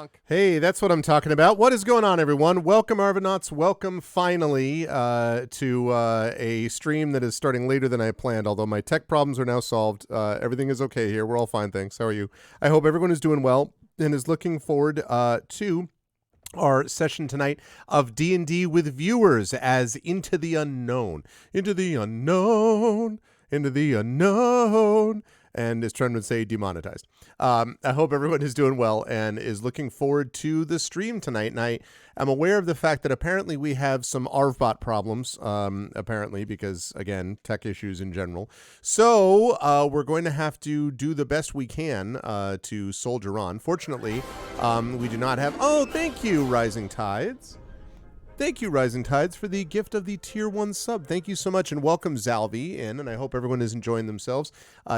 Bonk. Hey, that's what I'm talking about. What is going on, everyone? Welcome, Arvanauts. Welcome, finally, to a stream that is starting later than I planned, although my tech problems are now solved. Everything is okay here. We're all fine, thanks. How are you? I hope everyone is doing well and is looking forward to our session tonight of D&D with viewers as Into the Unknown. Into the Unknown. Into the Unknown. And as Trent would say, demonetized. I hope everyone is doing well and is looking forward to the stream tonight. And I am aware of the fact that apparently we have some ARVBot problems, apparently, because, again, tech issues in general. So we're going to have to do the best we can to soldier on. Fortunately, we do not have... Oh, thank you, Rising Tides. Thank you, Rising Tides, for the gift of the Tier 1 sub. Thank you so much, and welcome Zalvi in, and I hope everyone is enjoying themselves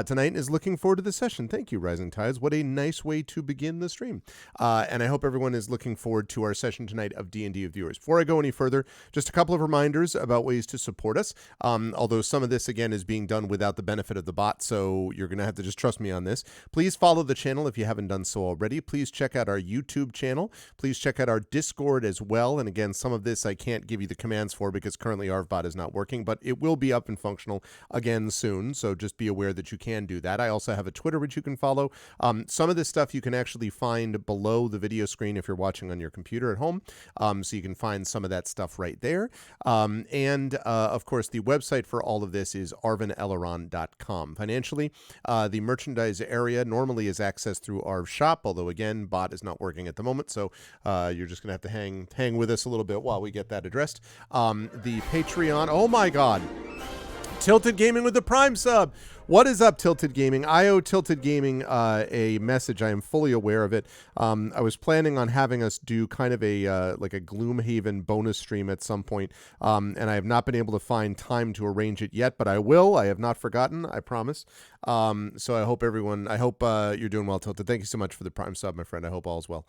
tonight and is looking forward to the session. Thank you, Rising Tides. What a nice way to begin the stream. And I hope everyone is looking forward to our session tonight of D&D with viewers. Before I go any further, just a couple of reminders about ways to support us, although some of this, again, is being done without the benefit of the bot, so you're going to have to just trust me on this. Please follow the channel if you haven't done so already. Please check out our YouTube channel. Please check out our Discord as well, and again, some of this I can't give you the commands for because currently ARVBot is not working, but it will be up and functional again soon, so just be aware that you can do that. I also have a Twitter which you can follow. Some of this stuff you can actually find below the video screen if you're watching on your computer at home, so you can find some of that stuff right there. And of course, the website for all of this is arvaneleron.com. Financially, the merchandise area normally is accessed through Arv Shop, although again, bot is not working at the moment, so you're just going to have to hang with us a little bit while we get that addressed. The Patreon, oh my god, Tilted Gaming with the Prime sub. What is up, Tilted Gaming? I owe Tilted Gaming a message. I am fully aware of it. I was planning on having us do kind of a like a Gloomhaven bonus stream at some point, and I have not been able to find time to arrange it yet, but I will. I have not forgotten, I promise. So I hope you're doing well, Tilted. Thank you so much for the Prime sub, my friend. I hope all is well.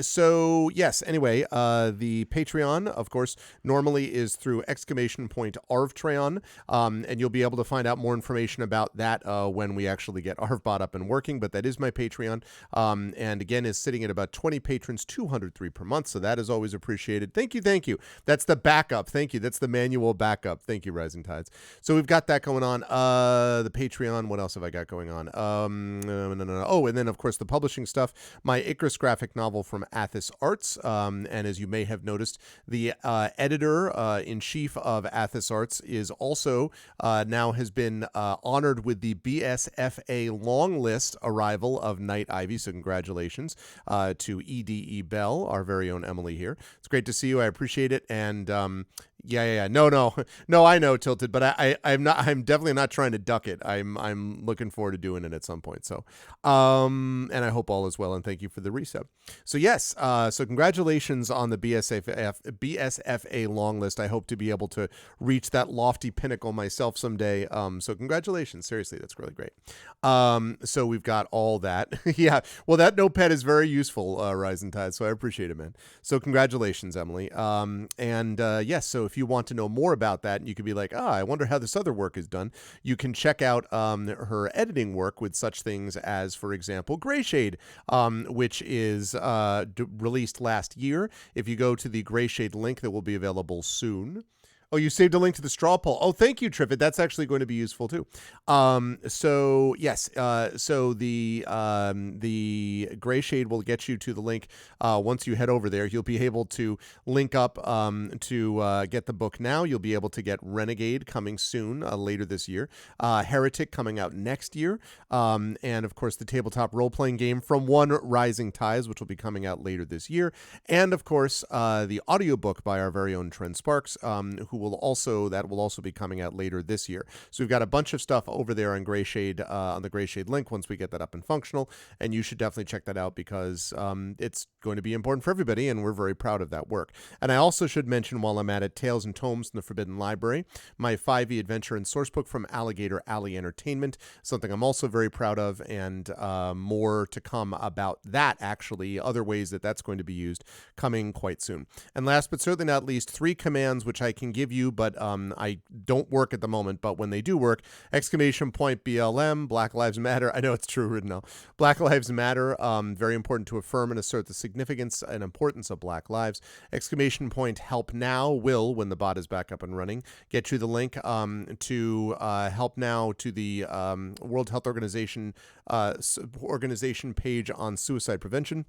So yes, anyway, the Patreon, of course, normally is through !Arvtreon, and you'll be able to find out more information about that when we actually get ARVBot up and working, but that is my Patreon, and again is sitting at about 20 patrons, 203 per month, so that is always appreciated. Thank you. That's the backup. Thank you. That's the manual backup. Thank you, Rising Tides. So we've got that going on. The Patreon, what else have I got going on? No. Oh, and then of course the publishing stuff, my Icarus graphic novel from Athos Arts, and as you may have noticed, the editor-in-chief of Athos Arts is also now has been honored with the BSFA long list arrival of Night Ivy, so congratulations to EDE Bell, our very own Emily here. It's great to see you. I appreciate it, and yeah. No, I know, Tilted, but I'm definitely not trying to duck it. I'm looking forward to doing it at some point. So, and I hope all is well, and thank you for the resub. So yes, so congratulations on the BSFA long list. I hope to be able to reach that lofty pinnacle myself someday. So congratulations. Seriously, that's really great. So we've got all that. Yeah. Well, that notepad is very useful, Rising Tide. So I appreciate it, man. So congratulations, Emily. Yes, so if you want to know more about that, and you could be like, I wonder how this other work is done, you can check out her editing work with such things as, for example, Greyshade, which is released last year. If you go to the Greyshade link that will be available soon. Oh, you saved a link to the straw poll. Oh, thank you, Triffid. That's actually going to be useful too. So yes, so the Greyshade will get you to the link. Once you head over there, you'll be able to link up to get the book now. You'll be able to get Renegade coming soon, later this year. Heretic coming out next year, and of course the tabletop role-playing game From One Rising Tides, which will be coming out later this year, and of course the audiobook by our very own Trent Sparks, who will also be coming out later this year. So we've got a bunch of stuff over there on Greyshade, on the Greyshade link once we get that up and functional, and you should definitely check that out because it's going to be important for everybody, and we're very proud of that work. And I also should mention, while I'm at it, Tales and Tomes in the Forbidden Library, my 5e adventure and sourcebook from Alligator Alley Entertainment, something I'm also very proud of, and more to come about that, actually, other ways that that's going to be used coming quite soon. And last but certainly not least, 3 commands which I can give of you, but I don't work at the moment. But when they do work, exclamation point BLM, Black Lives Matter. I know it's true, Ridno. Black Lives Matter. Very important to affirm and assert the significance and importance of Black lives. Exclamation point Help Now will, when the bot is back up and running, get you the link to Help Now to the World Health Organization page on suicide prevention.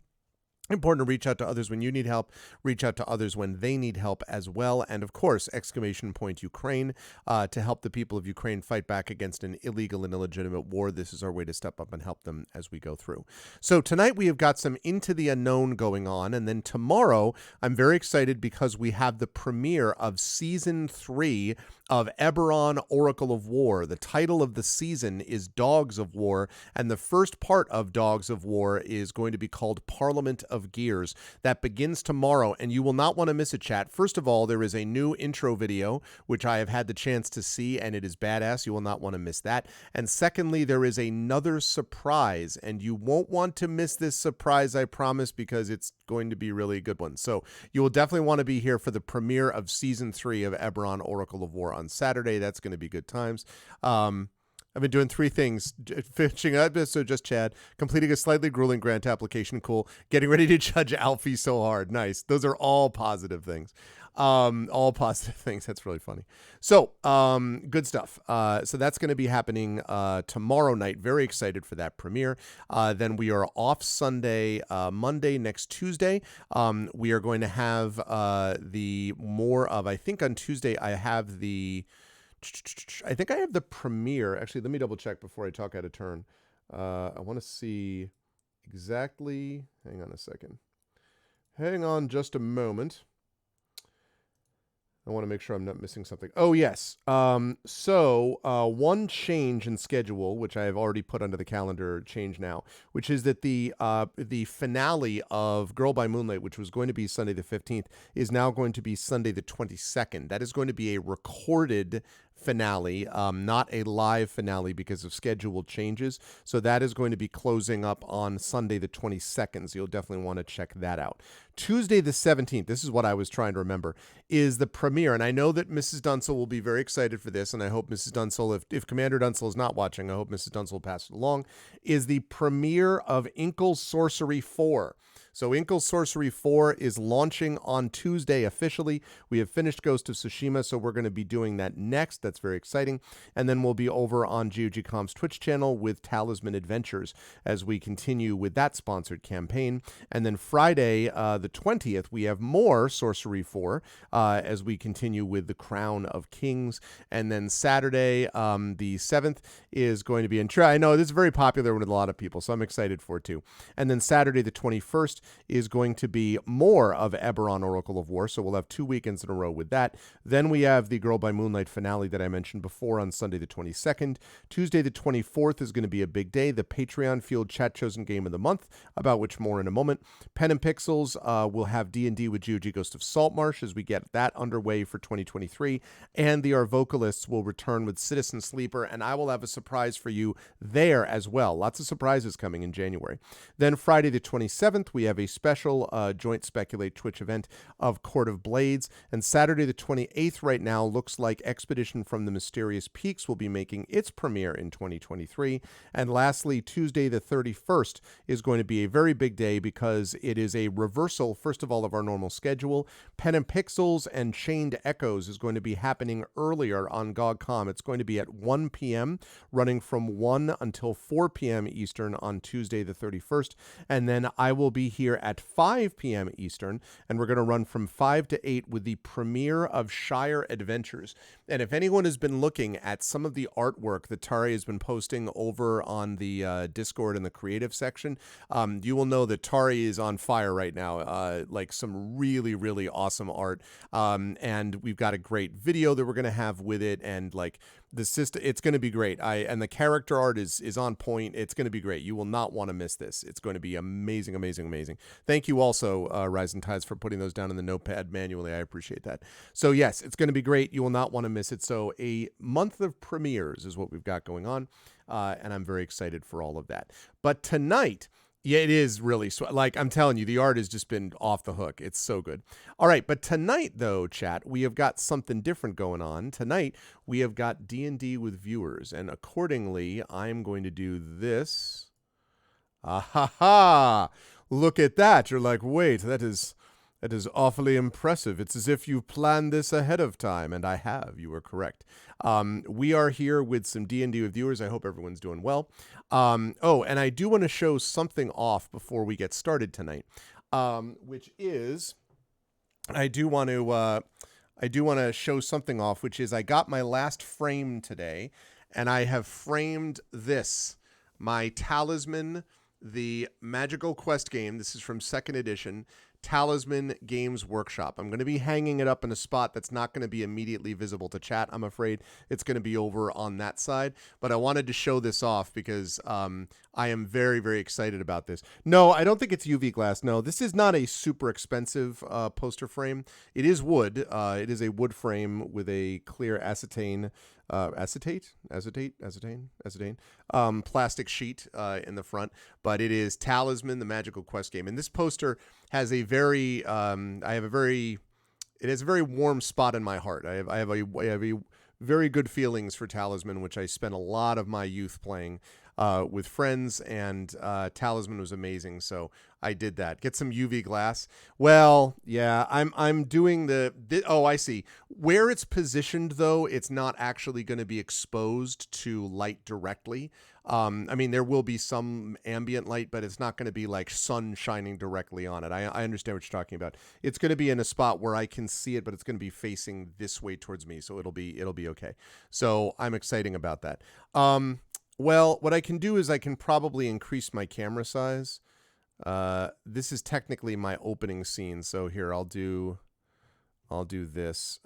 Important to reach out to others when you need help, reach out to others when they need help as well. And of course, exclamation point Ukraine, to help the people of Ukraine fight back against an illegal and illegitimate war. This is our way to step up and help them as we go through. So tonight we have got some Into the Unknown going on. And then tomorrow, I'm very excited because we have the premiere of season 3 of Eberron, Oracle of War. The title of the season is Dogs of War, and the first part of Dogs of War is going to be called Parliament of Gears. That begins tomorrow, and you will not want to miss it, chat. First of all, there is a new intro video, which I have had the chance to see, and it is badass. You will not want to miss that. And secondly, there is another surprise, and you won't want to miss this surprise, I promise, because it's going to be really a good one. So you will definitely want to be here for the premiere of season 3 of Eberron, Oracle of War on Saturday. That's going to be good times. I've been doing 3 things: finishing up episode Just Chad, completing a slightly grueling grant application, cool, getting ready to judge Alfie so hard, nice. Those are all positive things. All positive things. That's really funny. So, good stuff. So that's going to be happening tomorrow night. Very excited for that premiere. Then we are off Sunday, Monday, next Tuesday. We are going to have I think on Tuesday I think I have the premiere. Actually, let me double check before I talk out of turn. I want to see exactly. Hang on a second. Hang on just a moment. I want to make sure I'm not missing something. Oh, yes. So one change in schedule, which I have already put under the calendar change now, which is that the finale of Girl by Moonlight, which was going to be Sunday the 15th, is now going to be Sunday the 22nd. That is going to be a recorded finale, not a live finale because of schedule changes. So that is going to be closing up on Sunday the 22nd. So you'll definitely want to check that out. Tuesday the 17th, this is what I was trying to remember, is the premiere. And I know that Mrs. Dunsel will be very excited for this, and I hope Mrs. Dunsel, if Commander Dunsel is not watching, I hope Mrs. Dunsel will pass it along, is the premiere of Inkle Sorcery 4. So Inkle Sorcery 4 is launching on Tuesday officially. We have finished Ghost of Tsushima, so we're going to be doing that next. That's very exciting. And then we'll be over on GOGCom's Twitch channel with Talisman Adventures as we continue with that sponsored campaign. And then Friday, the 20th, we have more Sorcery 4 as we continue with the Crown of Kings. And then Saturday, the 7th, is going to be I know this is very popular with a lot of people, so I'm excited for it too. And then Saturday, the 21st, is going to be more of Eberron, Oracle of War, so we'll have 2 weekends in a row with that. Then we have the Girl by Moonlight finale that I mentioned before on Sunday the 22nd. Tuesday the 24th is going to be a big day, the Patreon Field Chat Chosen Game of the Month, about which more in a moment. Pen and Pixels will have D&D with GOG Ghost of Saltmarsh as we get that underway for 2023, and the Our Vocalists will return with Citizen Sleeper, and I will have a surprise for you there as well. Lots of surprises coming in January. Then Friday the 27th, we have a special joint Speculate Twitch event of Court of Blades. And Saturday the 28th right now looks like Expedition from the Mysterious Peaks will be making its premiere in 2023. And lastly, Tuesday the 31st is going to be a very big day because it is a reversal, first of all, of our normal schedule. Pen and Pixels and Chained Echoes is going to be happening earlier on GOGCom. It's going to be at 1 p.m., running from 1 until 4 p.m. Eastern on Tuesday the 31st. And then I will be here at 5 p.m. Eastern, and we're going to run from 5 to 8 with the premiere of Shire Adventures. And if anyone has been looking at some of the artwork that Tari has been posting over on the Discord in the creative section, you will know that Tari is on fire right now, like some really, really awesome art. And we've got a great video that we're going to have with it, and like the system, it's going to be great. And the character art is on point. It's going to be great. You will not want to miss this. It's going to be amazing, amazing, amazing. Thank you also, Rising Tides, for putting those down in the notepad manually. I appreciate that. So yes, it's going to be great. You will not want to miss it. So a month of premieres is what we've got going on. And I'm very excited for all of that. But tonight Yeah, it is really like I'm telling you, the art has just been off the hook. It's so good. All right, but tonight though, chat, we have got something different going on. Tonight we have got D&D with viewers, and accordingly, I'm going to do this. Ah ha ha! Look at that. You're like, wait, that is awfully impressive. It's as if you've planned this ahead of time, and I have. You are correct. We are here with some D&D with viewers. I hope everyone's doing well. Oh, and I do want to show something off before we get started tonight, which is I do want to show something off, which is I got my last frame today, and I have framed this, my Talisman, the Magical Quest game. This is from second edition. Talisman Games Workshop. I'm going to be hanging it up in a spot that's not going to be immediately visible to chat. I'm afraid it's going to be over on that side, but I wanted to show this off because I am very, very excited about this. No, I don't think it's UV glass. No, this is not a super expensive poster frame. It is wood. It is a wood frame with a clear acetane plastic sheet in the front, but it is Talisman, the Magical Quest game. And this poster has a very, it has a very warm spot in my heart. I have a very good feelings for Talisman, which I spent a lot of my youth playing with friends, and Talisman was amazing. So I did that. Get some UV glass. Well, yeah, I'm doing oh, I see. Where it's positioned though, it's not actually going to be exposed to light directly. I mean, there will be some ambient light, but it's not going to be like sun shining directly on it. I understand what you're talking about. It's going to be in a spot where I can see it, but it's going to be facing this way towards me, so it'll be okay. So I'm excited about that. Well, what I can do is I can probably increase my camera size. This is technically my opening scene, so here I'll do this.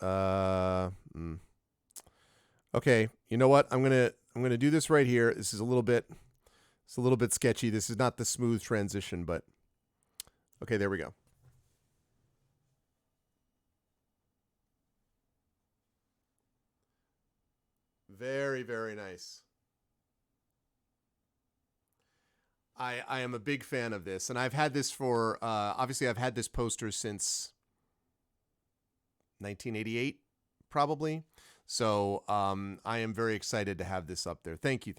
Okay, you know what? I'm gonna do this right here. This is a little bit sketchy. This is not the smooth transition, but okay, there we go. Very, very nice. I am a big fan of this, and I've had this for obviously I've had this poster since 1988, probably. So I am very excited to have this up there. Thank you.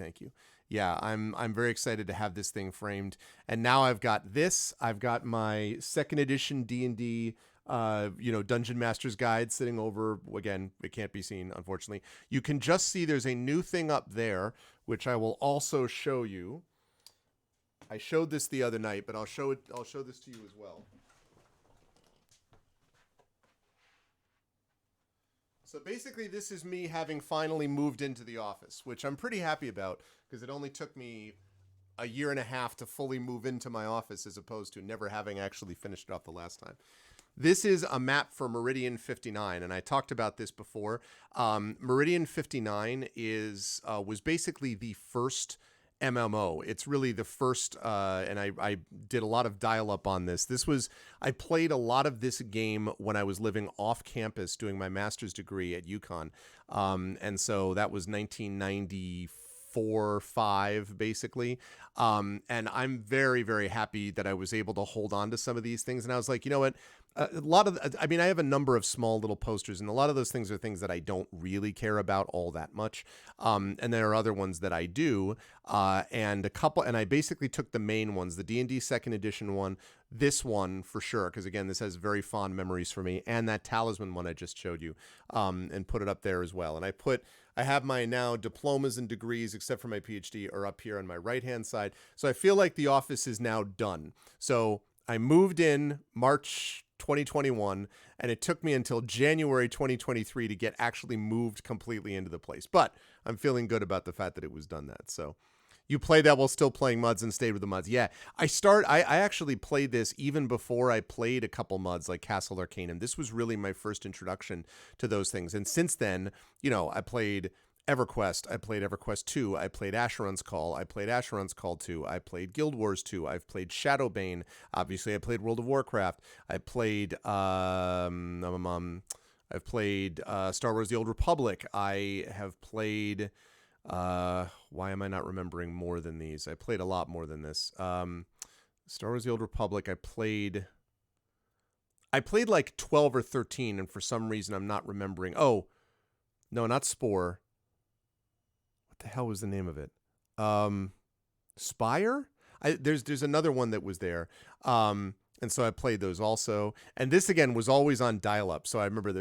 Yeah, I'm very excited to have this thing framed. And now I've got this. I've got my second edition D&D Dungeon Master's Guide sitting over. Again, it can't be seen, unfortunately. You can just see there's a new thing up there, which I will also show you. I showed this the other night, but I'll show this to you as well. So basically, this is me having finally moved into the office, which I'm pretty happy about because it only took me a year and a half to fully move into my office as opposed to never having actually finished it off the last time. This is a map for Meridian 59, and I talked about this before. Meridian 59 was basically the first MMO. It's really the first, and I did a lot of dial-up on this. I played a lot of this game when I was living off campus doing my master's degree at UConn, and so that was 1994-5 basically, and I'm very, very happy that I was able to hold on to some of these things. And I was like, you know what? I have a number of small little posters, and a lot of those things are things that I don't really care about all that much. And there are other ones that I do. And I basically took the main ones, the D&D second edition one, this one for sure, because again, this has very fond memories for me, and that Talisman one I just showed you, and put it up there as well. And I have my now diplomas and degrees, except for my PhD, are up here on my right-hand side. So I feel like the office is now done. So I moved in March 2021, and it took me until January 2023 to get actually moved completely into the place. But I'm feeling good about the fact that it was done that. So you played that while still playing MUDs and stayed with the MUDs. Yeah, I actually played this even before I played a couple MUDs like Castle Arcanum. This was really my first introduction to those things. And since then, I played EverQuest. I played EverQuest 2. I played Asheron's Call. I played Asheron's Call 2. I played Guild Wars 2. I've played Shadowbane. Obviously, I played World of Warcraft. I played I've played Star Wars: The Old Republic. I have played why am I not remembering more than these? I played a lot more than this. Star Wars: The Old Republic. I played like 12 or 13, and for some reason I'm not remembering. Oh, no, not Spore. What the hell was the name of it? Spire? There's another one that was there. And so I played those also. And this again was always on dial-up, so I remember the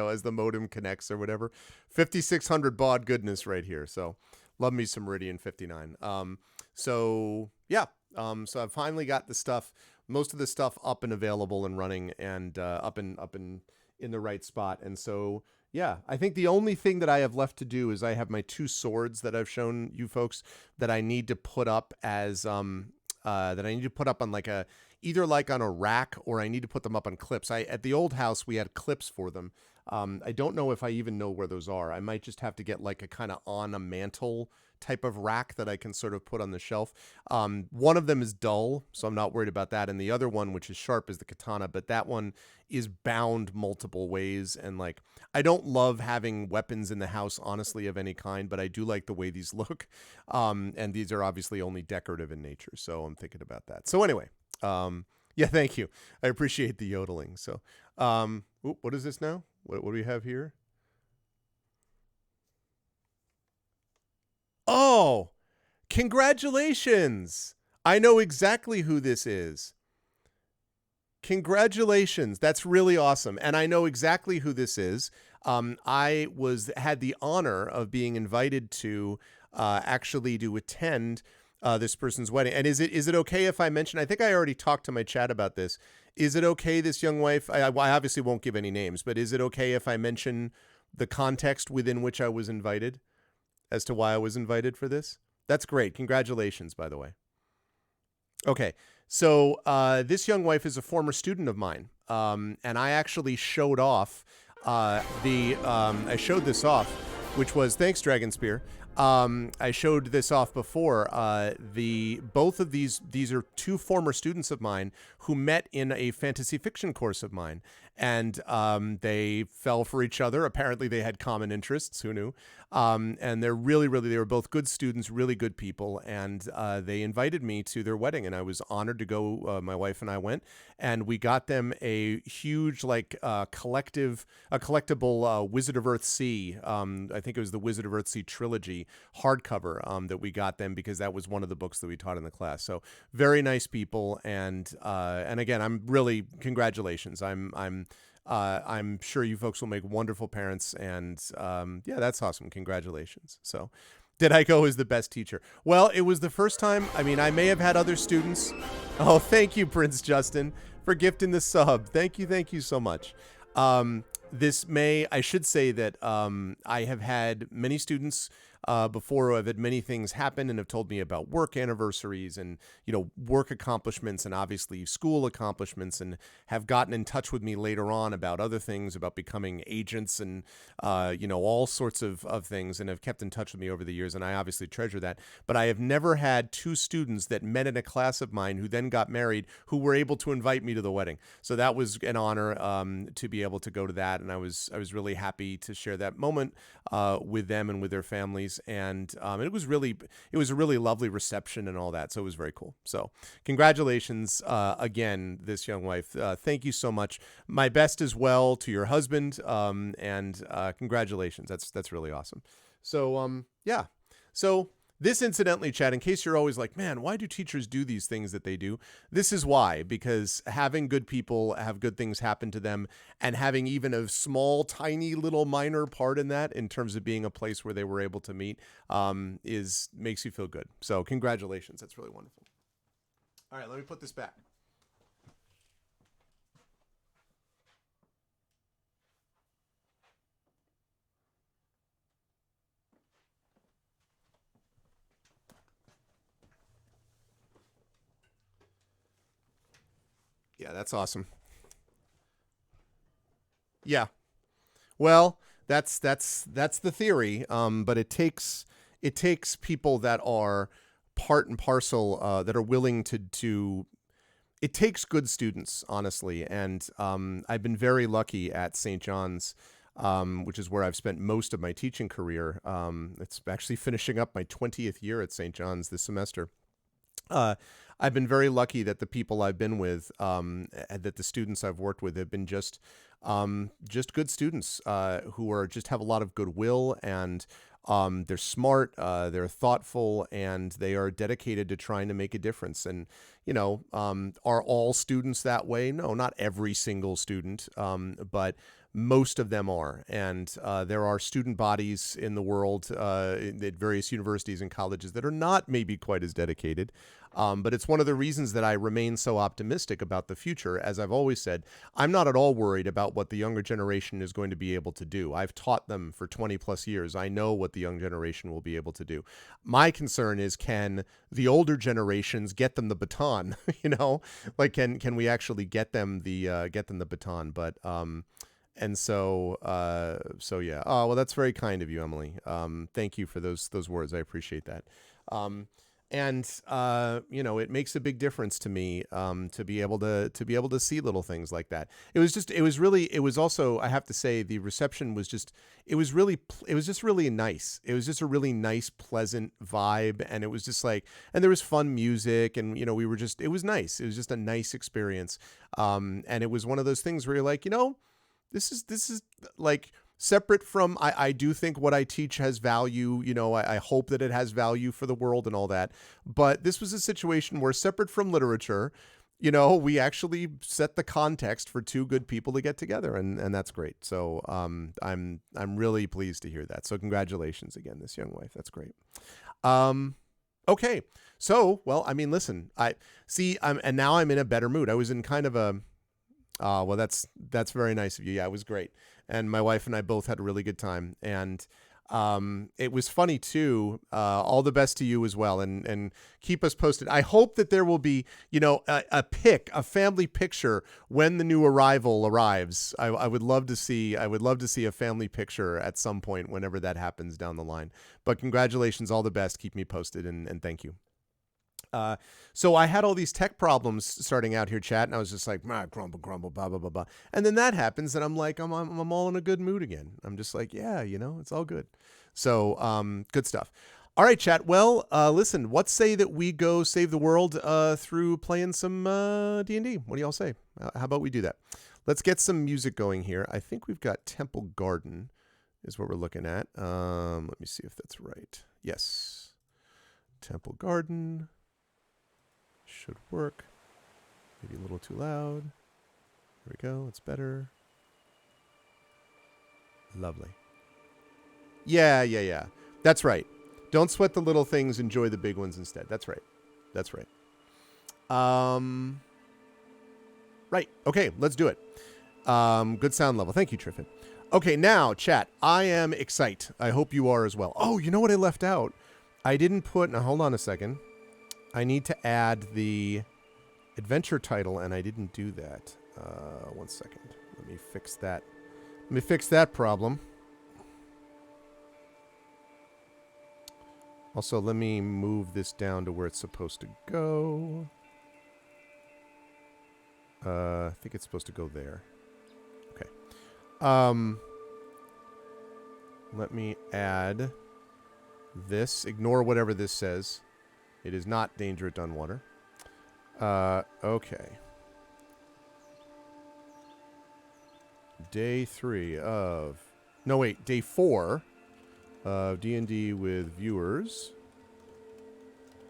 as the modem connects or whatever. 5600 baud goodness right here. So love me some Meridian 59. So yeah. So I've finally got the stuff, most of the stuff up and available and running and up and in the right spot. And so yeah, I think the only thing that I have left to do is I have my 2 swords that I've shown you folks that I need to put up as that I need to put up on like either like on a rack, or I need to put them up on clips. At the old house we had clips for them. I don't know if I even know where those are. I might just have to get like a kind of on a mantle type of rack that I can sort of put on the shelf. One of them is dull, so I'm not worried about that. And the other one, which is sharp, is the katana, but that one is bound multiple ways. And like, I don't love having weapons in the house, honestly, of any kind, but I do like the way these look. And these are obviously only decorative in nature, so I'm thinking about that. So anyway, yeah, thank you. I appreciate the yodeling. So, what is this now? What do we have here? Oh, congratulations. I know exactly who this is. Congratulations. That's really awesome. And I know exactly who this is. I had the honor of being invited to actually to attend this person's wedding. And is it okay if I mention, I think I already talked to my chat about this. Is it okay, this young wife, I obviously won't give any names, but is it okay if I mention the context within which I was invited as to why I was invited for this? That's great. Congratulations, by the way. Okay. So this young wife is a former student of mine. And I actually showed off I showed this off, which was, thanks, Dragon Spear. I showed this off before. Both of these are 2 former students of mine who met in a fantasy fiction course of mine, and they fell for each other. Apparently they had common interests. Who knew? And they were both good students, really good people. And they invited me to their wedding, and I was honored to go. My wife and I went, and we got them a huge, collectible Wizard of Earthsea. I think it was the Wizard of Earthsea trilogy hardcover that we got them, because that was one of the books that we taught in the class. So very nice people, and again, I'm really, congratulations. I'm sure you folks will make wonderful parents, and yeah, that's awesome. Congratulations. So, did I go as the best teacher? Well, it was the first time. I mean, I may have had other students. Oh, thank you, Prince Justin, for gifting the sub. Thank you so much. I should say that I have had many students before who have had many things happen and have told me about work anniversaries and, work accomplishments and obviously school accomplishments, and have gotten in touch with me later on about other things, about becoming agents and, all sorts of things, and have kept in touch with me over the years. And I obviously treasure that. But I have never had 2 students that met in a class of mine who then got married who were able to invite me to the wedding. So that was an honor to be able to go to that. And I was really happy to share that moment with them and with their families. And it was a really lovely reception and all that. So it was very cool. So congratulations again, this young wife. Thank you so much. My best as well to your husband. And congratulations. That's really awesome. So yeah. So this, incidentally, Chad, in case you're always like, man, why do teachers do these things that they do? This is why, because having good people have good things happen to them, and having even a small, tiny little minor part in that, in terms of being a place where they were able to meet, makes you feel good. So congratulations. That's really wonderful. All right, let me put this back. Yeah, that's awesome. Yeah. Well, that's the theory. But it takes people that are part and parcel, that are willing to. It takes good students, honestly, and I've been very lucky at St. John's. which is where I've spent most of my teaching career. It's actually finishing up my 20th year at St. John's this semester. I've been very lucky that the people I've been with, that the students I've worked with have been just good students who are just have a lot of goodwill, and they're smart, they're thoughtful, and they are dedicated to trying to make a difference. And are all students that way? No, not every single student, but most of them are. And there are student bodies in the world at various universities and colleges that are not maybe quite as dedicated. But it's one of the reasons that I remain so optimistic about the future. As I've always said, I'm not at all worried about what the younger generation is going to be able to do. I've taught them for 20 plus years. I know what the young generation will be able to do. My concern is, can the older generations get them the baton? Like can we actually get them the baton? But and so yeah. Oh, well, that's very kind of you, Emily. Thank you for those words. I appreciate that. And it makes a big difference to me to be able to see little things like that. It was also, I have to say, the reception was just really nice. It was just a really nice, pleasant vibe, and it was just like, and there was fun music, and it was nice. It was just a nice experience, and it was one of those things where you're like, this is like, separate from, I do think what I teach has value. I hope that it has value for the world and all that. But this was a situation where, separate from literature, we actually set the context for two good people to get together, and that's great. So I'm really pleased to hear that. So congratulations again, this young wife. That's great. Okay. So, well, I mean, listen, and now I'm in a better mood. I was in kind of a, well, that's very nice of you. Yeah, it was great. And my wife and I both had a really good time. And it was funny too. All the best to you as well. And keep us posted. I hope that there will be, a family picture when the new arrival arrives. I would love to see a family picture at some point whenever that happens down the line. But congratulations, all the best. Keep me posted, and thank you. So I had all these tech problems starting out here, chat, and I was just like, grumble, blah, blah, blah, blah. And then that happens, and I'm like, I'm all in a good mood again. I'm just like, yeah, it's all good. So good stuff. All right, chat. Well, listen, what say that we go save the world through playing some D&D? What do y'all say? How about we do that? Let's get some music going here. I think we've got Temple Garden is what we're looking at. Let me see if that's right. Yes. Temple Garden. Should work. Maybe a little too loud. There we go. It's better. Lovely. Yeah. That's right. Don't sweat the little things. Enjoy the big ones instead. That's right. Right. Okay, let's do it. Good sound level. Thank you, Triffin. Okay, now, chat. I am excited. I hope you are as well. Oh, you know what I left out? I didn't put... Now, hold on a second. I need to add the adventure title, and I didn't do that. 1 second. Let me fix that. Let me fix that problem. Also, let me move this down to where it's supposed to go. I think it's supposed to go there. Okay. Let me add this. Ignore whatever this says. It is not danger at Dunwater. Okay. Day 3 of... No, wait. Day 4 of D&D with viewers.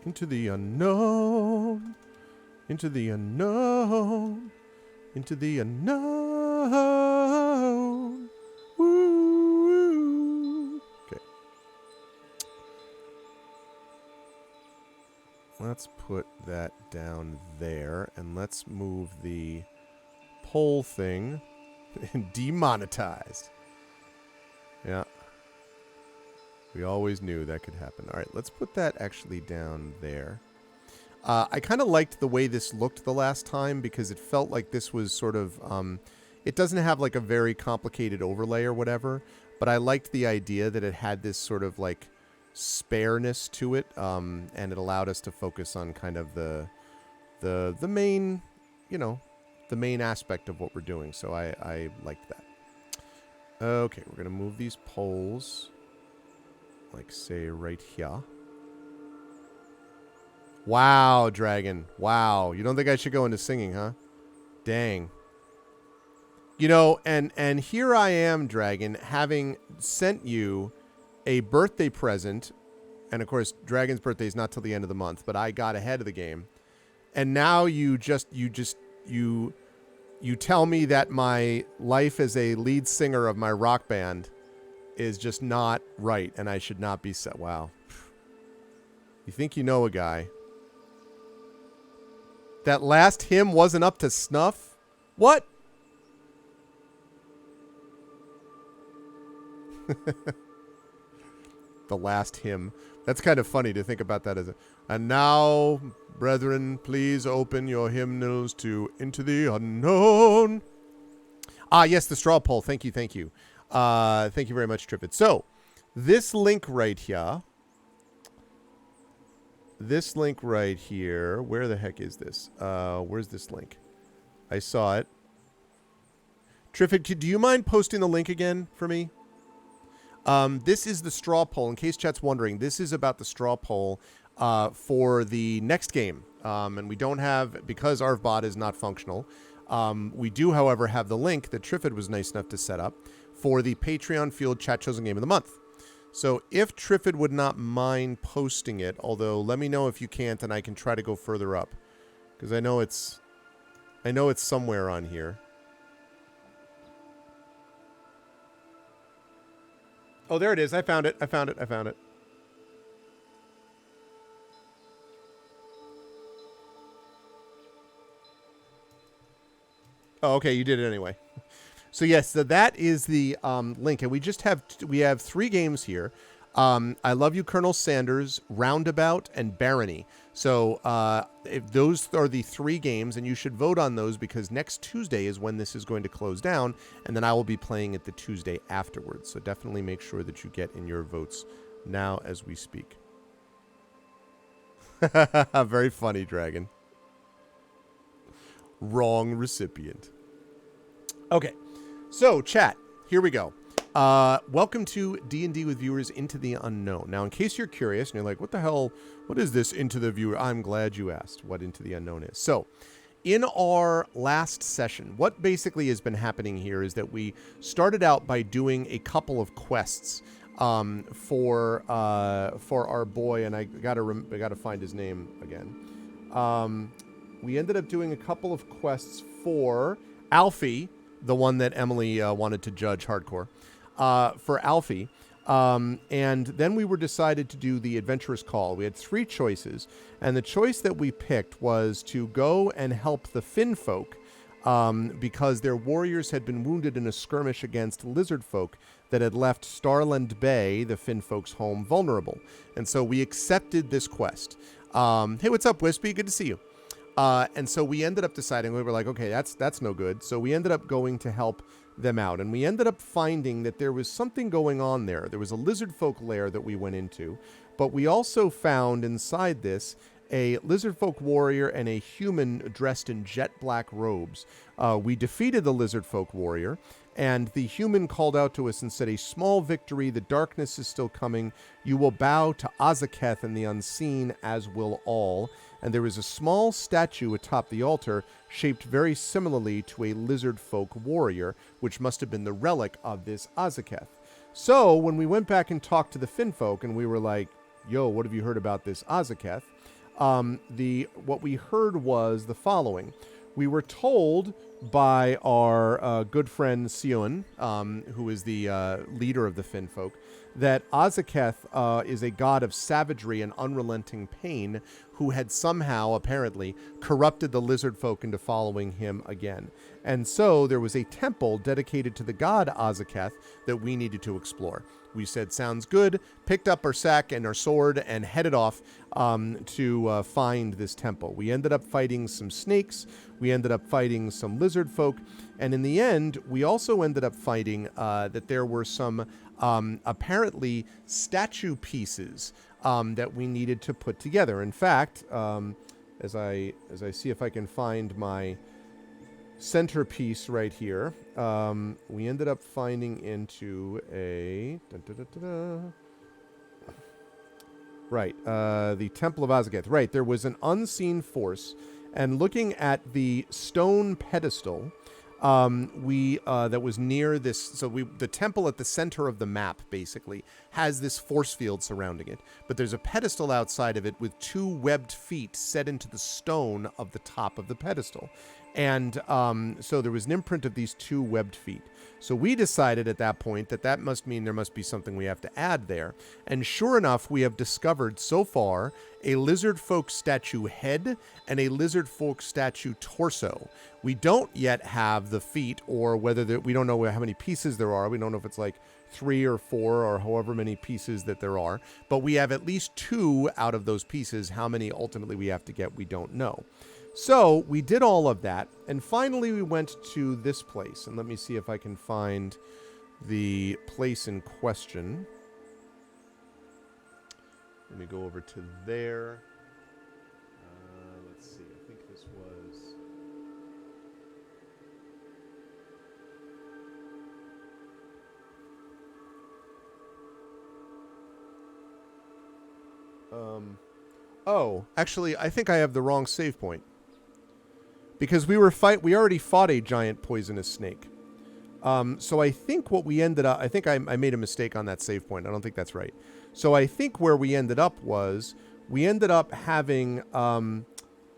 Into the unknown. Into the unknown. Into the unknown. Woo. Okay. Let's put that down there, and let's move the poll thing demonetized. Yeah. We always knew that could happen. All right, let's put that actually down there. I kind of liked the way this looked the last time because it felt like this was sort of... it doesn't have like a very complicated overlay or whatever, but I liked the idea that it had this sort of like spareness to it, and it allowed us to focus on kind of the main, the main aspect of what we're doing. So I liked that. Okay, we're going to move these poles, like, say, right here. Wow, Dragon. Wow. You don't think I should go into singing, huh? Dang. You know, and here I am, Dragon, having sent you a birthday present. And, of course, Dragon's birthday is not till the end of the month, but I got ahead of the game. And now you tell me that my life as a lead singer of my rock band is just not right, and I should not be set. Wow. You think you know a guy. That last hymn wasn't up to snuff? What? The last hymn. That's kind of funny to think about that as a... And now, brethren, please open your hymnals to Into the Unknown. Ah, yes, the straw poll. Thank you, thank you. Thank you very much, Trippet. So, this link right here... This link right here... Where the heck is this? Where's this link? I saw it. Triffid, do you mind posting the link again for me? This is the straw poll. In case chat's wondering, this is about the straw poll for the next game. And we don't have, because ArvBot is not functional, we do, however, have the link that Triffid was nice enough to set up for the Patreon Field Chat Chosen Game of the Month. So if Triffid would not mind posting it, although let me know if you can't and I can try to go further up. Because I know it's somewhere on here. Oh, there it is. I found it. Oh, okay. You did it anyway. So, yes, so that is the link. And we have 3 games here. I Love You, Colonel Sanders, Roundabout, and Barony. So if those are the 3 games, and you should vote on those because next Tuesday is when this is going to close down, and then I will be playing it the Tuesday afterwards. So definitely make sure that you get in your votes now as we speak. Very funny, Dragon. Wrong recipient. Okay, so chat, here we go. Welcome to D&D with Viewers Into the Unknown. Now, in case you're curious and you're like, what the hell, what is this Into the Viewer? I'm glad you asked what Into the Unknown is. So, in our last session, what basically has been happening here is that we started out by doing a couple of quests for our boy, and I gotta find his name again. We ended up doing a couple of quests for Alfie, the one that Emily wanted to judge hardcore. For Alfie. And then we were decided to do the Adventurous Call. We had 3 choices, and the choice that we picked was to go and help the Finn folk because their warriors had been wounded in a skirmish against lizard folk that had left Starland Bay, the Finn folks' home, vulnerable. And so we accepted this quest. Hey, what's up, Wispy? Good to see you. And so we ended up deciding, we were like, okay, that's no good. So we ended up going to help them out. And we ended up finding that there was something going on there. There was a lizard folk lair that we went into, but we also found inside this a lizard folk warrior and a human dressed in jet black robes. We defeated the lizard folk warrior, and the human called out to us and said, "A small victory, the darkness is still coming. You will bow to Azaketh and the unseen, as will all." And there is a small statue atop the altar shaped very similarly to a lizard folk warrior, which must have been the relic of this Azaketh. So when we went back and talked to the Finn folk and we were like, yo, what have you heard about this Azaketh? What we heard was the following. We were told by our good friend Sion, who is the leader of the Finn folk, that Azaketh is a god of savagery and unrelenting pain who had somehow, apparently, corrupted the lizard folk into following him again. And so there was a temple dedicated to the god Azaketh that we needed to explore. We said, sounds good, picked up our sack and our sword and headed off to find this temple. We ended up fighting some snakes, we ended up fighting some lizard folk, and in the end, we also ended up fighting that there were some apparently statue pieces that we needed to put together. In fact, as I see if I can find my centerpiece right here. We ended up finding into a... Right, the Temple of Azageth. Right, there was an unseen force, and looking at the stone pedestal, that was near this. So the temple at the center of the map basically has this force field surrounding it, but there's a pedestal outside of it with 2 webbed feet set into the stone of the top of the pedestal, and so there was an imprint of these 2 webbed feet. So we decided at that point that must mean there must be something we have to add there. And sure enough, we have discovered so far a lizard folk statue head and a lizard folk statue torso. We don't yet have the feet, or whether we don't know how many pieces there are. We don't know if it's like 3 or 4 or however many pieces that there are. But we have at least 2 out of those pieces. How many ultimately we have to get, we don't know. So we did all of that, and finally we went to this place. And let me see if I can find the place in question. Let me go over to there. Let's see, I think this was... Oh, actually, I think I have the wrong save point. Because we already fought a giant poisonous snake. So I think what we ended up... I think I made a mistake on that save point. I don't think that's right. So I think where we ended up was... We ended up having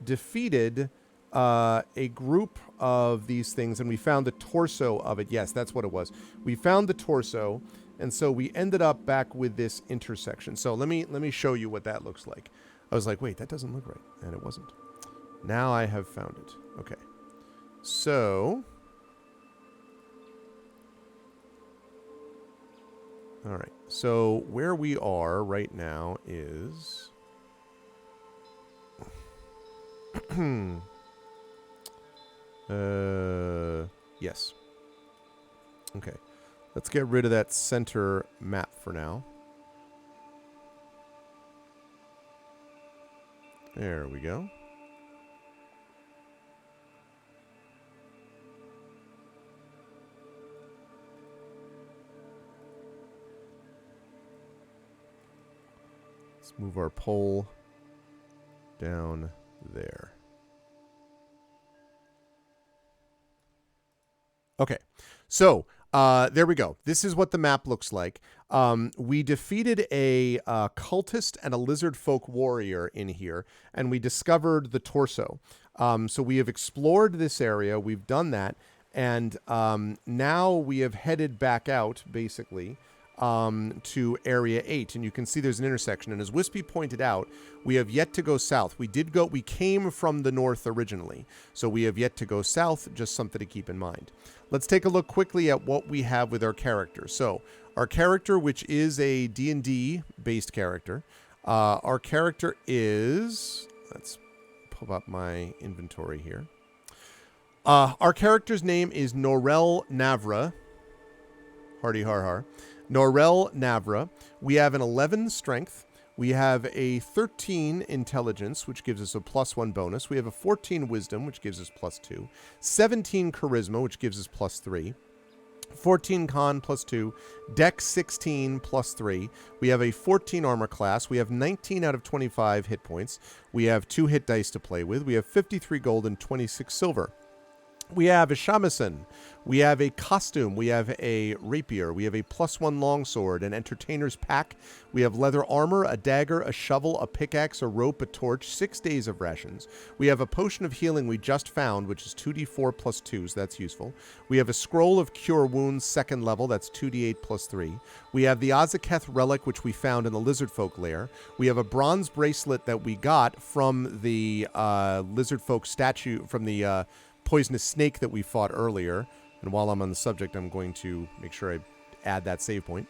defeated a group of these things, and we found the torso of it. Yes, that's what it was. We found the torso, and so we ended up back with this intersection. So let me show you what that looks like. I was like, wait, that doesn't look right. And it wasn't. Now I have found it. Okay. So... All right. So where we are right now is... yes. Okay. Let's get rid of that center map for now. There we go. Let's move our pole down there. Okay, so there we go. This is what the map looks like. We defeated a cultist and a lizard folk warrior in here, and we discovered the torso. So we have explored this area. We've done that, and now we have headed back out, basically, to Area 8, and you can see there's an intersection. And as Wispy pointed out, we have yet to go south. We came from the north originally, so we have yet to go south. Just something to keep in mind. Let's take a look quickly at what we have with our character. So our character, which is a D&D based character, our character is, let's pull up my inventory here. Our character's name is Norel Navra. Hardy har har. Norel Navra. We have an 11 strength. We have a 13 intelligence, which gives us a +1 bonus. We have a 14 wisdom, which gives us +2. 17 charisma, which gives us +3. 14 con +2. Dex 16 +3. We have a 14 armor class. We have 19 out of 25 hit points. We have 2 hit dice to play with. We have 53 gold and 26 silver. We have a shamisen. We have a costume. We have a rapier. We have a +1 longsword, an entertainer's pack. We have leather armor, a dagger, a shovel, a pickaxe, a rope, a torch, 6 days of rations. We have a potion of healing we just found, which is 2d4 +2, so that's useful. We have a scroll of cure wounds, 2nd level, that's 2d8 +3. We have the Azaketh relic, which we found in the lizard folk lair. We have a bronze bracelet that we got from the lizard folk statue, from the poisonous snake that we fought earlier. And while I'm on the subject, I'm going to make sure I add that save point.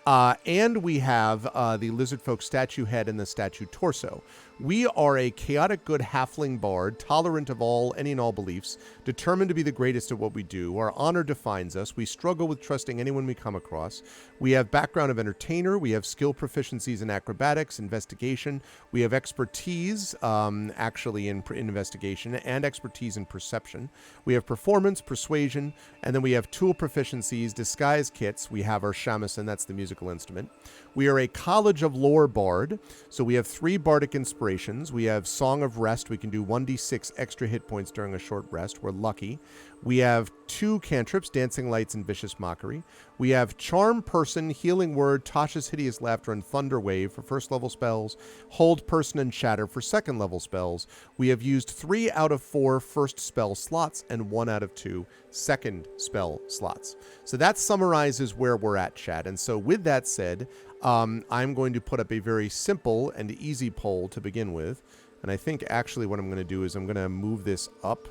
And we have the lizard folk statue head and the statue torso. We are a chaotic good halfling bard, tolerant of any and all beliefs, determined to be the greatest at what we do. Our honor defines us. We struggle with trusting anyone we come across. We have background of entertainer. We have skill proficiencies in acrobatics, investigation. We have expertise, actually, in investigation and expertise in perception. We have performance, persuasion, and then we have tool proficiencies, disguise kits. We have our shamisen, that's the musical instrument. We are a College of Lore bard, so we have 3 bardic inspirations. We have Song of Rest. We can do 1d6 extra hit points during a short rest. We're lucky. We have 2 cantrips, Dancing Lights and Vicious Mockery. We have Charm Person, Healing Word, Tasha's Hideous Laughter, and Thunder Wave for first level spells. Hold Person and Shatter for second level spells. We have used 3 out of 4 first spell slots and 1 out of 2 second spell slots. So that summarizes where we're at, chat. And so with that said, I'm going to put up a very simple and easy poll to begin with. And I think actually what I'm going to do is I'm going to move this up.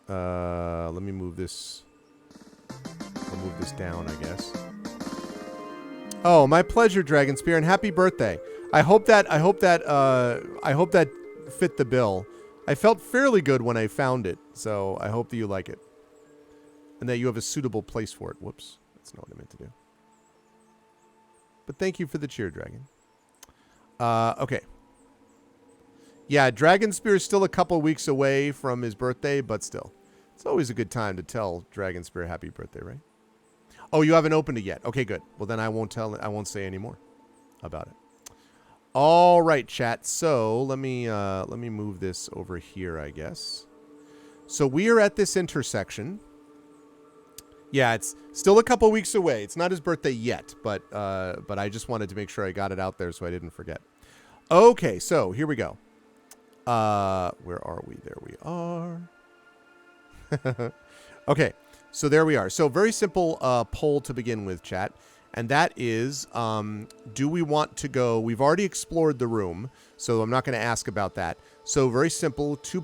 Let me move this. I'll move this down, I guess. Oh, my pleasure, Dragonspear, and happy birthday. I hope that fit the bill. I felt fairly good when I found it, so I hope that you like it. And that you have a suitable place for it. Whoops. That's not what I meant to do. But thank you for the cheer, Dragon. Okay. Yeah, Dragonspear is still a couple weeks away from his birthday, but still. It's always a good time to tell Dragonspear happy birthday, right? Oh, you haven't opened it yet. Okay, good. Well, then I won't say any more about it. All right, chat. So let me move this over here, I guess. So we are at this intersection. Yeah, it's still a couple weeks away. It's not his birthday yet, but I just wanted to make sure I got it out there so I didn't forget. Okay, so here we go. Where are we? There we are. Okay, so there we are. So very simple poll to begin with, chat. And that is, do we want to go? We've already explored the room, so I'm not going to ask about that. So very simple, 2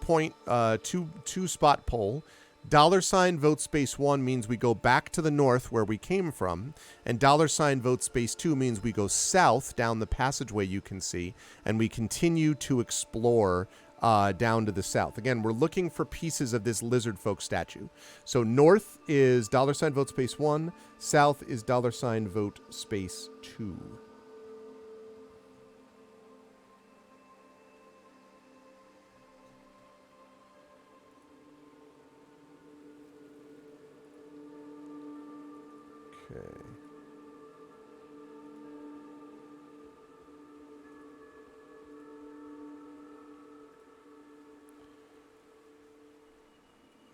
spot poll. $ vote space 1 means we go back to the north where we came from, and $ vote space 2 means we go south down the passageway you can see, and we continue to explore down to the south. Again, we're looking for pieces of this lizard folk statue. So north is $ vote space 1, south is $ vote space 2. Okay.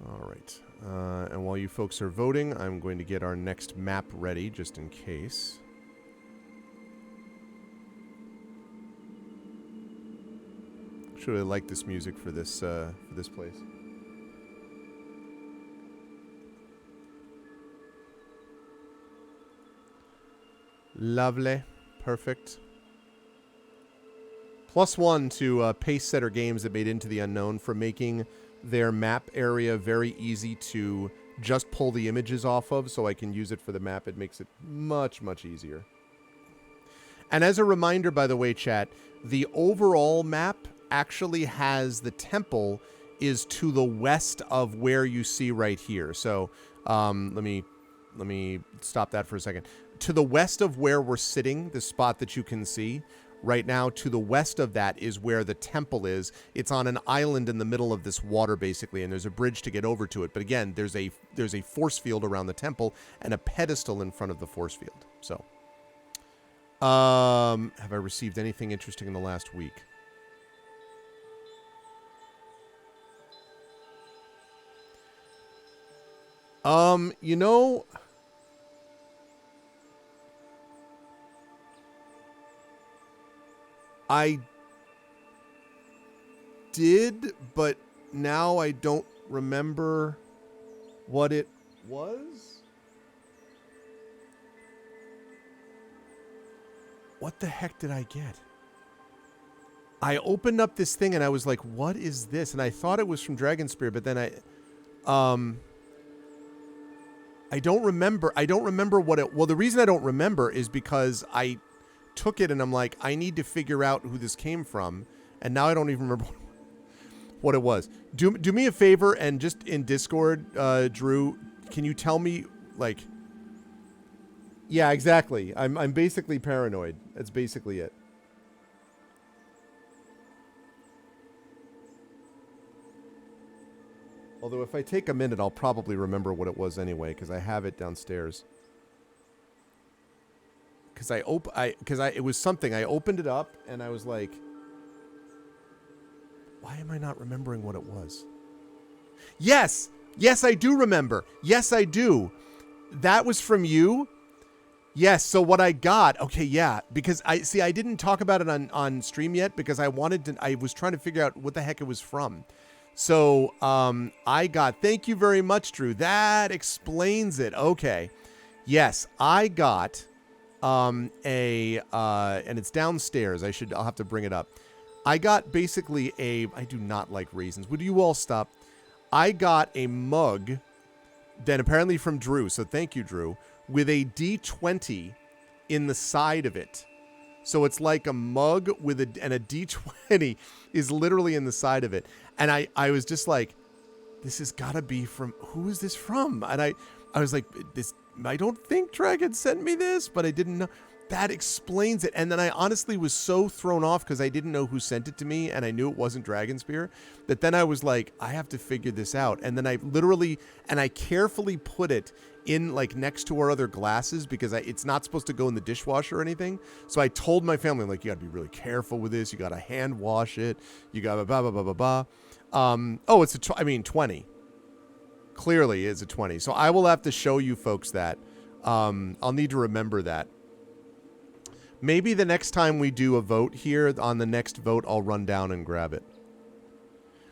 All right. And while you folks are voting, I'm going to get our next map ready just in case. Actually, really like this music for this place. Lovely. Perfect. +1 to Pace Setter Games that made Into the Unknown for making their map area very easy to just pull the images off of so I can use it for the map. It makes it much, much easier. And as a reminder, by the way, chat, the overall map actually has the temple is to the west of where you see right here. So let me stop that for a second. To the west of where we're sitting, the spot that you can see right now, to the west of that is where the temple is. It's on an island in the middle of this water, basically, and there's a bridge to get over to it. But again, there's a force field around the temple and a pedestal in front of the force field. So, have I received anything interesting in the last week? You know, I did, but now I don't remember what it was. What the heck did I get? I opened up this thing and I was like, what is this? And I thought it was from Dragonspear, but then I don't remember. I don't remember what it... Well, the reason I don't remember is because I took it and I'm like, I need to figure out who this came from. And now I don't even remember what it was. Do me a favor and just in Discord, Drew, can you tell me, like... Yeah, exactly. I'm basically paranoid. That's basically it. Although if I take a minute, I'll probably remember what it was anyway, because I have it downstairs. Because it was something. I opened it up and I was like, why am I not remembering what it was? Yes, I do remember. Yes, I do. That was from you. Yes. So what I got? Okay, yeah. Because I didn't talk about it on stream yet because I was trying to figure out what the heck it was from. So I got, thank you very much, Drew. That explains it. Okay. Yes, I got and it's downstairs. I'll have to bring it up. I got basically I do not like raisins. Would you all stop? I got a mug, then apparently from Drew. So thank you, Drew, with a D20 in the side of it. So it's like a mug with and a D20 is literally in the side of it. And I was just like, this has got to be from, who is this from? And I was like, I don't think Dragon sent me this, but I didn't know. That explains it. And then I honestly was so thrown off because I didn't know who sent it to me and I knew it wasn't Dragon Spear, that then I was like, I have to figure this out. And then I carefully put it in like next to our other glasses because it's not supposed to go in the dishwasher or anything. So I told my family, like, you got to be really careful with this. You got to hand wash it. You got blah, blah, blah, blah, blah. Oh, it's 20. Clearly is a 20. So I will have to show you folks that. I'll need to remember that. Maybe the next time we do a vote here, on the next vote, I'll run down and grab it.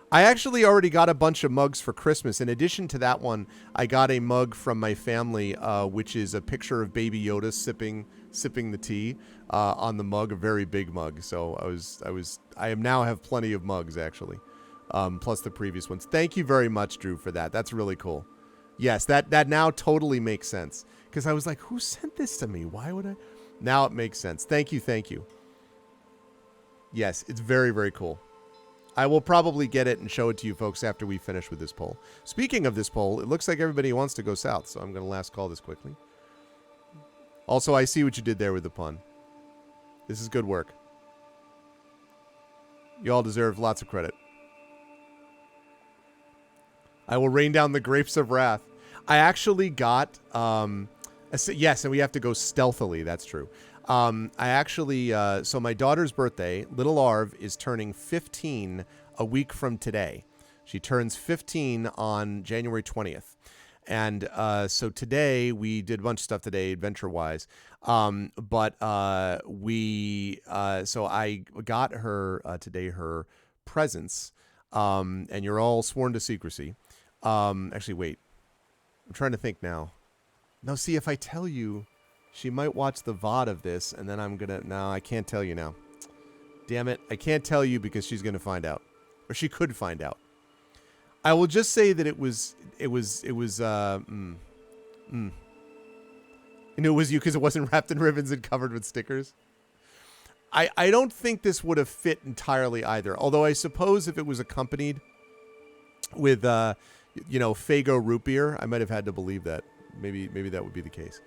I actually already got a bunch of mugs for Christmas. In addition to that one, I got a mug from my family, which is a picture of Baby Yoda sipping the tea on the mug, a very big mug. So I now have plenty of mugs actually, plus the previous ones. Thank you very much, Drew, for that. That's really cool. Yes, that now totally makes sense because I was like, who sent this to me? Why would I? Now it makes sense. Thank you. Yes, it's very, very cool. I will probably get it and show it to you folks after we finish with this poll. Speaking of this poll, it looks like everybody wants to go south, so I'm going to last call this quickly. Also, I see what you did there with the pun. This is good work. You all deserve lots of credit. I will rain down the grapes of wrath. I actually got... yes, and we have to go stealthily. That's true. I actually, so my daughter's birthday, little Arv, is turning 15 a week from today. She turns 15 on January 20th. And so today, we did a bunch of stuff today, adventure-wise. So I got her today her presents, and you're all sworn to secrecy. Actually, wait. I'm trying to think now. No, see, if I tell you, she might watch the VOD of this, and then I'm going to... No, I can't tell you now. Damn it. I can't tell you because she's going to find out. Or she could find out. I will just say that it was and it was you because it wasn't wrapped in ribbons and covered with stickers. I don't think this would have fit entirely either. Although I suppose if it was accompanied with, Faygo root beer, I might have had to believe that. Maybe that would be the case.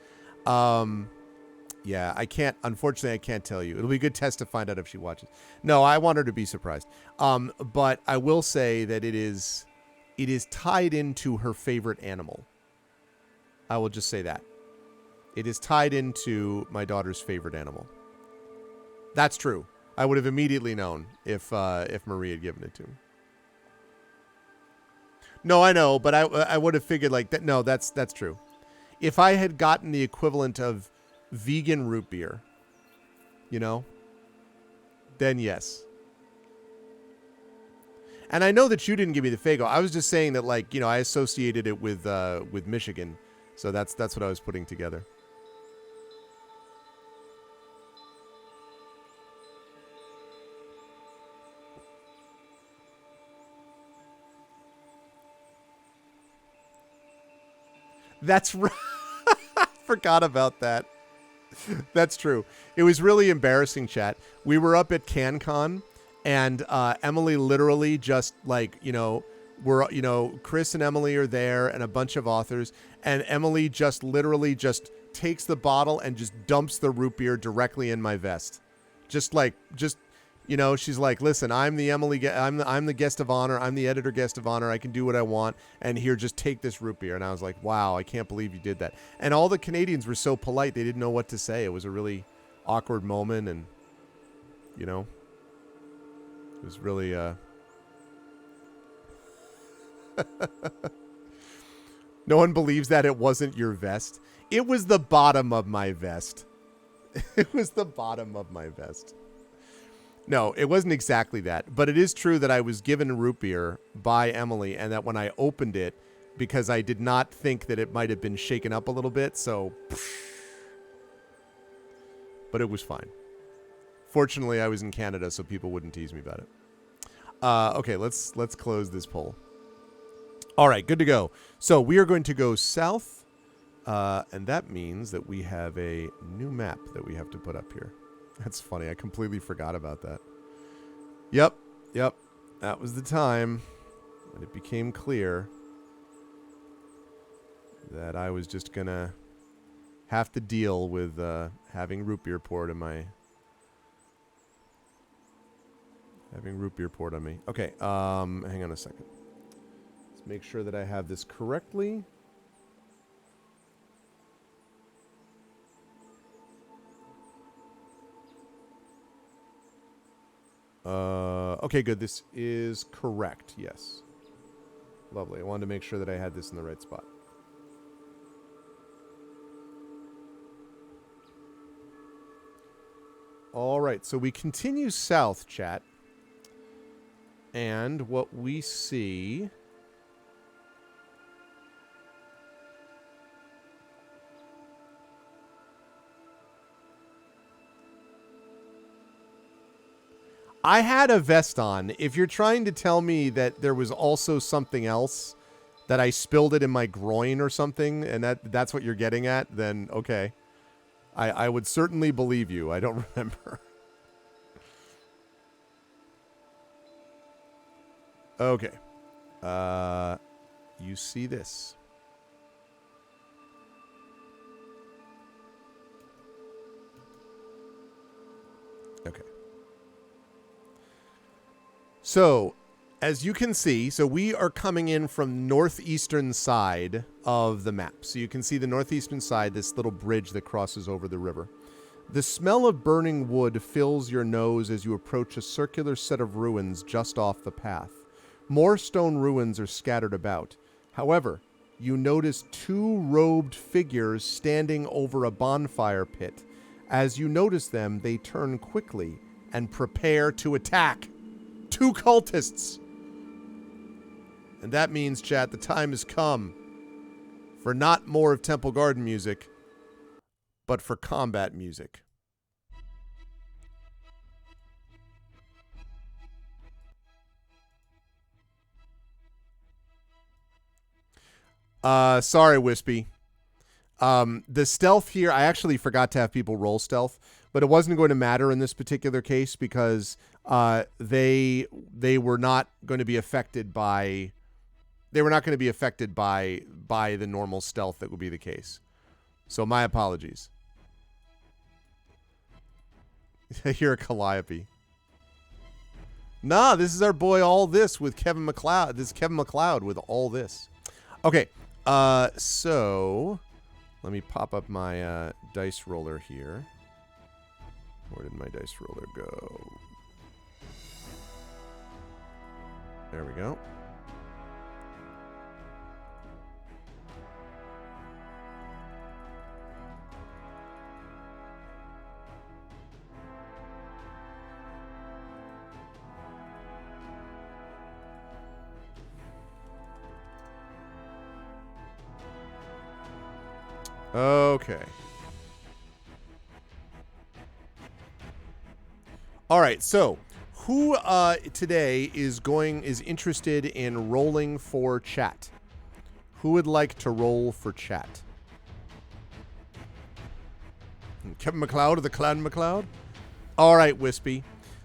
Yeah, unfortunately, I can't tell you. It'll be a good test to find out if she watches. No, I want her to be surprised. But I will say that it is tied into her favorite animal. I will just say that. It is tied into my daughter's favorite animal. That's true. I would have immediately known if Marie had given it to me. No, I know, but I would have figured like that. No, that's true. If I had gotten the equivalent of vegan root beer, then yes. And I know that you didn't give me the Faygo. I was just saying that, I associated it with Michigan, so that's what I was putting together. That's right. I forgot about that. That's true. It was really embarrassing, chat. We were up at CanCon, And Emily literally just like, Chris and Emily are there and a bunch of authors. And Emily just literally just takes the bottle and just dumps the root beer directly in my vest. She's like, listen, I'm the guest of honor. I'm the editor guest of honor. I can do what I want. And here, just take this root beer. And I was like, wow, I can't believe you did that. And all the Canadians were so polite. They didn't know what to say. It was a really awkward moment. And, it was really, no one believes that it wasn't your vest. It was the bottom of my vest. It was the bottom of my vest. No, it wasn't exactly that. But it is true that I was given root beer by Emily, and that when I opened it, because I did not think that it might have been shaken up a little bit, so... But it was fine. Fortunately, I was in Canada, so people wouldn't tease me about it. Okay, let's close this poll. All right, good to go. So we are going to go south, and that means that we have a new map that we have to put up here. That's funny. I completely forgot about that. Yep. That was the time when it became clear that I was just going to have to deal with having root beer poured in my... Having root beer poured on me. Okay, hang on a second. Let's make sure that I have this correctly. Okay, good. This is correct. Yes. Lovely. I wanted to make sure that I had this in the right spot. All right, so we continue south, chat. And what we see... I had a vest on. If you're trying to tell me that there was also something else, that I spilled it in my groin or something, and that's what you're getting at, then okay. I would certainly believe you. I don't remember. Okay. You see this. Okay. So, as you can see, so we are coming in from northeastern side of the map. So you can see the northeastern side, this little bridge that crosses over the river. The smell of burning wood fills your nose as you approach a circular set of ruins just off the path. More stone ruins are scattered about. However, you notice two robed figures standing over a bonfire pit. As you notice them, they turn quickly and prepare to attack. Two cultists. And that means, chat, the time has come for not more of Temple Garden music, but for combat music. Sorry, Wispy. The stealth here, I actually forgot to have people roll stealth, but it wasn't going to matter in this particular case because they were not going to be affected by the normal stealth that would be the case. So my apologies. You're a Calliope. Nah, this is our boy All This with Kevin MacLeod. This is Kevin MacLeod with All This. Okay, so let me pop up my dice roller here. Where did my dice roller go? There we go. Okay. All right, so who today is interested in rolling for chat? Who would like to roll for chat? Kevin MacLeod of the Clan MacLeod? All right, Wispy.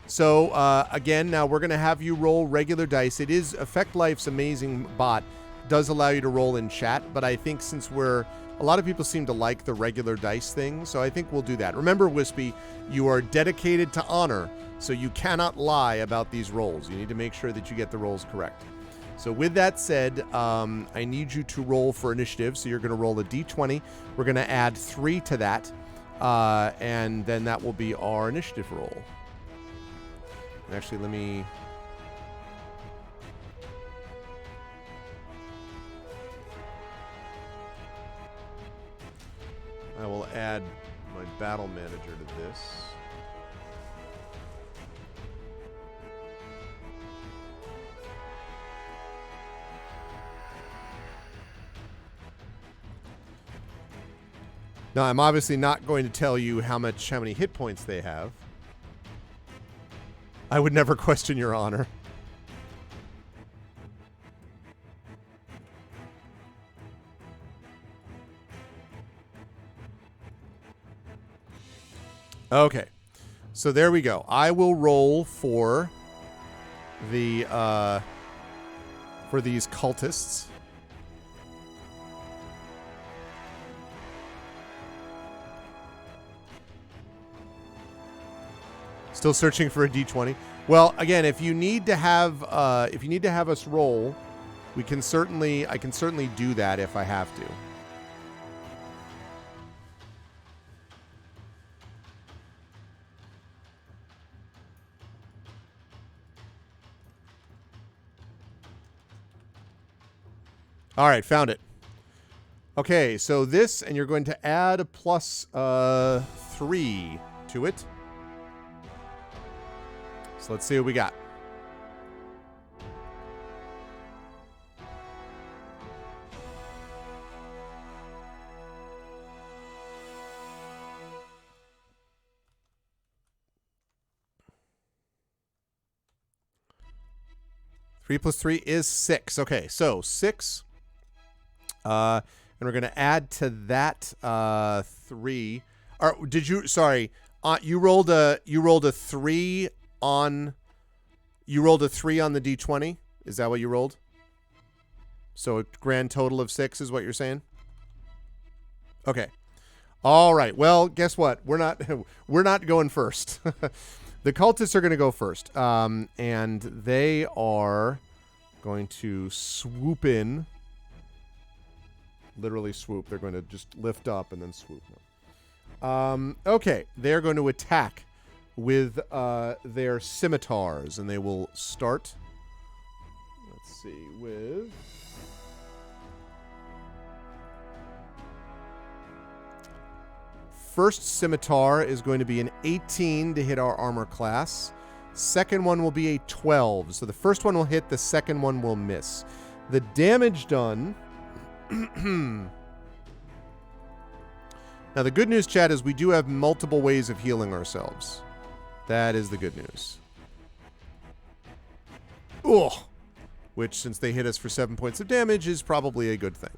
So, again, now we're going to have you roll regular dice. It is Effect Life's amazing bot does allow you to roll in chat, but I think since a lot of people seem to like the regular dice thing, so I think we'll do that. Remember, Wispy, you are dedicated to honor, so you cannot lie about these rolls. You need to make sure that you get the rolls correct. So with that said, I need you to roll for initiative, so you're going to roll a d20. We're going to add 3 to that, and then that will be our initiative roll. Actually, let me... I will add my battle manager to this. Now, I'm obviously not going to tell you how many hit points they have. I would never question your honor. Okay. So there we go. I will roll for the for these cultists. Still searching for a d20. Well, again, if you need to have us roll, I can certainly do that if I have to. All right, found it. Okay, so this, and you're going to add a plus 3 to it. So let's see what we got. Three plus 3 is 6. Okay, so 6. And we're going to add to that 3. Or did you? Sorry, you rolled a 3 on. You rolled a 3 on the d20. Is that what you rolled? So a grand total of 6 is what you're saying. Okay. All right. Well, guess what? We're not going first. The cultists are going to go first, and they are going to swoop in. Literally swoop. They're going to just lift up and then swoop. Okay, they're going to attack with their scimitars, and they will start. Let's see, with first scimitar is going to be an 18 to hit our armor class. Second one will be a 12. So the first one will hit, the second one will miss. The damage done. Now, the good news, chat, is we do have multiple ways of healing ourselves. That is the good news. Ugh. Which, since they hit us for 7 points of damage, is probably a good thing.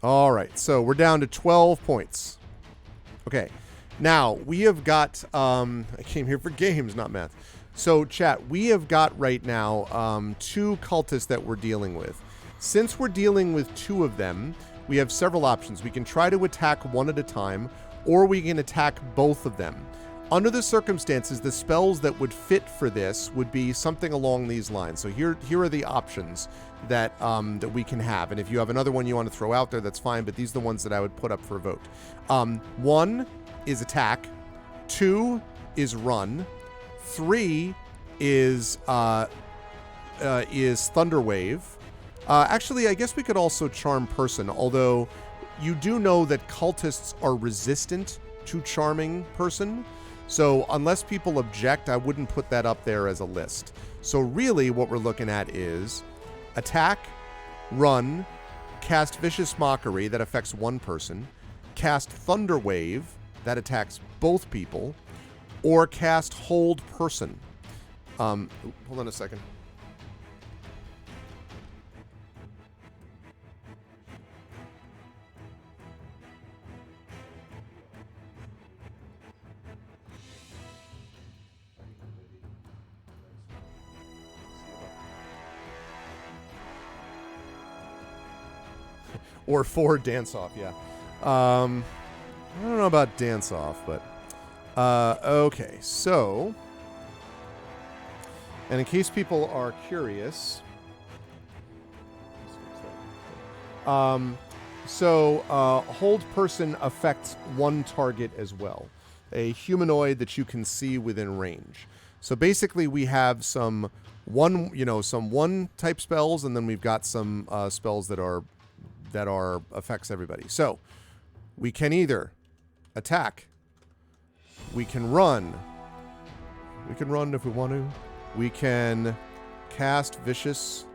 All right, so we're down to 12 points. Okay, now we have got, I came here for games, not math. So, chat, we have got right now 2 cultists that we're dealing with. Since we're dealing with 2 of them, we have several options. We can try to attack one at a time, or we can attack both of them. Under the circumstances, the spells that would fit for this would be something along these lines. So here are the options that that we can have. And if you have another one you want to throw out there, that's fine. But these are the ones that I would put up for a vote. 1 is attack. 2 is run. 3 is Thunderwave. Actually, I guess we could also charm person, although you do know that cultists are resistant to charming person. So unless people object, I wouldn't put that up there as a list. So really what we're looking at is attack, run, cast Vicious Mockery that affects one person, cast Thunderwave that attacks both people, or cast Hold Person. Hold on a second. or 4 Dance Off, yeah. I don't know about Dance Off, but okay, so, and in case people are curious, hold person affects one target as well, a humanoid that you can see within range. So basically, we have some one type spells, and then we've got some spells that are affects everybody. So we can either attack, we can run if we want to, we can cast Vicious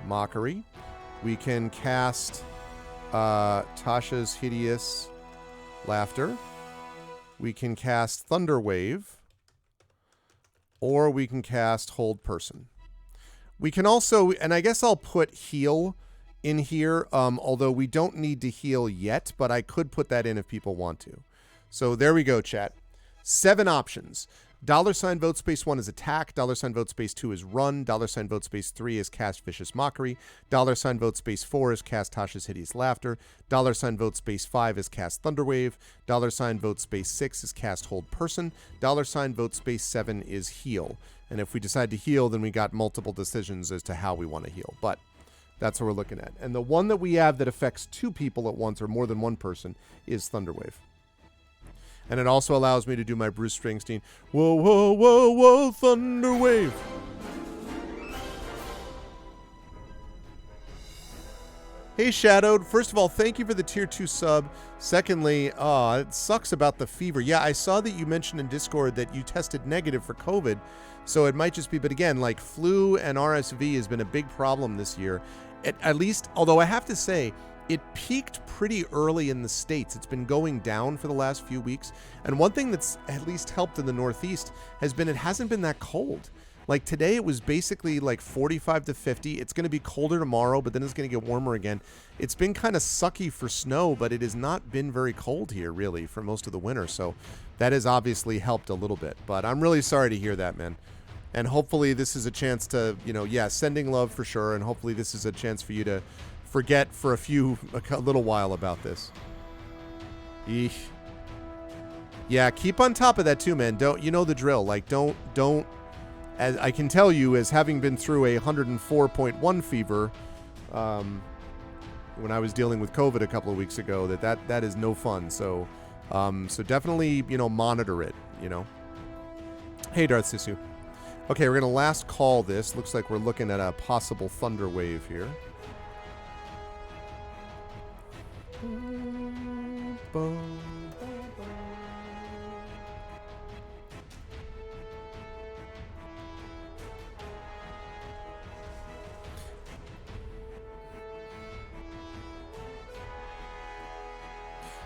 Mockery, we can cast Tasha's Hideous Laughter, we can cast Thunder Wave, or we can cast Hold Person. We can also, and I guess I'll put Heal in here, although we don't need to heal yet, but I could put that in if people want to. So there we go, chat. 7 options. $ vote space 1 is attack, $ vote space 2 is run, $ vote space 3 is cast Vicious Mockery, $ vote space 4 is cast Tasha's Hideous Laughter, $ vote space 5 is cast Thunderwave, $ vote space 6 is cast Hold Person, $ vote space 7 is heal. And if we decide to heal, then we got multiple decisions as to how we want to heal. But that's what we're looking at. And the one that we have that affects 2 people at once or more than one person is Thunderwave. And it also allows me to do my Bruce Springsteen, whoa, whoa, whoa, whoa, thunder wave. Hey, Shadowed. First of all, thank you for the tier 2 sub. Secondly, it sucks about the fever. Yeah, I saw that you mentioned in Discord that you tested negative for COVID, so it might just be, but again, like flu and RSV has been a big problem this year. At least, although I have to say, it peaked pretty early in the States. It's been going down for the last few weeks. And one thing that's at least helped in the Northeast has been it hasn't been that cold. Like today, it was basically like 45 to 50. It's going to be colder tomorrow, but then it's going to get warmer again. It's been kind of sucky for snow, but it has not been very cold here, really, for most of the winter. So that has obviously helped a little bit. But I'm really sorry to hear that, man. And hopefully this is a chance to, sending love for sure. And hopefully this is a chance for you to forget for a little while about this. Eesh. Yeah, keep on top of that too, man. You know the drill. Like, don't, as I can tell you, as having been through a 104.1 fever, when I was dealing with COVID a couple of weeks ago, that is no fun. So definitely, monitor it, Hey, Darth Sisu. Okay, we're going to last call this. Looks like we're looking at a possible thunder wave here.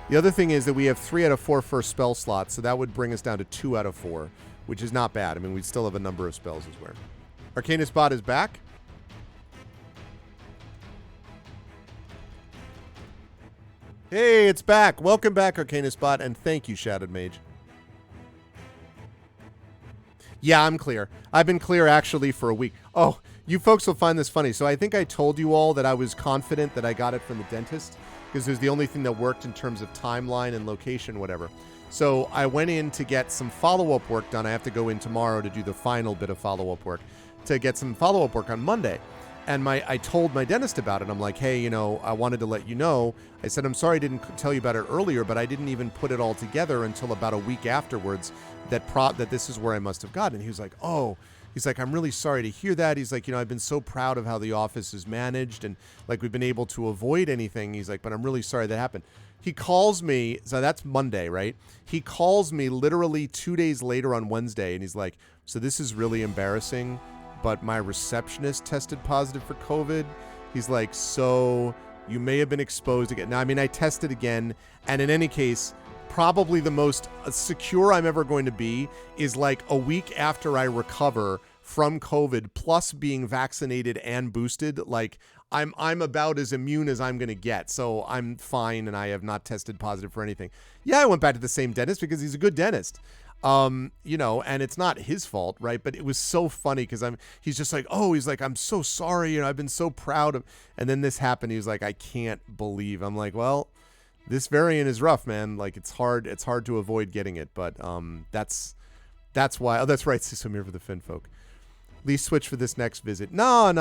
The other thing is that we have 3 out of 4 first spell slots, so that would bring us down to 2 out of 4, which is not bad. I mean, we still have a number of spells as well. Arcanist Bot is back. Hey, it's back. Welcome back, Arcanist Bot, and thank you, Shadowed Mage. Yeah, I'm clear. I've been clear, actually, for a week. Oh, you folks will find this funny. So I think I told you all that I was confident that I got it from the dentist, because it was the only thing that worked in terms of timeline and location, whatever. So I went in to get some follow-up work done. I have to go in tomorrow to do the final bit of follow-up work, to get some follow-up work on Monday. And I told my dentist about it. I'm like, hey, I wanted to let you know. I said, I'm sorry I didn't tell you about it earlier, but I didn't even put it all together until about a week afterwards that this is where I must have gotten. And he was like, oh. He's like, I'm really sorry to hear that. He's like, I've been so proud of how the office is managed and like we've been able to avoid anything. He's like, but I'm really sorry that happened. He calls me, so that's Monday, right? He calls me literally 2 days later on Wednesday, and he's like, so this is really embarrassing, but my receptionist tested positive for COVID. He's like, so you may have been exposed again. Now, I mean, I tested again, and in any case, probably the most secure I'm ever going to be is like a week after I recover from COVID plus being vaccinated and boosted, like I'm about as immune as I'm going to get. So I'm fine and I have not tested positive for anything. Yeah, I went back to the same dentist because he's a good dentist. You know, and it's not his fault, right? But it was so funny because he's just like, oh, he's like, I'm so sorry, you know, I've been so proud of, and then this happened. He was like, I can't believe. I'm like, well, this variant is rough, man. Like it's hard to avoid getting it, but that's why. Oh, that's right. So I'm here for the Fin folk. Please switch for this next visit. No.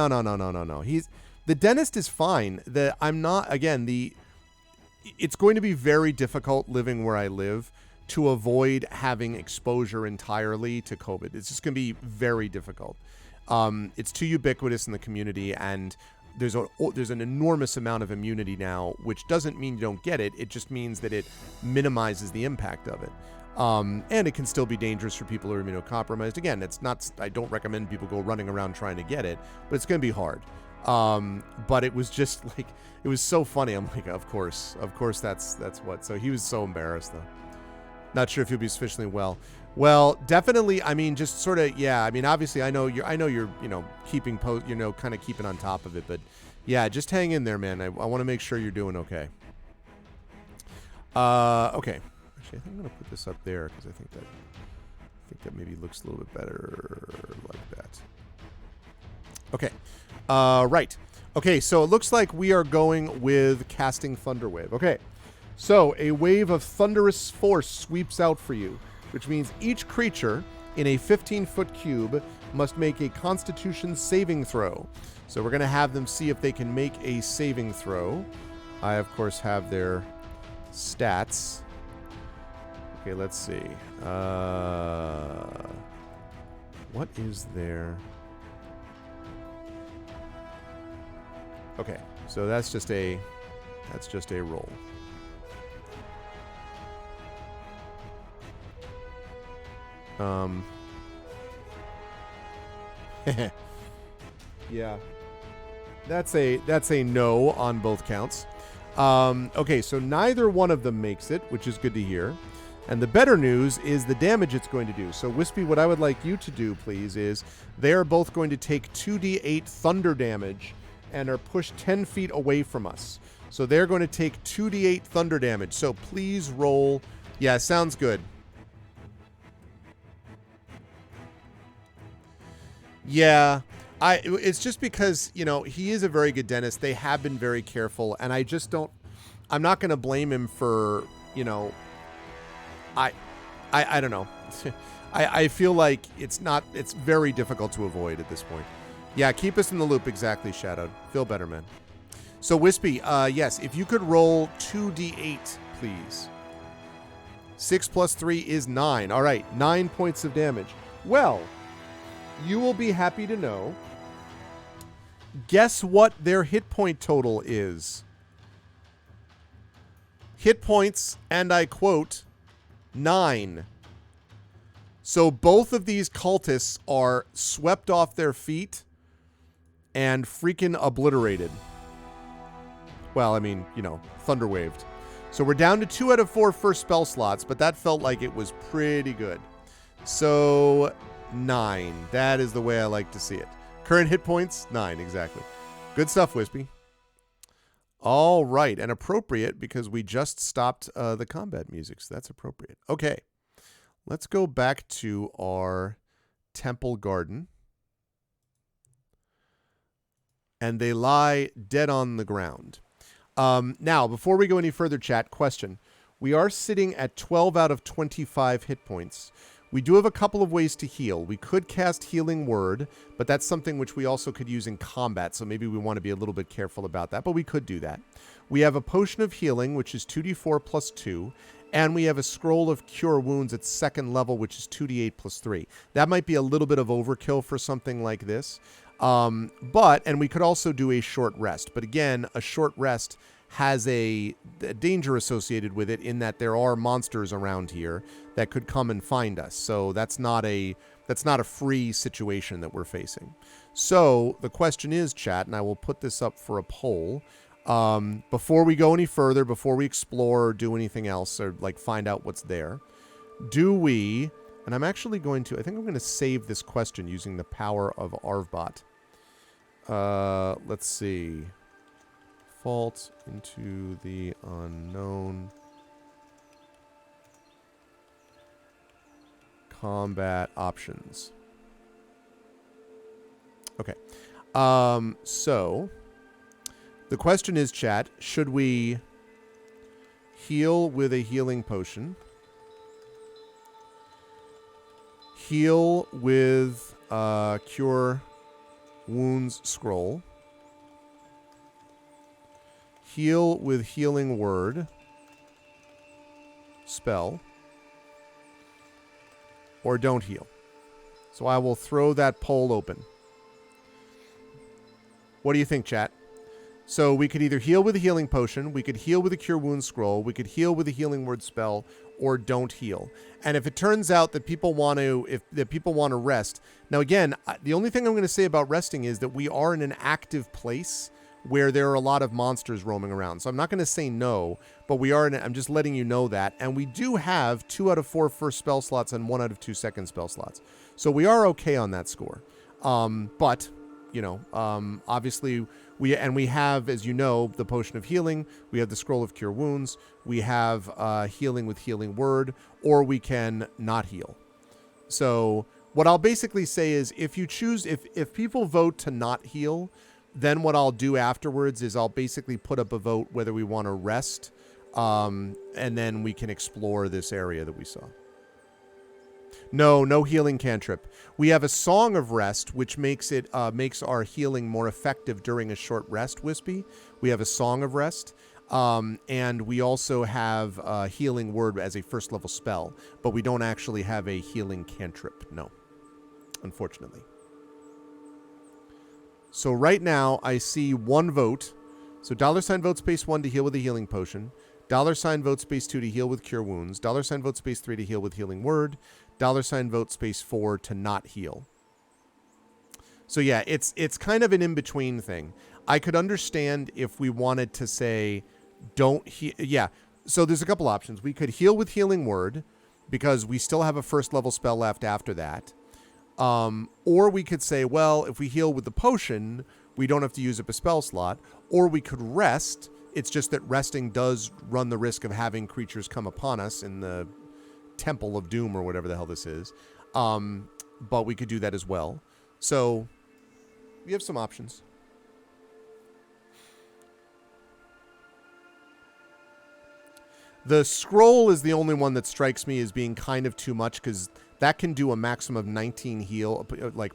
The dentist is fine. I'm not. Again, it's going to be very difficult living where I live to avoid having exposure entirely to COVID. It's just going to be very difficult. It's too ubiquitous in the community, and there's an enormous amount of immunity now, which doesn't mean you don't get it. It just means that it minimizes the impact of it. And it can still be dangerous for people who are immunocompromised. Again, I don't recommend people go running around trying to get it, but it's going to be hard. But it was just like, it was so funny. I'm like, of course that's what. So he was so embarrassed though. Not sure if he'll be sufficiently well. Well, definitely. I mean, just sort of, yeah. I mean, obviously, I know you're, keeping kind of keeping on top of it. But yeah, just hang in there, man. I want to make sure you're doing okay. Okay. Actually, I think I'm gonna put this up there because I think that maybe looks a little bit better like that. Okay. Right. Okay. So it looks like we are going with casting Thunderwave. Okay. So, a wave of thunderous force sweeps out for you, which means each creature in a 15-foot cube must make a Constitution saving throw. So, we're going to have them see if they can make a saving throw. I, of course, have their stats. Okay, let's see. What is their... Okay, so that's just a roll. Yeah, that's a no on both counts. Okay, so neither one of them makes it, which is good to hear. And the better news is the damage it's going to do. So Wispy, what I would like you to do, please, is they're both going to take 2d8 thunder damage and are pushed 10 feet away from us. So they're going to take 2d8 thunder damage. So please roll. Yeah, sounds good. Yeah, it's just because, he is a very good dentist. They have been very careful, and I'm not going to blame him for, I don't know. I feel like it's very difficult to avoid at this point. Yeah, keep us in the loop. Exactly, Shadowed. Feel better, man. So, Wispy, yes, if you could roll 2d8, please. 6 plus 3 is 9. All right, 9 points of damage. Well... you will be happy to know. Guess what their hit point total is? Hit points, and I quote, 9. So both of these cultists are swept off their feet and freaking obliterated. Well, I mean, thunderwaved. So we're down to 2 out of 4 first spell slots, but that felt like it was pretty good. So... 9. That is the way I like to see it. Current hit points, 9, exactly. Good stuff, Wispy. All right, and appropriate because we just stopped the combat music, so that's appropriate. Okay, let's go back to our temple garden. And they lie dead on the ground. Now, before we go any further, chat, question. We are sitting at 12 out of 25 hit points. We do have a couple of ways to heal. We could cast Healing Word, but that's something which we also could use in combat, so maybe we want to be a little bit careful about that, but we could do that. We have a Potion of Healing, which is 2d4 plus 2, and we have a Scroll of Cure Wounds at 2nd level, which is 2d8 plus 3. That might be a little bit of overkill for something like this, and we could also do a Short Rest. But again, a Short Rest has a danger associated with it in that there are monsters around here that could come and find us. So that's not a free situation that we're facing. So the question is, chat, and I will put this up for a poll, before we go any further, before we explore or do anything else or find out what's there, do we, And I'm actually going to, I think I'm going to save this question using the power of Arvbot. Let's see. Fault into the unknown. Combat options. Okay. So the question is, chat, should we heal with a healing potion? Heal with Cure Wounds Scroll. Heal with Healing Word. Spell. Or don't heal. So I will throw that poll open. What do you think, chat? So we could either heal with a healing potion, we could heal with a Cure Wounds Scroll, we could heal with a Healing Word spell, or don't heal. And if it turns out that people want to rest, now again, the only thing I'm going to say about resting is that we are in an active place where there are a lot of monsters roaming around. So I'm not going to say no, but we are. I'm just letting you know that, and we do have 2 out of 4 first spell slots and 1 out of 2 second spell slots. So we are okay on that score. But you know, obviously. We have, as you know, the Potion of Healing. We have the Scroll of Cure Wounds. We have Healing with Healing Word, or we can not heal. So what I'll basically say is, if you choose, if people vote to not heal, then what I'll do afterwards is I'll basically put up a vote whether we want to rest, and then we can explore this area that we saw. No healing cantrip. We have a Song of Rest, which makes our healing more effective during a short rest, Wispy. We have a Song of Rest. And we also have Healing Word as a first level spell, but we don't actually have a healing cantrip. No, unfortunately. So right now I see 1 vote. So $ vote space 1 to heal with a healing potion. $ vote space 2 to heal with Cure Wounds. $ vote space 3 to heal with Healing Word. $ vote space 4 to not heal. So yeah, it's kind of an in-between thing. I could understand if we wanted to say don't heal. Yeah, so there's a couple options. We could heal with Healing Word because we still have a first level spell left after that. Or we could say, well, if we heal with the potion, we don't have to use up a spell slot. Or we could rest. It's just that resting does run the risk of having creatures come upon us in the Temple of Doom or whatever the hell this is. But we could do that as well. So we have some options. The scroll is the only one that strikes me as being kind of too much because that can do a maximum of 19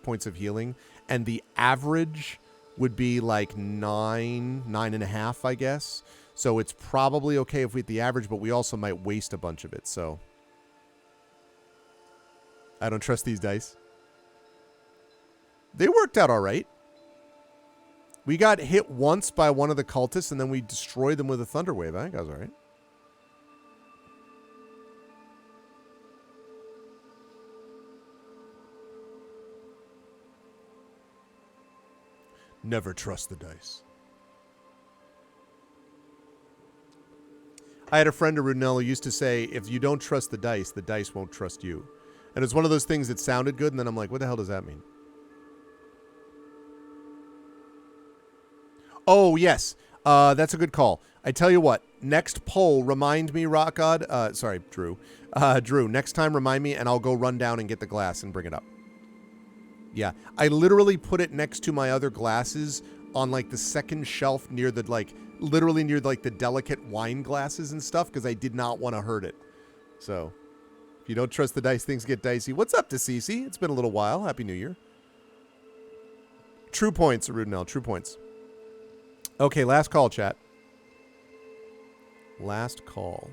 points of healing, and the average would be like 9.5, I guess. So it's probably okay if we hit the average, but we also might waste a bunch of it. So I don't trust these dice. They worked out all right. We got hit once by one of the cultists, and then we destroyed them with a thunder wave. I think that was all right. Never trust the dice. I had a friend of Rudnell who used to say, if you don't trust the dice won't trust you. And it's one of those things that sounded good, and then I'm like, what the hell does that mean? Oh, yes. That's a good call. I tell you what, next poll, remind me, Rock God. Sorry, Drew. Drew, next time remind me, and I'll go run down and get the glass and bring it up. Yeah, I literally put it next to my other glasses on like the second shelf near the literally near like the delicate wine glasses and stuff because I did not want to hurt it. So, if you don't trust the dice, things get dicey. What's up to Cece? It's been a little while. Happy New Year. True points, Rudnell. True points. Okay, last call, chat. Last call.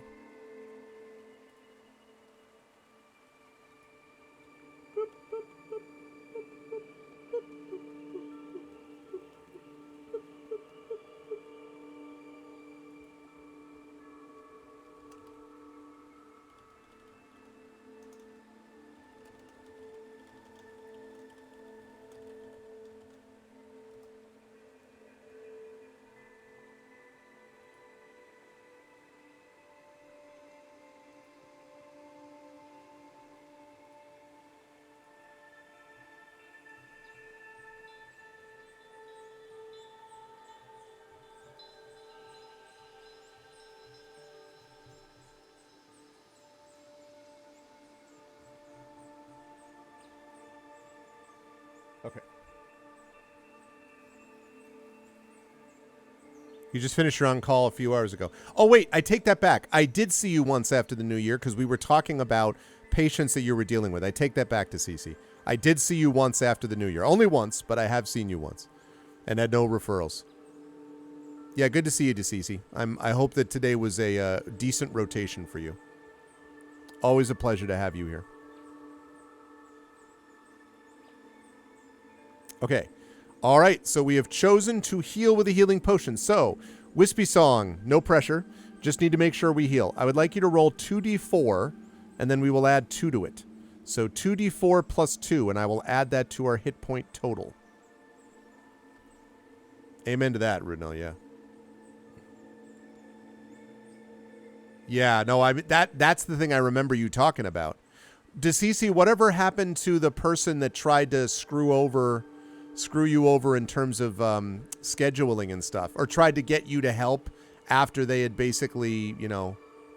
You just finished your on-call a few hours ago. Oh, wait, I take that back. I did see you once after the new year because we were talking about patients that you were dealing with. I take that back to Cece. I did see you once after the new year. Only once, but I have seen you once. And had no referrals. Yeah, good to see you, Cece. I hope that today was a decent rotation for you. Always a pleasure to have you here. Okay. All right, so we have chosen to heal with a healing potion. So, Wispy Song, no pressure. Just need to make sure we heal. I would like you to roll 2d4, and then we will add 2 to it. So 2d4 plus 2, and I will add that to our hit point total. Amen to that, Rudnell, yeah. Yeah, no, that's the thing I remember you talking about. Cece, whatever happened to the person that tried to screw you over in terms of scheduling and stuff, or tried to get you to help after they had basically,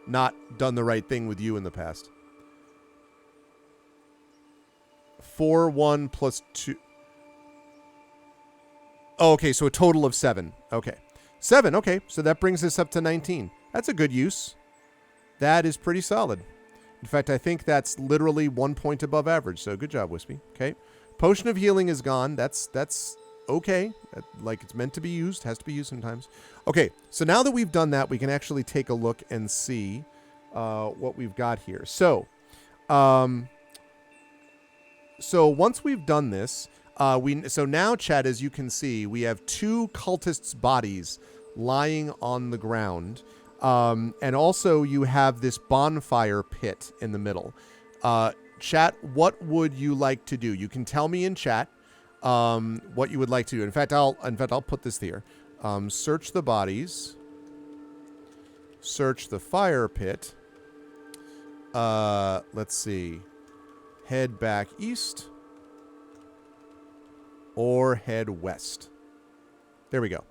not done the right thing with you in the past? 4, 1 plus 2. Oh, okay, so a total of 7. Okay. 7, okay, so that brings us up to 19. That's a good use. That is pretty solid. In fact, I think that's literally 1 point above average, so good job, Wispy. Okay. Potion of Healing is gone. That's okay. Like it's meant to be used. Has to be used sometimes. Okay, so now that we've done that, we can actually take a look and see what we've got here. So once we've done this, so now, chat, as you can see, we have 2 cultists' bodies lying on the ground. And also you have this bonfire pit in the middle. Chat, what would you like to do? You can tell me in chat what you would like to do. In fact, I'll put this here. Search the bodies. Search the fire pit. Let's see. Head back east. Or head west. There we go.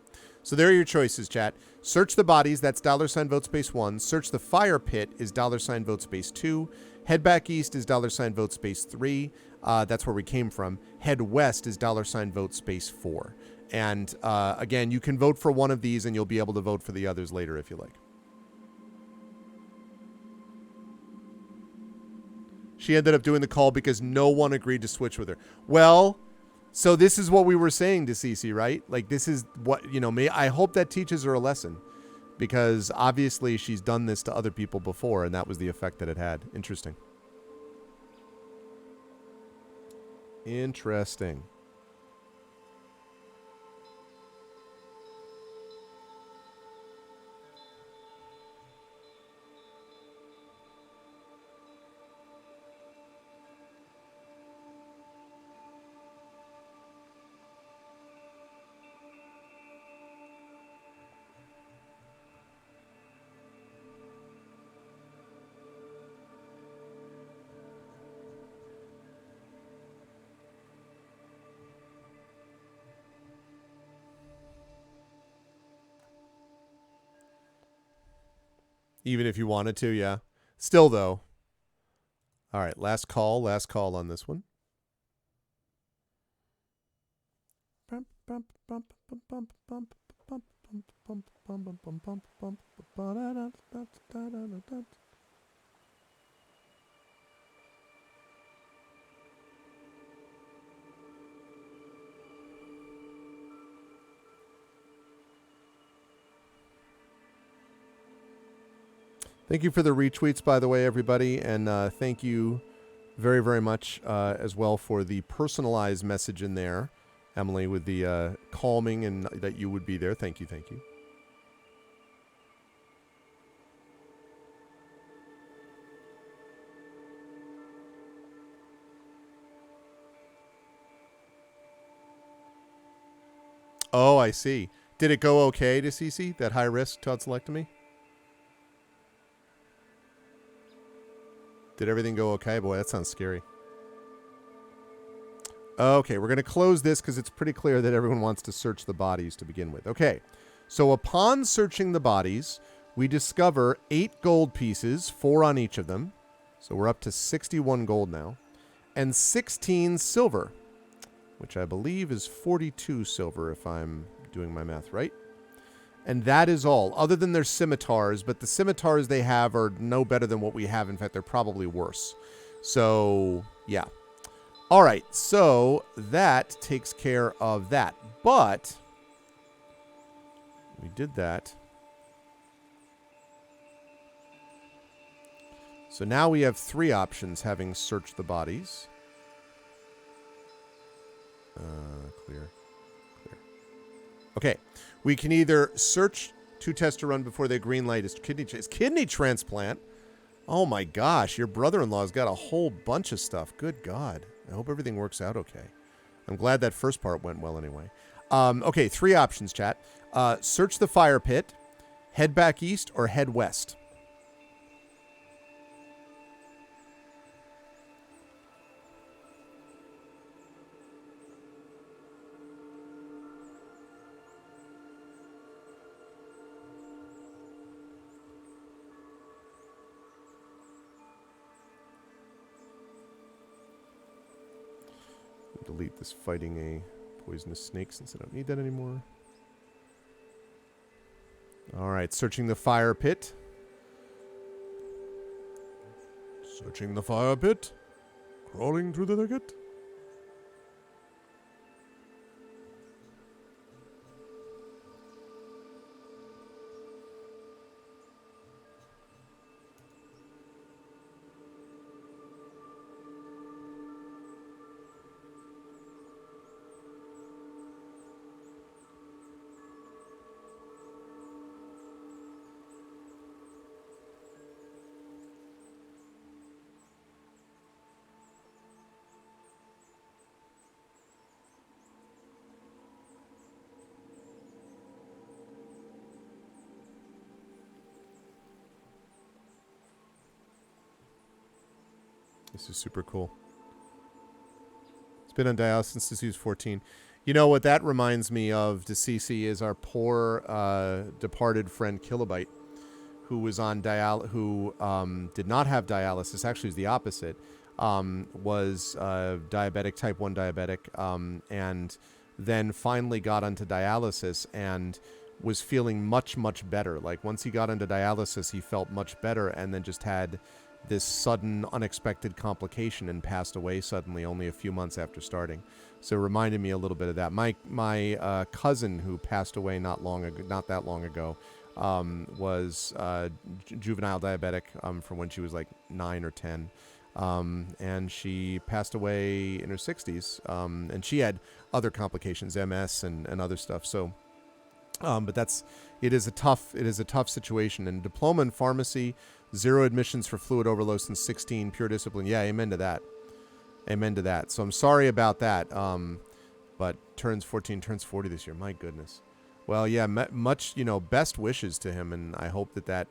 So there are your choices, chat. Search the bodies, that's $vote space 1. Search the fire pit is $vote space 2. Head back east is $vote space 3. That's where we came from. Head west is $vote space 4. And again, you can vote for one of these and you'll be able to vote for the others later if you like. She ended up doing the call because no one agreed to switch with her. Well, so this is what we were saying to Cece, right? Like, this is what, I hope that teaches her a lesson, because obviously she's done this to other people before, and that was the effect that it had. Interesting. Interesting. Even if you wanted to, yeah. Still, though. All right, last call on this one. Thank you for the retweets, by the way, everybody. And thank you very, very much as well for the personalized message in there, Emily, with the calming and that you would be there. Thank you, thank you. Oh, I see. Did it go okay to Cece, that high-risk tonsillectomy? Did everything go okay? Boy, that sounds scary. Okay, we're going to close this because it's pretty clear that everyone wants to search the bodies to begin with. Okay, so upon searching the bodies, we discover 8 gold pieces, 4 on each of them. So we're up to 61 gold now. And 16 silver, which I believe is 42 silver if I'm doing my math right. And that is all, other than their scimitars. But the scimitars they have are no better than what we have. In fact, they're probably worse. So, yeah. All right, so that takes care of that. But we did that. So now we have 3 options, having searched the bodies. Clear. Okay. We can either search to test a run before they greenlight his kidney transplant. Oh my gosh, your brother-in-law's got a whole bunch of stuff. Good God. I hope everything works out okay. I'm glad that first part went well anyway. Okay, 3 options, chat. Search the fire pit, head back east, or head west. Delete this fighting a poisonous snake since I don't need that anymore. Alright, searching the fire pit. Searching the fire pit. Crawling through the thicket. This is super cool. It's been on dialysis since he was 14. You know what that reminds me of, DeCeCe, is our poor departed friend Kilobyte, who was on who did not have dialysis. Actually, it was the opposite. Was diabetic, type 1 diabetic, and then finally got onto dialysis and was feeling much, much better. Like, once he got into dialysis, he felt much better, and then just had this sudden, unexpected complication and passed away suddenly only a few months after starting. So it reminded me a little bit of that. My cousin, who passed away not that long ago, was juvenile diabetic from when she was like 9 or 10. And she passed away in her 60s. And she had other complications, MS and other stuff. So, but it is a tough situation. And diploma in pharmacy, 0 admissions for fluid overload since 16, pure discipline. Yeah, amen to that. Amen to that. So I'm sorry about that. But turns 14, turns 40 this year. My goodness. Well, yeah, much, best wishes to him. And I hope that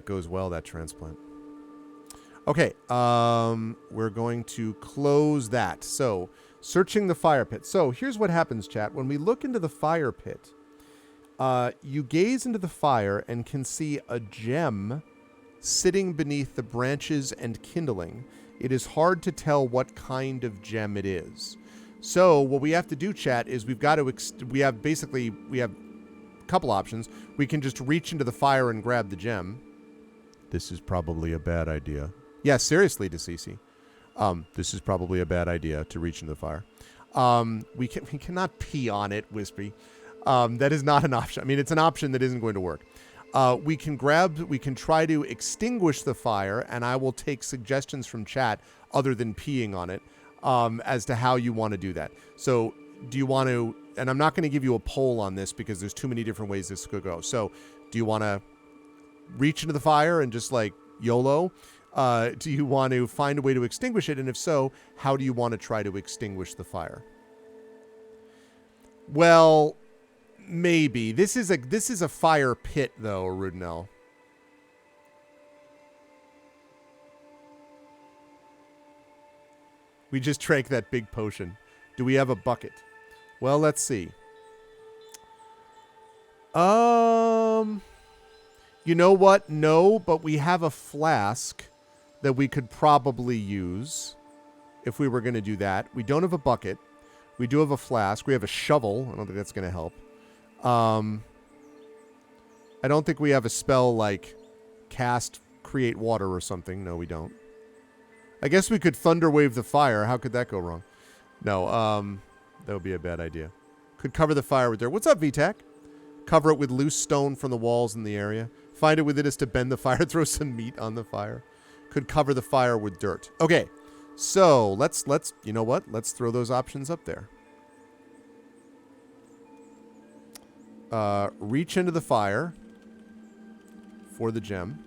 goes well, that transplant. Okay. We're going to close that. So searching the fire pit. So here's what happens, chat. When we look into the fire pit, you gaze into the fire and can see a gem sitting beneath the branches and kindling. It is hard to tell what kind of gem it is. So what we have to do, chat, is we have a couple options. We can just reach into the fire and grab the gem. This is probably a bad idea. Yeah, seriously, DeCeCe. This is probably a bad idea to reach into the fire. We cannot pee on it, Wispy. That is not an option. I mean, it's an option that isn't going to work. We can try to extinguish the fire, and I will take suggestions from chat other than peeing on it, as to how you want to do that. So do you want to, and I'm not going to give you a poll on this because there's too many different ways this could go. So do you want to reach into the fire and just like YOLO? Do you want to find a way to extinguish it? And if so, how do you want to try to extinguish the fire? Well, maybe. This is a fire pit, though, Rudnell. We just drank that big potion. Do we have a bucket? Well, let's see. You know what? No, but we have a flask that we could probably use if we were going to do that. We don't have a bucket. We do have a flask. We have a shovel. I don't think that's going to help. I don't think we have a spell like cast create water or something. No, we don't. I guess we could thunder wave the fire. How could that go wrong? No, that would be a bad idea. Could cover the fire with dirt. What's up, VTAC? Cover it with loose stone from the walls in the area. Find it within us to bend the fire. Throw some meat on the fire. Could cover the fire with dirt. Okay, so let's you know what? Let's throw those options up there. Reach into the fire for the gem.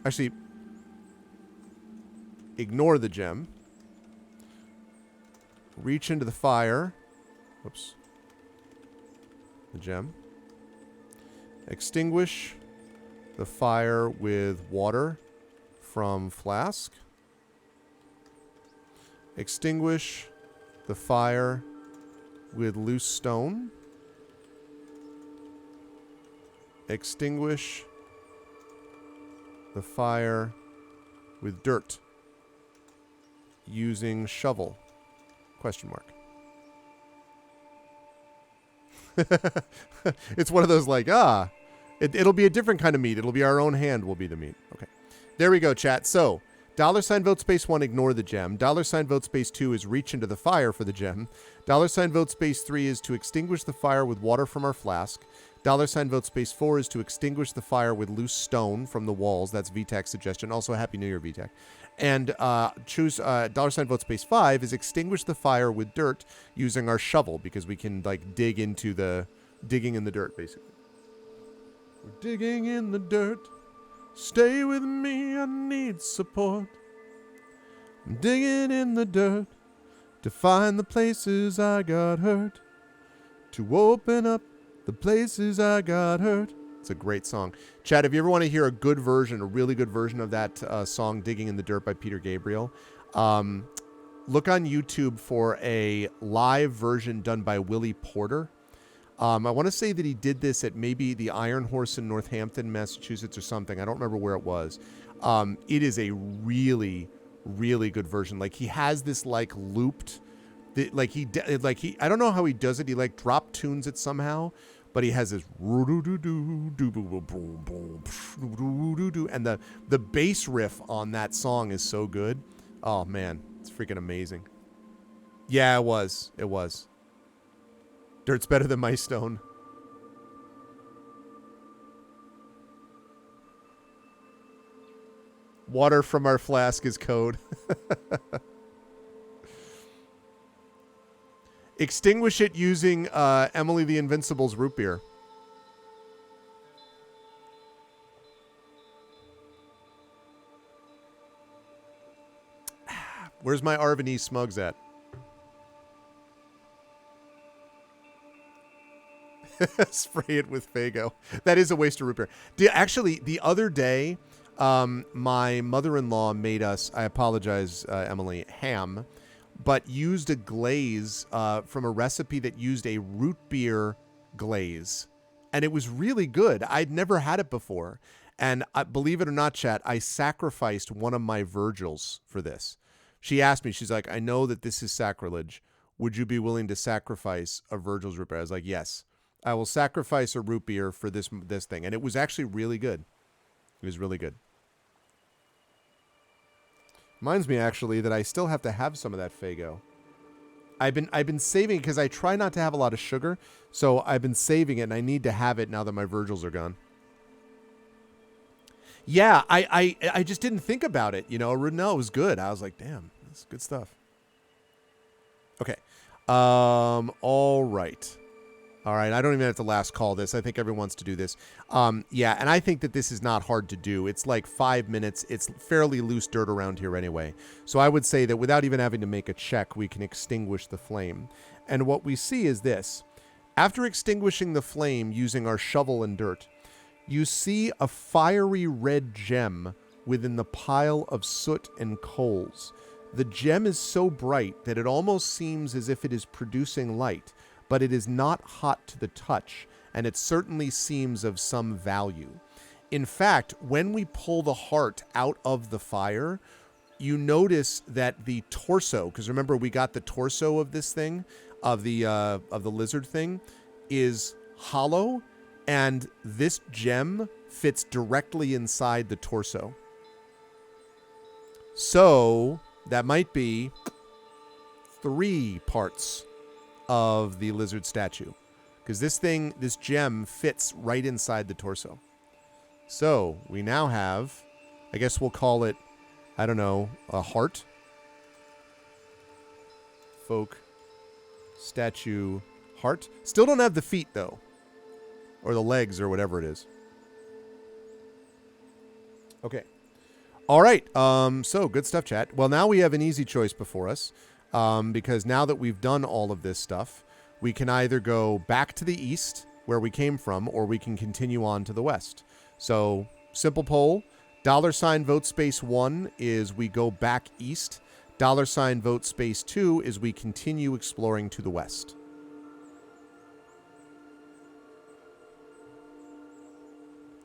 Actually, ignore the gem. Reach into the fire. Whoops. The gem. Extinguish the fire with water from flask. Extinguish the fire with loose stone. Extinguish the fire with dirt using shovel. Question mark. It's one of those like, it'll be a different kind of meat. It'll be our own hand will be the meat. Okay. There we go, chat. So, $vote space 1, ignore the gem. $vote space 2 is reach into the fire for the gem. $vote space 3 is to extinguish the fire with water from our flask. $vote space 4 is to extinguish the fire with loose stone from the walls. That's VTAC's suggestion. Also, Happy New Year, VTAC. And choose $vote space 5 is extinguish the fire with dirt using our shovel because we can like digging in the dirt basically. We're digging in the dirt. Stay with me, I need support. I'm digging in the dirt to find the places I got hurt. To open up the places I got hurt. It's a great song. Chad, if you ever want to hear a good version, a really good version of that song, Digging in the Dirt by Peter Gabriel, look on YouTube for a live version done by Willie Porter. I want to say that he did this at maybe the Iron Horse in Northampton, Massachusetts or something. I don't remember where it was. It is a really, really good version. Like he has this like looped, I don't know how he does it. He like drop tunes it somehow. But he has this and the bass riff on that song is so good. Oh man, it's freaking amazing. Yeah, it was. It was. Dirt's better than my stone. Water from our flask is code. Extinguish it using Emily the Invincible's root beer. Where's my Arvanese Smugs at? Spray it with Faygo. That is a waste of root beer. Actually, the other day, my mother-in-law made us, I apologize, Emily, ham, but used a glaze from a recipe that used a root beer glaze. And it was really good. I'd never had it before. And believe it or not, chat, I sacrificed one of my Virgils for this. She asked me, she's like, I know that this is sacrilege. Would you be willing to sacrifice a Virgil's root beer? I was like, yes, I will sacrifice a root beer for this thing. And it was actually really good. It was really good. Reminds me actually that I still have to have some of that Faygo. I've been saving because I try not to have a lot of sugar, so I've been saving it and I need to have it now that my Virgils are gone. Yeah, I just didn't think about it, you know. No, it was good. I was like, damn, that's good stuff. Okay. All right. All right, I don't even have to last call this. I think everyone wants to do this. Yeah, and I think that this is not hard to do. It's like 5 minutes. It's fairly loose dirt around here anyway. So I would say that without even having to make a check, we can extinguish the flame. And what we see is this. After extinguishing the flame using our shovel and dirt, you see a fiery red gem within the pile of soot and coals. The gem is so bright that it almost seems as if it is producing light, but it is not hot to the touch, and it certainly seems of some value. In fact, when we pull the heart out of the fire, you notice that the torso, because remember we got the torso of this thing, of the lizard thing, is hollow, And this gem fits directly inside the torso. So that might be 3 parts of the lizard statue. Because this gem fits right inside the torso. So we now have, I guess we'll call it, I don't know, a heart. Folk statue heart. Still don't have the feet, though. Or the legs, or whatever it is. Okay. All right. So, good stuff, chat. Well, now we have an easy choice before us. Because now that we've done all of this stuff, we can either go back to the east, where we came from, or we can continue on to the west. So, simple poll. $ vote space 1 is we go back east. $ vote space 2 is we continue exploring to the west.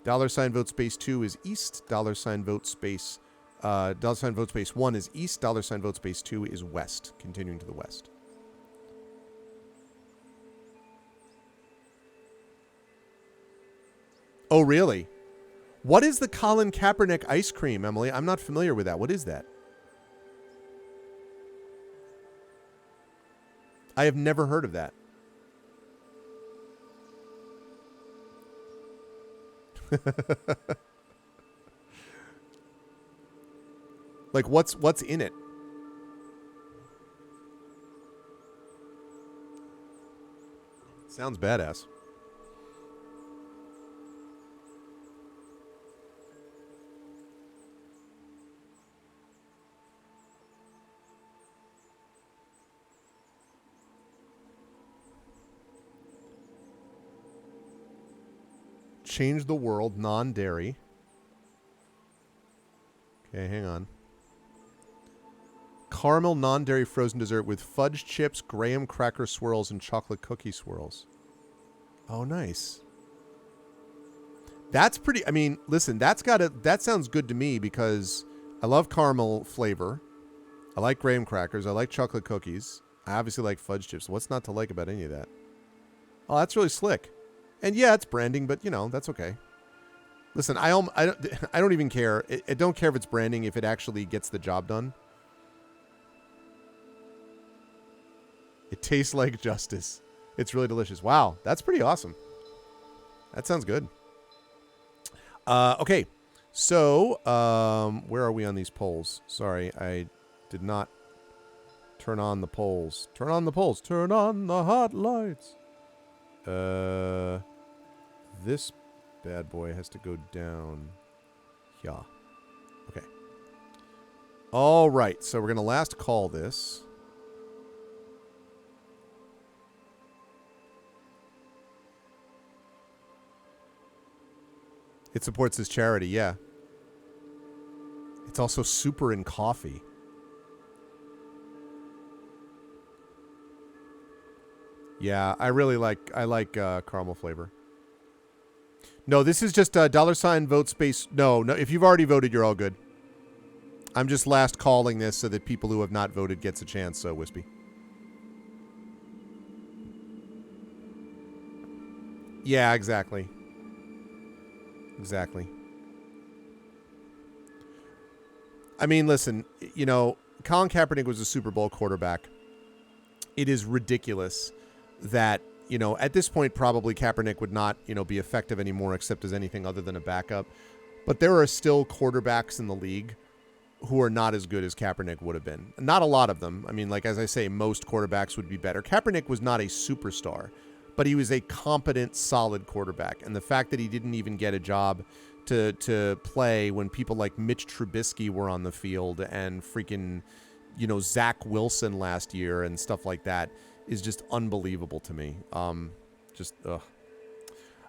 $ vote space 2 is east. $ vote space vote space 1 is east. $ vote space 2 is west. Continuing to the west. Oh, really? What is the Colin Kaepernick ice cream, Emily? I'm not familiar with that. What is that? I have never heard of that. Like, what's in it? Sounds badass. Change the world, non-dairy. Okay, hang on. Caramel non-dairy frozen dessert with fudge chips, graham cracker swirls, and chocolate cookie swirls. Oh, nice. That's pretty... I mean, listen, that sounds good to me because I love caramel flavor. I like graham crackers. I like chocolate cookies. I obviously like fudge chips. What's not to like about any of that? Oh, that's really slick. And yeah, it's branding, but, you know, that's okay. Listen, I don't even care. I don't care if it's branding, if it actually gets the job done. It tastes like justice. It's really delicious. Wow, that's pretty awesome. That sounds good. Okay, so where are we on these polls? Sorry, I did not turn on the polls. Turn on the polls. Turn on the hot lights. This bad boy has to go down. Yeah. Okay. All right. So we're going to last call this. It supports his charity. Yeah. It's also super in coffee. Yeah, I like caramel flavor. No, this is just $ vote space. No, if you've already voted, you're all good. I'm just last calling this so that people who have not voted gets a chance, Wispy. Yeah, exactly. Exactly. I mean, listen, you know, Colin Kaepernick was a Super Bowl quarterback. It is ridiculous that, you know, at this point, probably Kaepernick would not, you know, be effective anymore except as anything other than a backup. But there are still quarterbacks in the league who are not as good as Kaepernick would have been. Not a lot of them. I mean, like, as I say, most quarterbacks would be better. Kaepernick was not a superstar, but he was a competent, solid quarterback. And the fact that he didn't even get a job to play when people like Mitch Trubisky were on the field and freaking, you know, Zach Wilson last year and stuff like that is just unbelievable to me. Ugh.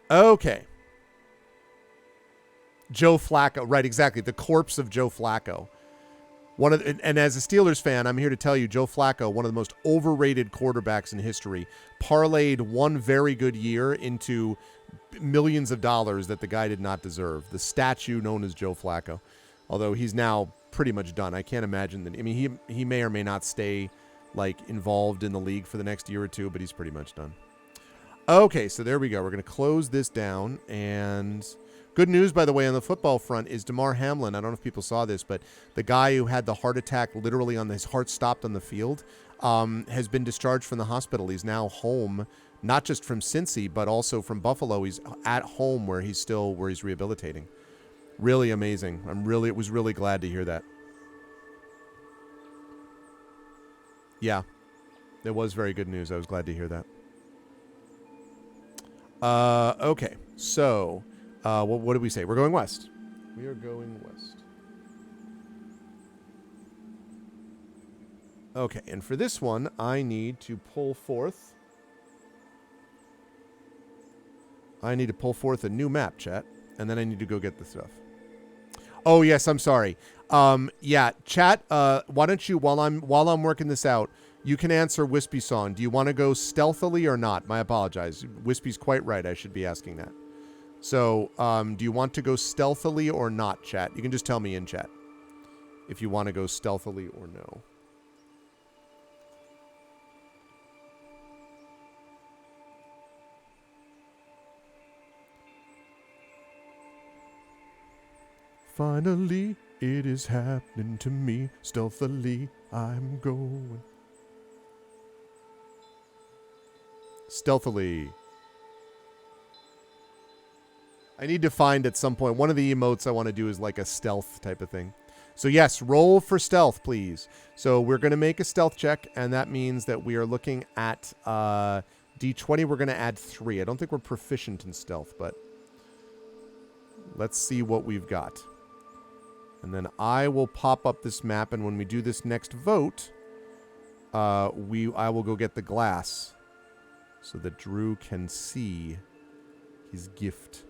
Okay. Joe Flacco. Right, exactly. The corpse of Joe Flacco. And as a Steelers fan, I'm here to tell you, Joe Flacco, one of the most overrated quarterbacks in history, parlayed one very good year into millions of dollars that the guy did not deserve. The statue known as Joe Flacco. Although he's now pretty much done. I can't imagine that. I mean, he may or may not stay like involved in the league for the next year or two, but he's pretty much done. Okay, so there we go. We're going to close this down. And good news, by the way, on the football front is Damar Hamlin. I don't know if people saw this, but the guy who had the heart attack literally on his heart stopped on the field has been discharged from the hospital. He's now home, not just from Cincy, but also from Buffalo. He's at home where he's rehabilitating. Really amazing. Was really glad to hear that. Yeah, it was very good news. I was glad to hear that. Okay, so what did we say? We're going west. We are going west. Okay, and for this one, I need to pull forth. I need to pull forth a new map, chat, and then I need to go get the stuff. Oh yes, I'm sorry. Yeah, chat. Why don't you, while I'm working this out, you can answer Wispy Song. Do you want to go stealthily or not? My apologize. Wispy's quite right. I should be asking that. So, do you want to go stealthily or not, chat? You can just tell me in chat if you want to go stealthily or no. Finally, it is happening to me. Stealthily, I'm going. Stealthily. I need to find at some point. One of the emotes I want to do is like a stealth type of thing. So yes, roll for stealth, please. So we're going to make a stealth check, and that means that we are looking at D20. We're going to add 3. I don't think we're proficient in stealth, but let's see what we've got. And then I will pop up this map, and when we do this next vote, I will go get the glass so that Drew can see his gift.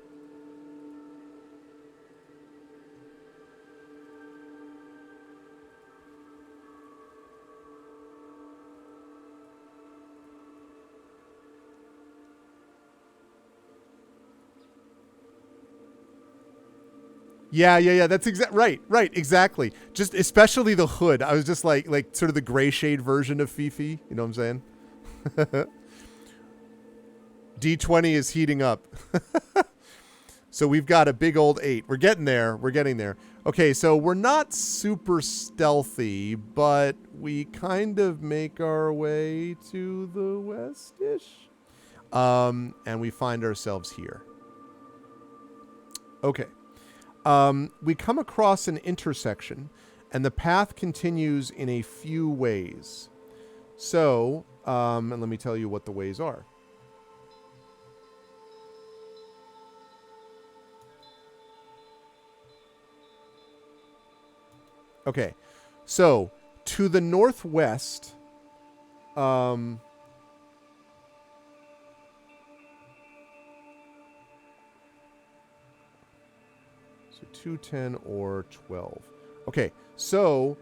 Yeah. That's right. Exactly. Just especially the hood. I was just like sort of the gray shade version of Fifi. You know what I'm saying? D20 is heating up. So we've got a big old 8. We're getting there. Okay, so we're not super stealthy, but we kind of make our way to the west-ish. And we find ourselves here. Okay. We come across an intersection, and the path continues in a few ways. So, and let me tell you what the ways are. Okay, so to the northwest, so 210 or 12. Okay, so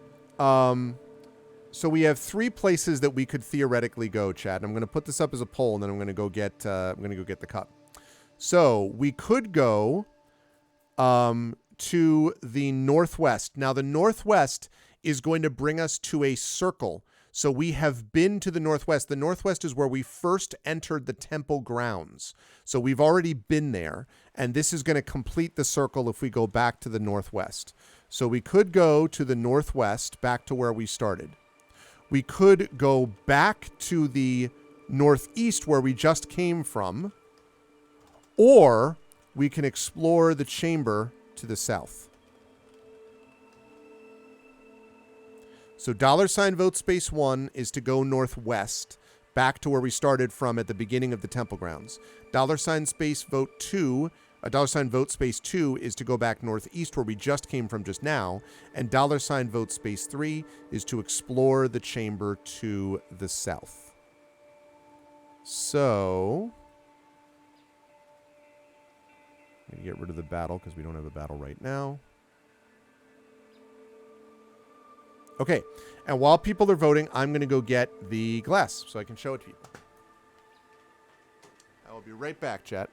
we have 3 places that we could theoretically go, chat. I'm going to put this up as a poll, and then I'm going to go get the cup. So we could go to the northwest. Now the northwest is going to bring us to a circle. So we have been to the northwest. The northwest is where we first entered the temple grounds. So we've already been there, and this is going to complete the circle if we go back to the northwest. So we could go to the northwest, back to where we started. We could go back to the northeast where we just came from, or we can explore the chamber to the south. So $vote space 1 is to go northwest, back to where we started from at the beginning of the temple grounds. $space vote 2, $vote space 2 is to go back northeast where we just came from just now, and $vote space 3 is to explore the chamber to the south. So I'm going to get rid of the battle because we don't have a battle right now. Okay, and while people are voting, I'm going to go get the glass so I can show it to you. I will be right back, chat.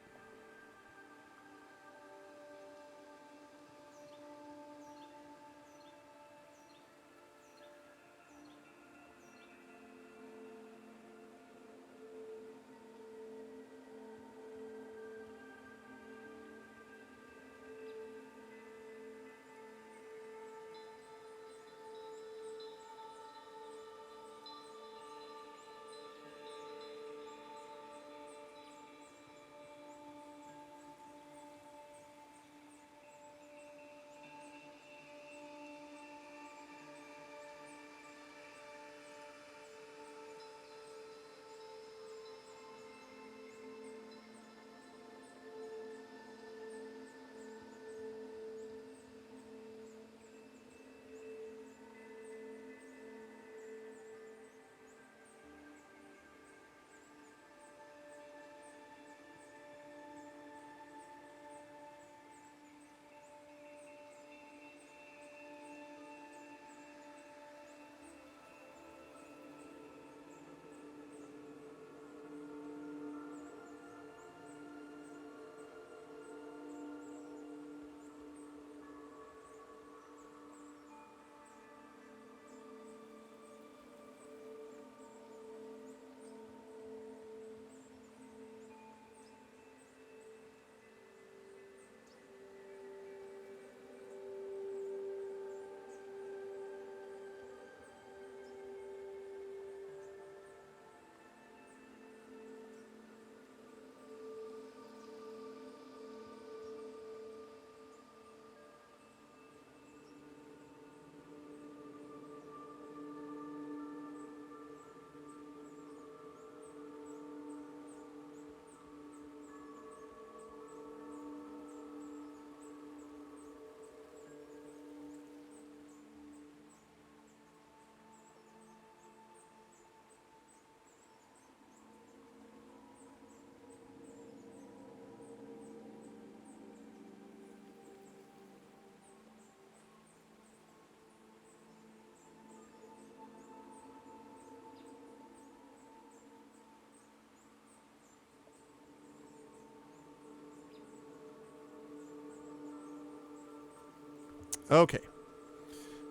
Okay.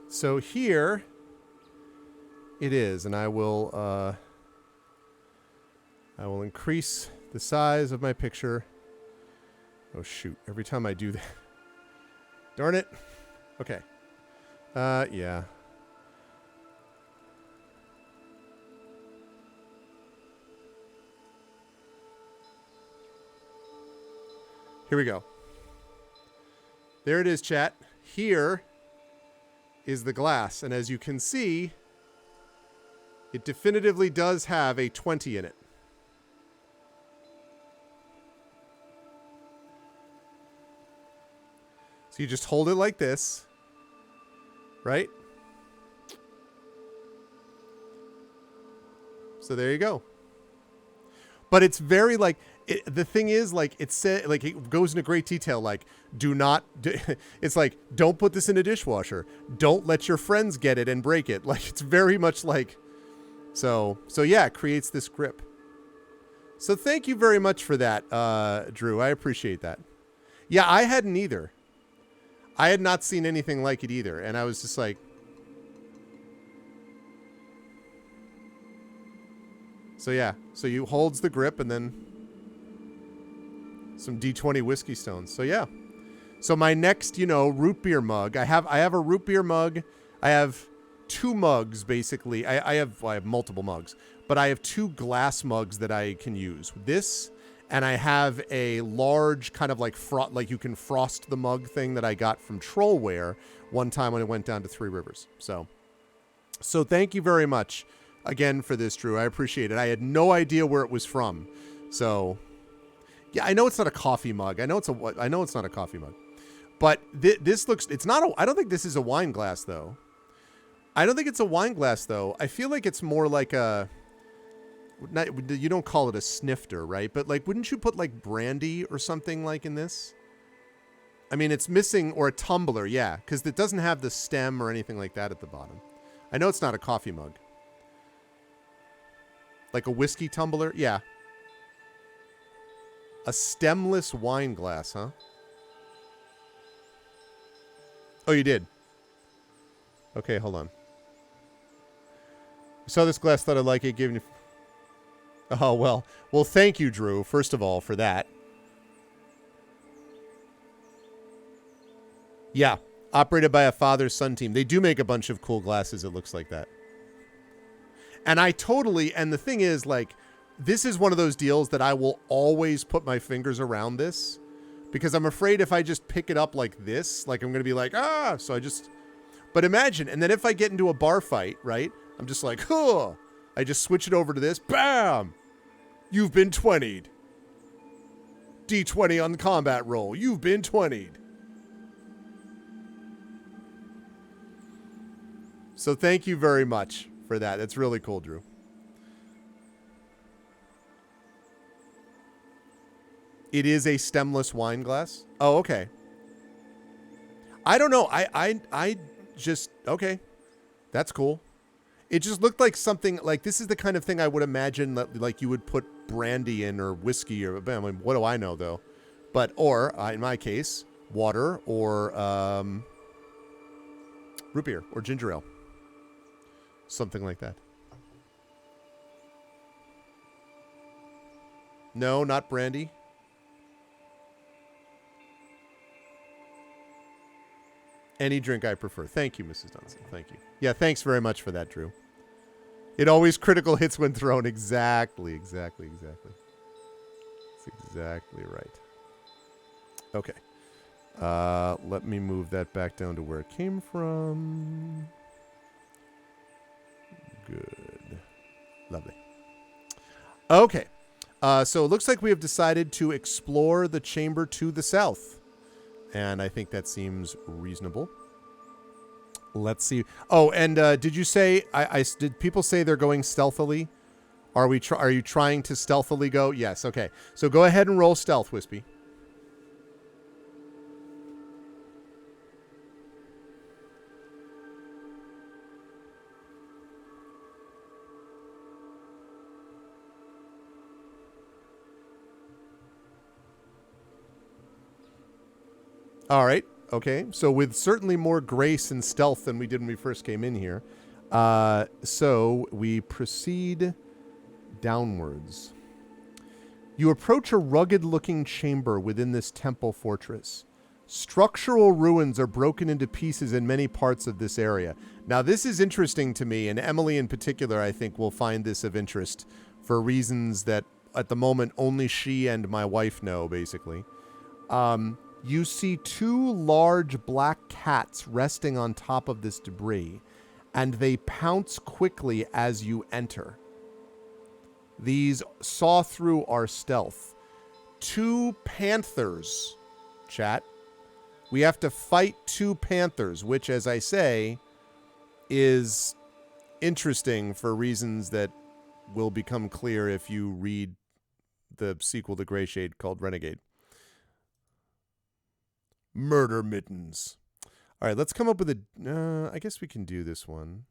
So here it is, and I will increase the size of my picture. Oh shoot, every time I do that. Darn it. Okay. Yeah. Here we go. There it is, chat. Here is the glass, and as you can see, it definitively does have a 20 in it. So you just hold it like this, right? So there you go. But it's very like the thing is like it said, like it goes into great detail. Like it's like don't put this in a dishwasher. Don't let your friends get it and break it. Like it's very much like so yeah. It creates this grip. So thank you very much for that, Drew. I appreciate that. Yeah, I hadn't either. I had not seen anything like it either, and I was just like. So yeah, so you holds the grip and then some D20 whiskey stones. So yeah. So my next, root beer mug, I have a root beer mug. I have 2 mugs basically. I have multiple mugs, but I have 2 glass mugs that I can use. This, and I have a large kind of like like you can frost the mug thing that I got from Trollware one time when I went down to Three Rivers. So thank you very much again for this, Drew. I appreciate it. I had no idea where it was from. So yeah, I know it's not a coffee mug. I know it's not a coffee mug. But this looks, it's not I don't think this is a wine glass though. I don't think it's a wine glass though. I feel like it's more like you don't call it a snifter, right? But like, wouldn't you put like brandy or something like in this? I mean, it's missing, or a tumbler, yeah, because it doesn't have the stem or anything like that at the bottom. I know it's not a coffee mug. Like a whiskey tumbler? Yeah. A stemless wine glass, huh? Oh, you did? Okay, hold on. I saw this glass, thought I'd like it, giving you... Oh, well. Well, thank you, Drew, first of all, for that. Yeah. Operated by a father-son team. They do make a bunch of cool glasses, it looks like that. And and the thing is, like, this is one of those deals that I will always put my fingers around this, because I'm afraid if I just pick it up like this, like I'm going to be like, but imagine, and then if I get into a bar fight, right, I'm just like, I just switch it over to this, bam, you've been 20'd. D20 on the combat roll, you've been 20'd. So thank you very much for that. That's really cool, Drew. It is a stemless wine glass. Oh, okay. I don't know. I just, okay. That's cool. It just looked like something, like this is the kind of thing I would imagine that like you would put brandy in or whiskey or, I mean, what do I know though? But, or in my case, water or root beer or ginger ale. Something like that. No, not brandy. Any drink I prefer. Thank you, Mrs. Dunson. Thank you. Yeah, thanks very much for that, Drew. It always critical hits when thrown. Exactly. That's exactly right. Okay. Let me move that back down to where it came from. Good. Lovely. Okay. So it looks like we have decided to explore the chamber to the south. And I think that seems reasonable. Let's see. Oh, and did you say, did people say they're going stealthily? Are you trying to stealthily go? Yes, okay. So go ahead and roll stealth, Wispy. All right. Okay, so with certainly more grace and stealth than we did when we first came in here. So we proceed downwards. You approach a rugged-looking chamber within this temple fortress. Structural ruins are broken into pieces in many parts of this area. Now, this is interesting to me, and Emily in particular, I think, will find this of interest for reasons that, at the moment, only she and my wife know, basically. You see two large black cats resting on top of this debris, and they pounce quickly as you enter. These saw through our stealth. Two panthers, chat. We have to fight two panthers, which, as I say, is interesting for reasons that will become clear if you read the sequel to Grey Shade called Renegade. Murder mittens. All right, let's come up with a... I guess we can do this one.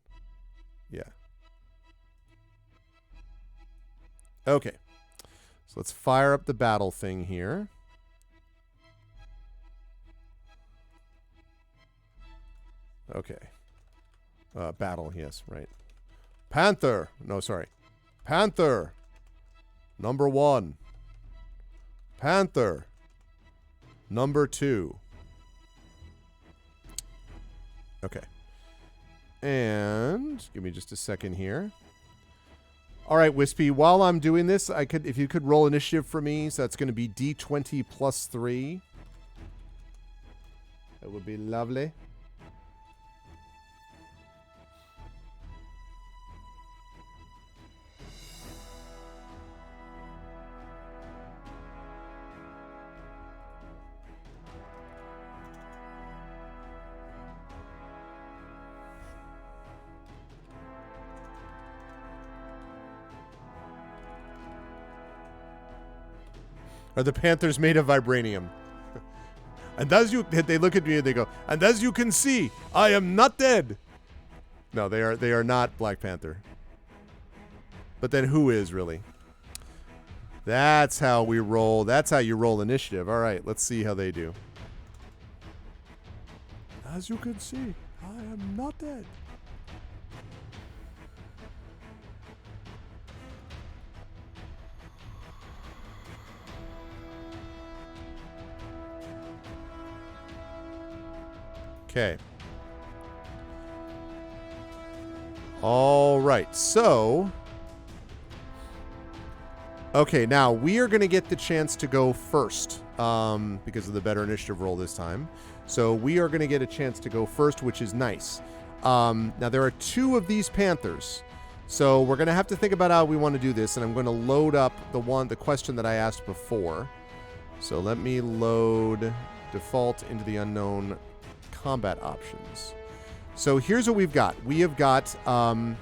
Yeah. Okay. So let's fire up the battle thing here. Okay. Battle, yes, right. Panther. No, sorry. Panther. Number 1. Panther. Number 2. Okay. And give me just a second here. All right, Wispy, while I'm doing this, if you could roll initiative for me, so that's going to be D20 plus 3. That would be lovely. Are the panthers made of vibranium? And they look at me and they go, and as you can see, I am not dead. No, they are not Black Panther. But then who is really? That's how we roll. That's how you roll initiative. All right, let's see how they do. As you can see, I am not dead. Okay. All right. So, okay, now we are going to get the chance to go first because of the better initiative roll this time. So we are going to get a chance to go first, which is nice. Now, there are 2 of these panthers. So we're going to have to think about how we want to do this, and I'm going to load up the question that I asked before. So let me load default into the unknown combat options. So here's what we've got. We have got the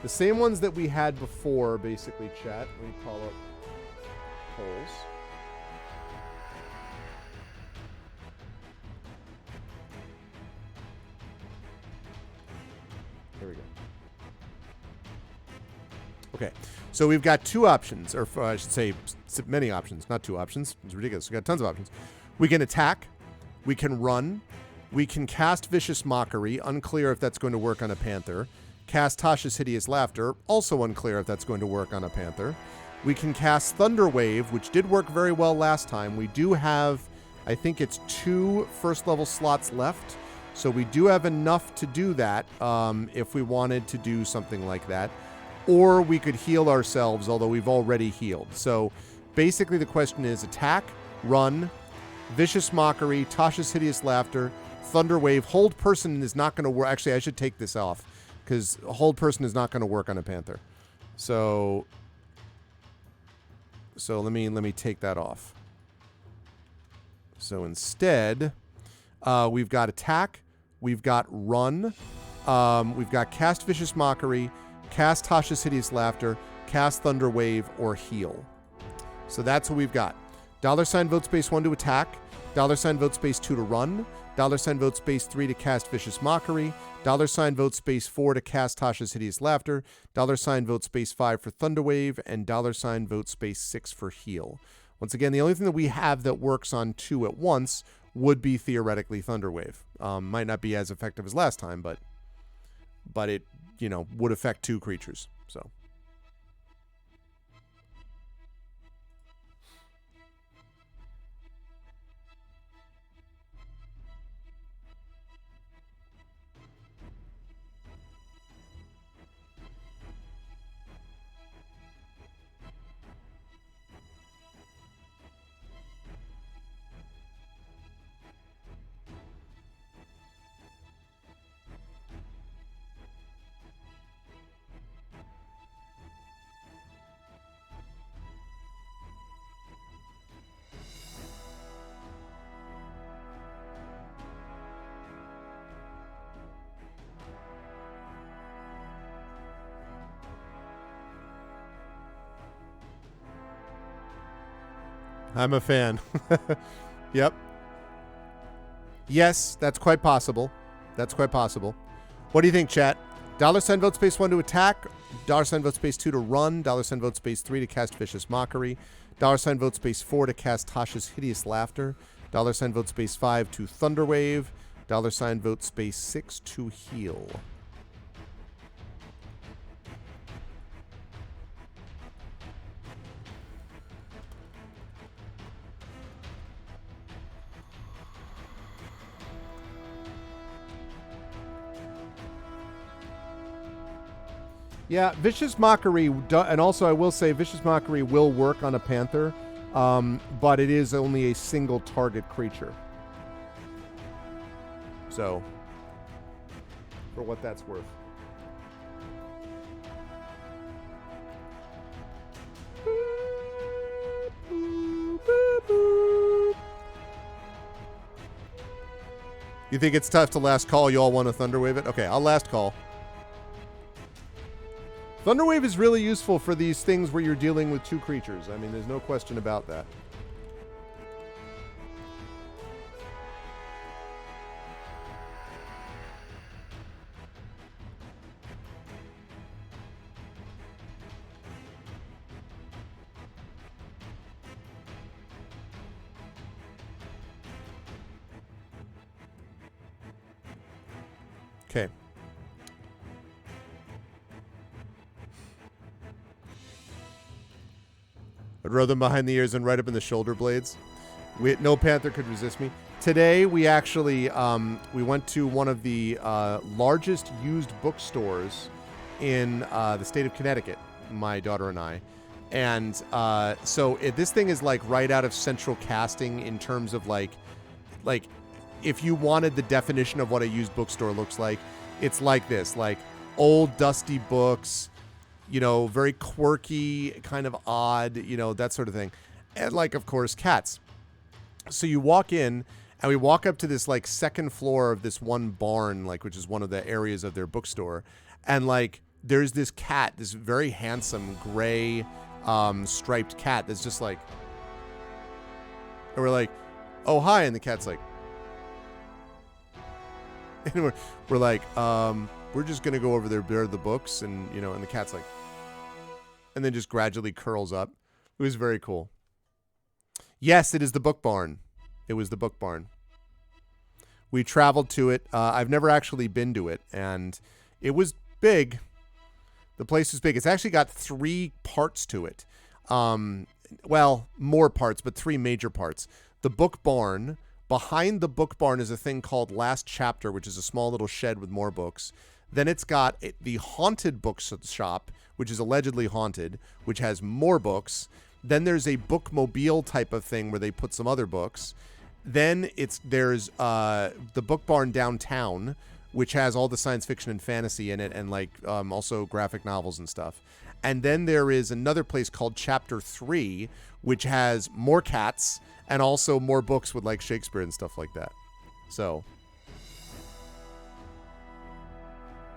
same ones that we had before, basically, chat. Let me call up polls. There we go. Okay, so we've got 2 options, or I should say many options, not 2 options. It's ridiculous. We've got tons of options. We can attack. We can run. We can cast Vicious Mockery, unclear if that's going to work on a panther. Cast Tasha's Hideous Laughter, also unclear if that's going to work on a panther. We can cast Thunder Wave, which did work very well last time. We do have, I think it's 2 first-level slots left, so we do have enough to do that if we wanted to do something like that. Or we could heal ourselves, although we've already healed. So basically the question is attack, run, Vicious Mockery, Tasha's Hideous Laughter, Thunder Wave. Hold Person is not going to work. Actually, I should take this off because Hold Person is not going to work on a panther. So let me take that off. So instead, we've got attack, we've got run, we've got cast Vicious Mockery, cast Tasha's Hideous Laughter, cast Thunder Wave, or heal. So that's what we've got. $ vote space 1 to attack, $ vote space 2 to run, $ vote space 3 to cast Vicious Mockery, $ vote space 4 to cast Tasha's Hideous Laughter, $ vote space 5 for Thunderwave, and $ vote space 6 for heal. Once again, the only thing that we have that works on 2 at once would be theoretically Thunderwave. Might not be as effective as last time, but it, would affect 2 creatures. So. I'm a fan. Yep. Yes, that's quite possible. That's quite possible. What do you think, chat? $sign vote space 1 to attack. $sign vote space 2 to run. $sign vote space 3 to cast Vicious Mockery. $sign vote space 4 to cast Tasha's Hideous Laughter. $sign vote space 5 to Thunderwave. $sign vote space 6 to heal. Yeah, Vicious Mockery, and also I will say Vicious Mockery will work on a Panther, but it is only a single target creature. So, for what that's worth. You think it's tough to last call? You all want to Thunderwave it? Okay, I'll last call. Thunderwave is really useful for these things where you're dealing with 2 creatures. I mean, there's no question about that. Okay. I'd row them behind the ears and right up in the shoulder blades. No Panther could resist me. Today, we actually we went to one of the largest used bookstores in the state of Connecticut, my daughter and I. And so this thing is like right out of Central Casting in terms of like if you wanted the definition of what a used bookstore looks like, it's like this, like old dusty books, very quirky, kind of odd, that sort of thing. And like, of course, cats. So you walk in and we walk up to this like second floor of this one barn, like, which is one of the areas of their bookstore. And like, there's this cat, this very handsome gray striped cat that's just like, and we're like, oh, hi. And the cat's like, and we're like, we're just going to go over there, bear the books. And, and the cat's like, and then just gradually curls up. It was very cool. Yes, it is the book barn. It was the book barn. We traveled to it. I've never actually been to it, and it was big. The place is big. It's actually got 3 parts to it. Well, more parts, but 3 major parts. The book barn. Behind the book barn is a thing called Last Chapter, which is a small little shed with more books. Then it's got the haunted bookshop, which is allegedly haunted, which has more books. Then there's a bookmobile type of thing where they put some other books. Then there's the book barn downtown, which has all the science fiction and fantasy in it, and like also graphic novels and stuff. And then there is another place called Chapter 3, which has more cats and also more books with like Shakespeare and stuff like that. So,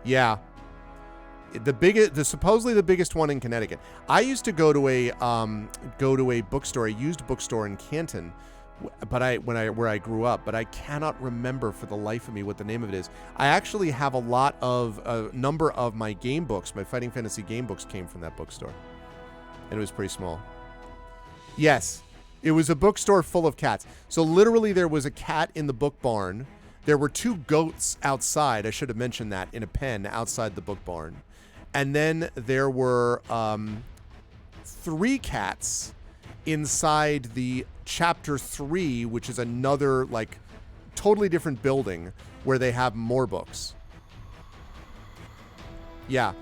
yeah. Supposedly the biggest one in Connecticut. I used to go to a bookstore, a used bookstore in Canton, but where I grew up, but I cannot remember for the life of me what the name of it is. I actually have a number of my game books, my Fighting Fantasy game books came from that bookstore, and it was pretty small. Yes, It was a bookstore full of cats. So literally there was a cat in the book barn. There were 2 goats outside. I should have mentioned that, in a pen outside the book barn. And then there were 3 cats inside the chapter 3, which is another like totally different building where they have more books. Yeah.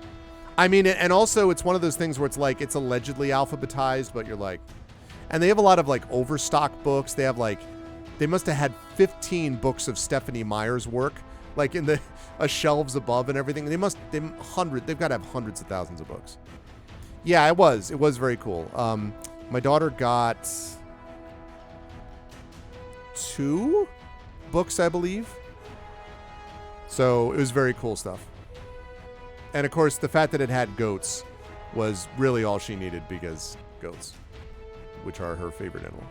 I mean, and also it's one of those things where it's like it's allegedly alphabetized, but you're like, and they have a lot of like overstock books. They have like, they must have had 15 books of Stephanie Meyer's work, like in the shelves above and everything. They've got to have hundreds of thousands of books. Yeah, it was very cool. My daughter got 2 books, I believe. So it was very cool stuff. And of course, the fact that it had goats was really all she needed, because goats, which are her favorite animal.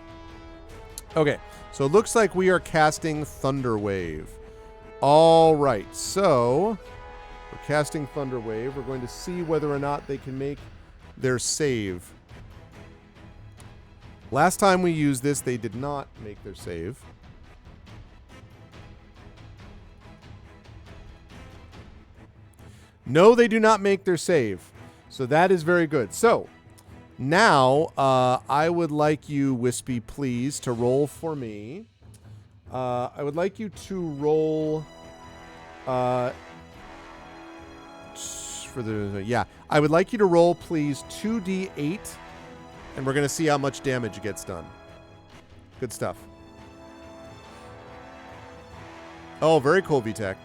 Okay, so it looks like we are casting Thunderwave. All right, so we're casting Thunderwave. We're going to see whether or not they can make their save. Last time we used this, they did not make their save. No, they do not make their save. So that is very good. So now I would like you, Wispy, please, to roll for me. I would like you to roll I would like you to roll, please, 2d8, and we're going to see how much damage gets done. Good stuff. Oh, very cool, VTech.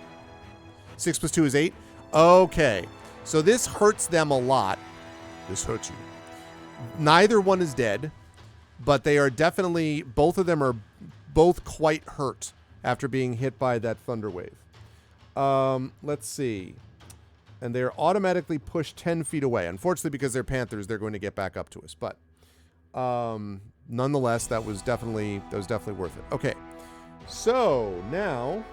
6 plus 2 is 8. Okay, so this hurts them a lot. This hurts you. Neither one is dead, but they are definitely, both of them are both quite hurt after being hit by that thunder wave. Let's see. And they're automatically pushed 10 feet away. Unfortunately, because they're panthers, they're going to get back up to us. But nonetheless, that was definitely worth it. Okay, so now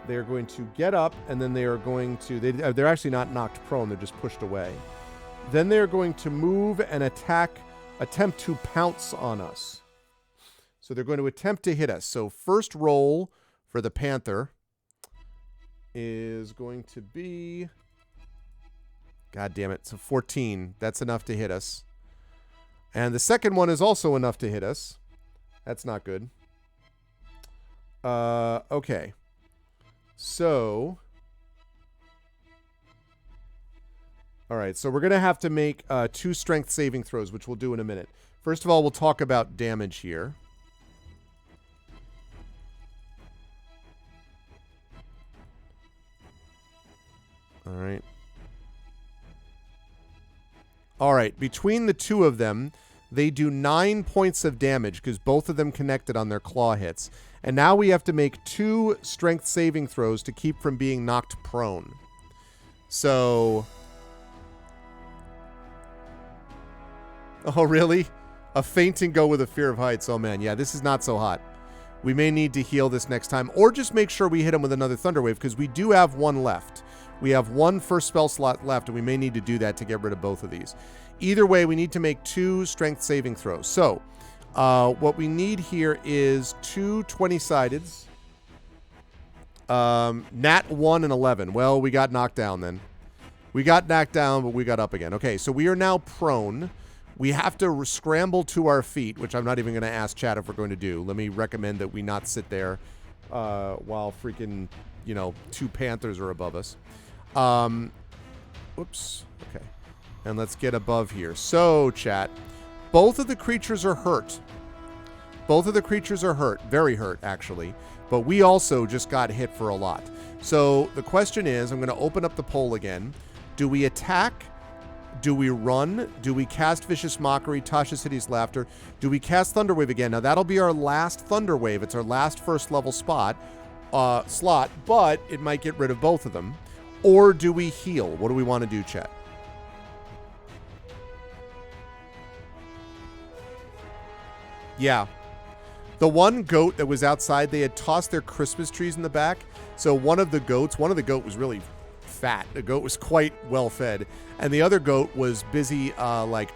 they're going to get up, and then they are going to... They're actually not knocked prone. They're just pushed away. Then they're going to move and attempt to pounce on us. So they're going to attempt to hit us. So first roll for the panther is going to be... God damn it. So 14. That's enough to hit us. And the second one is also enough to hit us. That's not good. Okay. So... All right, so we're going to have to make 2 strength saving throws, which we'll do in a minute. First of all, we'll talk about damage here. All right. All right, between the two of them, they do 9 points of damage because both of them connected on their claw hits. And now we have to make 2 strength saving throws to keep from being knocked prone. So... Oh, really? A faint and go with a fear of heights. Oh, man. Yeah, this is not so hot. We may need to heal this next time. Or just make sure we hit him with another Thunder Wave, because we do have 1 left. We have 1 first spell slot left, and we may need to do that to get rid of both of these. Either way, we need to make 2 strength saving throws. So, what we need here is 2 20-sideds. Nat 1 and 11. Well, we got knocked down then. We got knocked down, but we got up again. Okay, so we are now prone. We have to scramble to our feet, which I'm not even going to ask chat if we're going to do. Let me recommend that we not sit there while freaking, 2 panthers are above us. Oops. Okay. And let's get above here. So, chat, both of the creatures are hurt. Both of the creatures are hurt. Very hurt, actually. But we also just got hit for a lot. So, the question is, I'm going to open up the poll again. Do we attack? Do we run? Do we cast Vicious Mockery, Tasha's Hideous Laughter? Do we cast Thunderwave again? Now, that'll be our last Thunderwave. It's our last first level slot, but it might get rid of both of them. Or do we heal? What do we want to do, chat? Yeah. The one goat that was outside, they had tossed their Christmas trees in the back. So one of the goat was really fat. The goat was quite well fed. And the other goat was busy,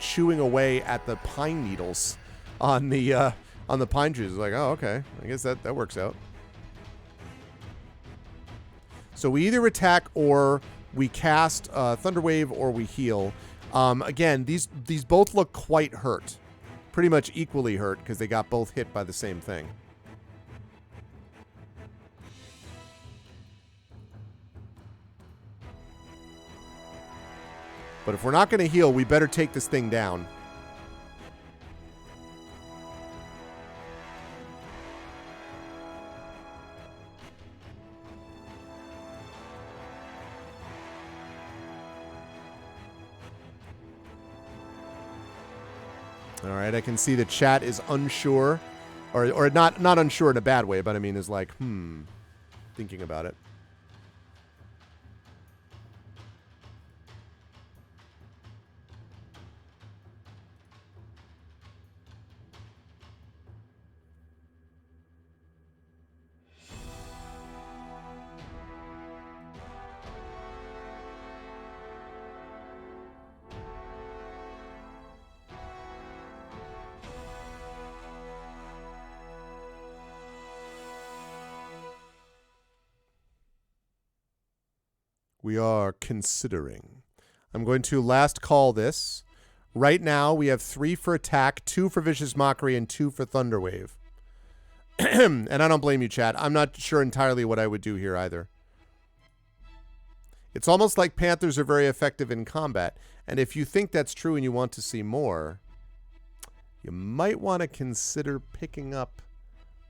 chewing away at the pine needles on the pine trees. Like, oh, okay. I guess that works out. So we either attack or we cast Thunderwave or we heal. Again, these both look quite hurt. Pretty much equally hurt because they got both hit by the same thing. But if we're not going to heal, we better take this thing down. All right, I can see the chat is unsure, or not unsure in a bad way, but I mean is like, thinking about it. We are considering. I'm going to last call this. Right now, we have 3 for attack, 2 for Vicious Mockery, and 2 for Thunderwave. And I don't blame you, chat. I'm not sure entirely what I would do here either. It's almost like Panthers are very effective in combat. And if you think that's true and you want to see more, you might want to consider picking up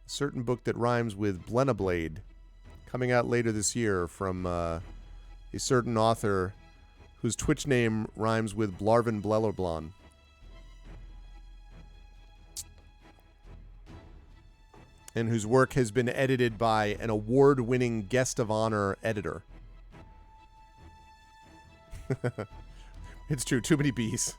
a certain book that rhymes with Blennablade, coming out later this year from a certain author whose Twitch name rhymes with Blarvin Blellerblon. And whose work has been edited by an award-winning guest of honor editor. It's true, too many bees.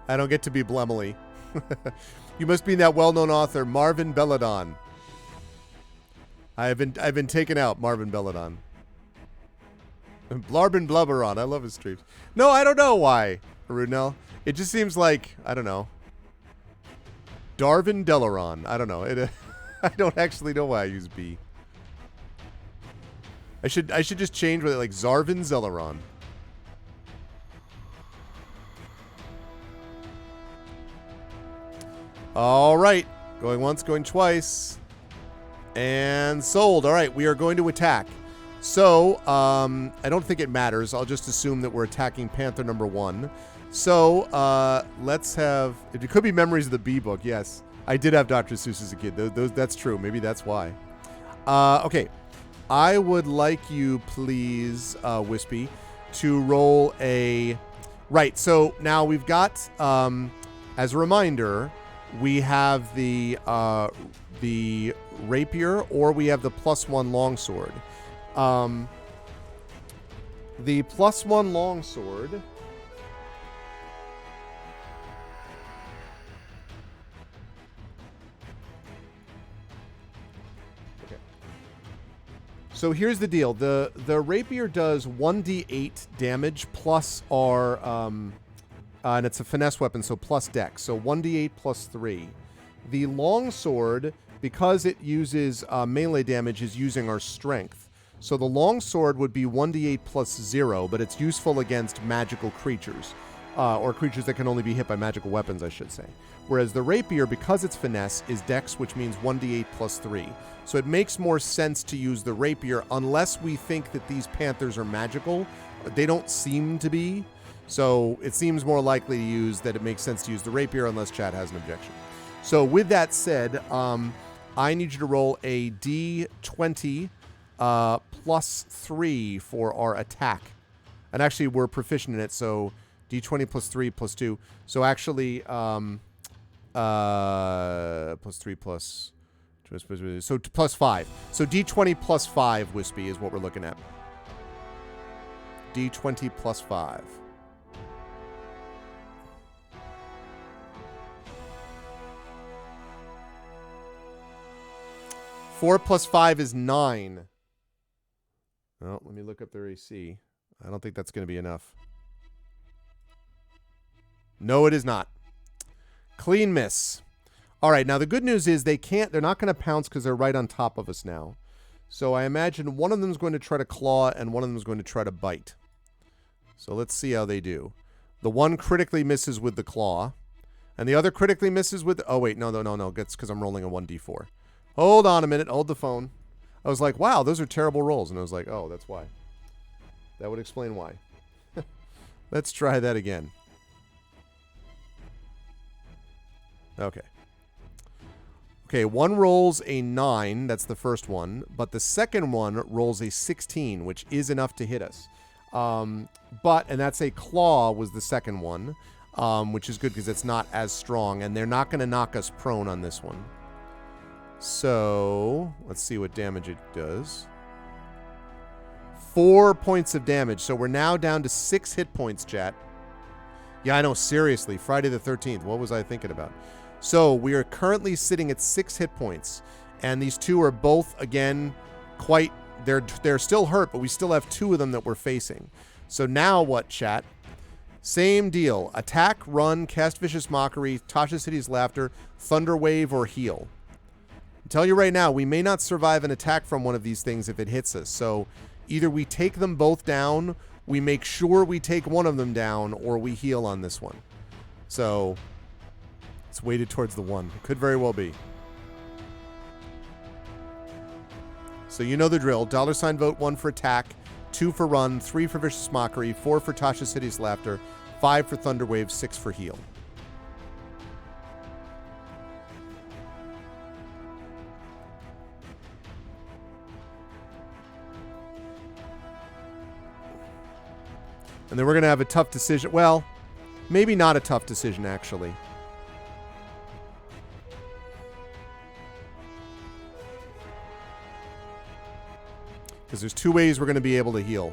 I don't get to be Blemley. You must be that well-known author, Marvin Belladon. I've been taken out, Marvin Belladon. Blarbin Blubberon. I love his streams. No, I don't know why, Arunel. It just seems like, I don't know. Darvin Delaron. I don't know. I don't actually know why I use B. I should just change with it like Zarvin Zelaron. All right. Going once, going twice. And sold. All right. We are going to attack. So, I don't think it matters. I'll just assume that we're attacking Panther number 1. So, let's have... It could be Memories of the Bee book. Yes. I did have Dr. Seuss as a kid. That's true. Maybe that's why. Okay. I would like you, please, Wispy, to roll a... Right. So, now we've got... as a reminder... We have the rapier, or we have the +1 longsword. The +1 longsword. Okay. So here's the deal. The rapier does 1d8 damage plus our and it's a finesse weapon, so plus dex. So 1d8 plus 3. The longsword, because it uses melee damage, is using our strength. So the longsword would be 1d8 plus 0, but it's useful against magical creatures. Or creatures that can only be hit by magical weapons, I should say. Whereas the rapier, because it's finesse, is dex, which means 1d8 plus 3. So it makes more sense to use the rapier unless we think that these panthers are magical. They don't seem to be. So it seems more likely to use that it makes sense to use the rapier unless Chad has an objection. So with that said, I need you to roll a d20 plus 3 for our attack. And actually, we're proficient in it, so d20 plus 3 plus 2. So actually, plus 3 plus... So plus 5. So d20 plus 5, Wispy, is what we're looking at. d20 plus 5. 4 plus 5 is 9. Well, let me look up their AC. I don't think that's going to be enough. No, it is not. Clean miss. All right, now the good news is they're not going to pounce because they're right on top of us now. So I imagine one of them is going to try to claw and one of them is going to try to bite. So let's see how they do. The one critically misses with the claw. And the other critically misses with... Oh, wait. No. That's because I'm rolling a 1d4. Hold on a minute. Hold the phone. I was like, wow, those are terrible rolls. And I was like, oh, that's why. That would explain why. Let's try that again. Okay. Okay, one rolls a 9. That's the first one. But the second one rolls a 16, which is enough to hit us. And that's a claw was the second one, which is good because it's not as strong. And they're not going to knock us prone on this one. So, let's see what damage it does. 4 points of damage. So we're now down to 6 hit points, chat. Yeah, I know, seriously. Friday the 13th. What was I thinking about? So we are currently sitting at 6 hit points. And these two are both, again, quite... They're still hurt, but we still have 2 of them that we're facing. So now what, chat? Same deal. Attack, run, cast Vicious Mockery, Tasha's Hideous Laughter, Thunder Wave, or heal. I'm telling you right now, we may not survive an attack from one of these things if it hits us. So either we take them both down, we make sure we take one of them down, or we heal on this one. So it's weighted towards the 1. It could very well be. So you know the drill. $ vote 1 for attack, 2 for run, 3 for Vicious Mockery, 4 for Tasha's Hideous Laughter, 5 for Thunder Wave, 6 for heal. And then we're going to have a tough decision. Well, maybe not a tough decision, actually. Because there's 2 ways we're going to be able to heal.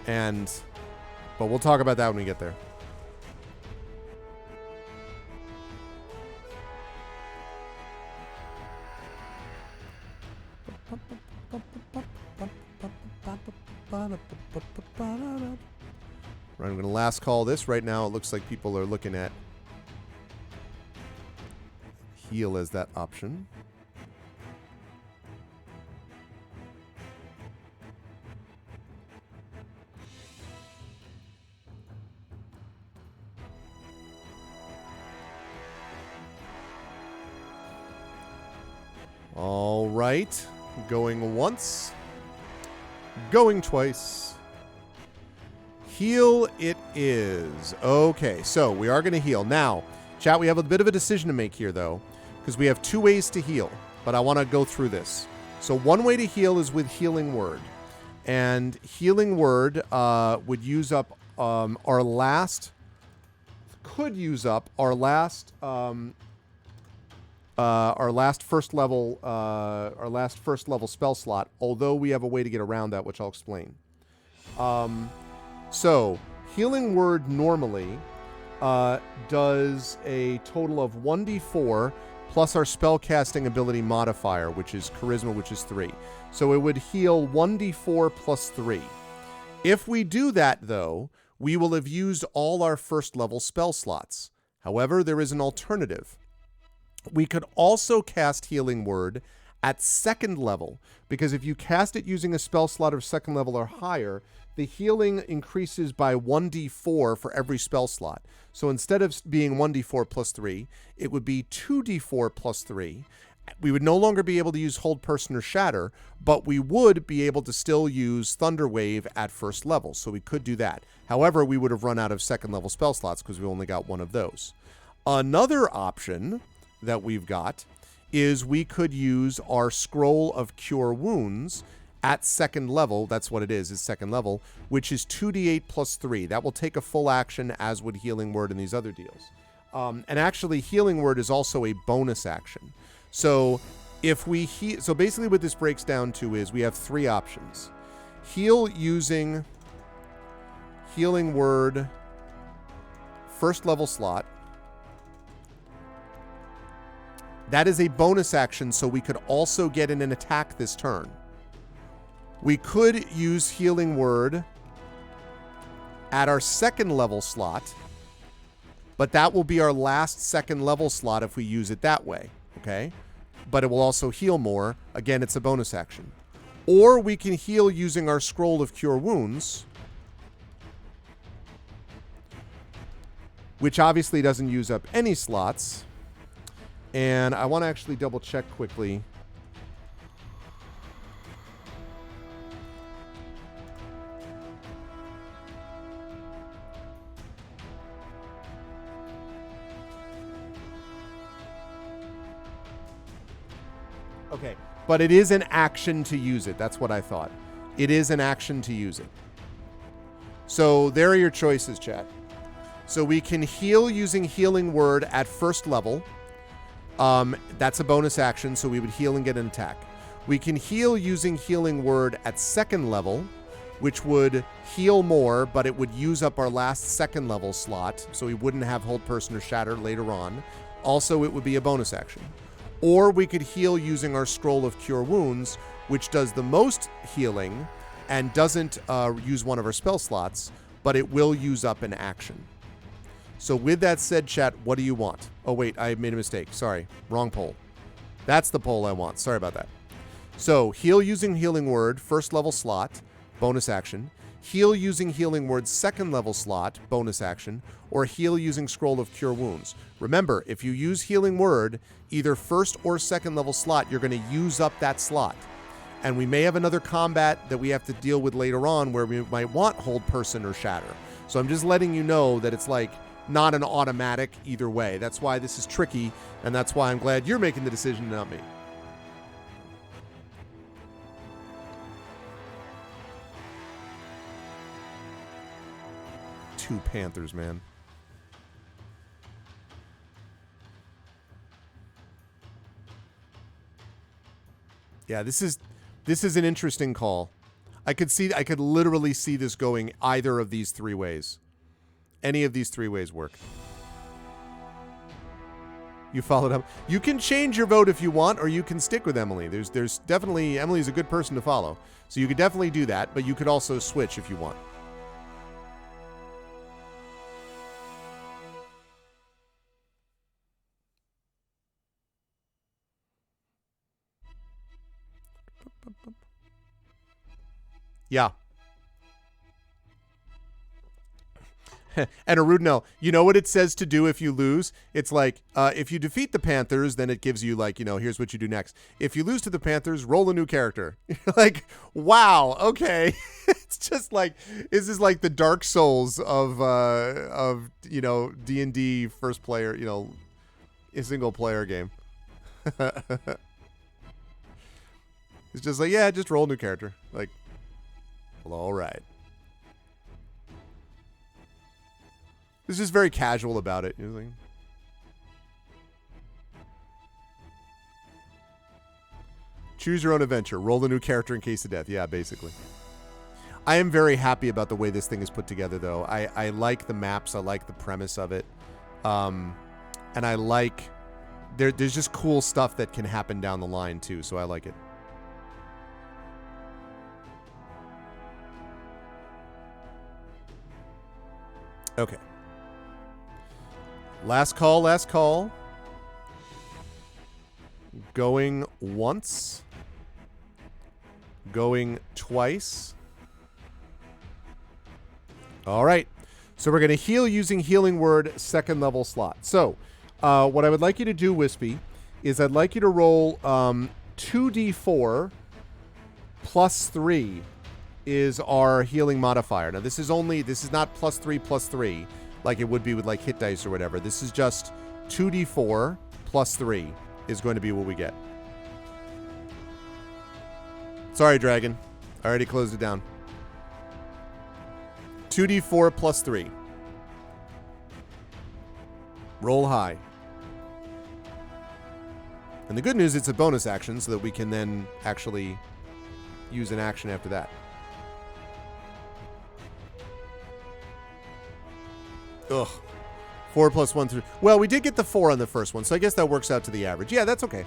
But we'll talk about that when we get there. Right, I'm going to last call this. Right now, it looks like people are looking at heal as that option. All right. Going once. Going twice. Heal it is. Okay, so we are going to heal. Now, chat, we have a bit of a decision to make here, though, because we have 2 ways to heal, but I want to go through this. So one way to heal is with Healing Word. And Healing Word would use up our last... Could use up our last first level spell slot, although we have a way to get around that, which I'll explain. So Healing Word normally does a total of 1d4 plus our spellcasting ability modifier, which is Charisma, which is 3. So it would heal 1d4 plus 3. If we do that, though, we will have used all our first level spell slots. However, there is an alternative. We could also cast Healing Word at 2nd level, because if you cast it using a spell slot of 2nd level or higher, the healing increases by 1d4 for every spell slot. So instead of being 1d4 plus 3, it would be 2d4 plus 3. We would no longer be able to use Hold Person or Shatter, but we would be able to still use Thunder Wave at 1st level, so we could do that. However, we would have run out of 2nd level spell slots because we only got 1 of those. Another option that we've got is we could use our Scroll of Cure Wounds at 2nd level. That's what it is 2nd level, which is 2d8 plus 3. That will take a full action, as would Healing Word and these other deals. And actually, Healing Word is also a bonus action. So if we so basically what this breaks down to is we have 3 options. Heal using Healing Word 1st level slot. That is a bonus action, so we could also get in an attack this turn. We could use Healing Word at our second level slot, but that will be our last second level slot if we use it that way, okay? But it will also heal more. Again, it's a bonus action. Or we can heal using our Scroll of Cure Wounds, which obviously doesn't use up any slots. And I want to actually double check quickly. Okay, but it is an action to use it. That's what I thought. It is an action to use it. So there are your choices, chat. So we can heal using Healing Word at first level. That's a bonus action, so we would heal and get an attack. We can heal using Healing Word at second level, which would heal more, but it would use up our last second level slot, so we wouldn't have Hold Person or Shatter later on. Also, it would be a bonus action. Or we could heal using our Scroll of Cure Wounds, which does the most healing and doesn't use one of our spell slots, but it will use up an action. So with that said, chat, what do you want? Oh, wait, I made a mistake. Sorry. Wrong poll. That's the poll I want. Sorry about that. So heal using Healing Word, first level slot, bonus action. Heal using Healing Word, second level slot, bonus action. Or heal using Scroll of Cure Wounds. Remember, if you use Healing Word, either first or second level slot, you're going to use up that slot. And we may have another combat that we have to deal with later on where we might want Hold Person or Shatter. So I'm just letting you know that it's like not an automatic either way. That's why this is tricky, and that's why I'm glad you're making the decision, not me. Two Panthers, man. Yeah, this is an interesting call. I could literally see this going either of these three ways. Any of these three ways work. You followed up. You can change your vote if you want, or you can stick with Emily. There's definitely, Emily's a good person to follow. So you could definitely do that, but you could also switch if you want. Yeah. And Arudnell, you know what it says to do if you lose? It's like, if you defeat the Panthers, then it gives you like, here's what you do next. If you lose to the Panthers, roll a new character. You're like, wow, okay. It's just like, this is like the Dark Souls of D&D first player, a single player game. It's just like, yeah, just roll a new character. Like, well, all right. It's just very casual about it. Like, choose your own adventure. Roll a new character in case of death. Yeah, basically. I am very happy about the way this thing is put together, though. I like the maps. I like the premise of it. And I like... There's just cool stuff that can happen down the line, too, so I like it. Okay. Last call, last call. Going once. Going twice. All right. So we're going to heal using Healing Word, second level slot. So what I would like you to do, Wispy, is I'd like you to roll 2d4 plus 3 is our healing modifier. Now, this is not plus 3 like it would be with like hit dice or whatever. This is just 2d4 plus 3 is going to be what we get. Sorry, Dragon. I already closed it down. 2d4 plus 3. Roll high. And the good news, it's a bonus action so that we can then actually use an action after that. Ugh. 4 plus 1 through. Well, we did get the 4 on the first one, so I guess that works out to the average. Yeah, that's okay.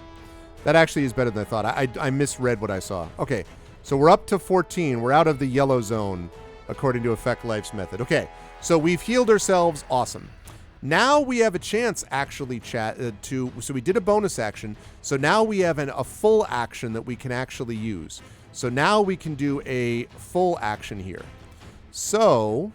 That actually is better than I thought. I misread what I saw. Okay, so we're up to 14. We're out of the yellow zone, according to Effect Life's method. Okay, so we've healed ourselves. Awesome. Now we have a chance, actually, chat, so we did a bonus action. So now we have a full action that we can actually use. So now we can do a full action here. So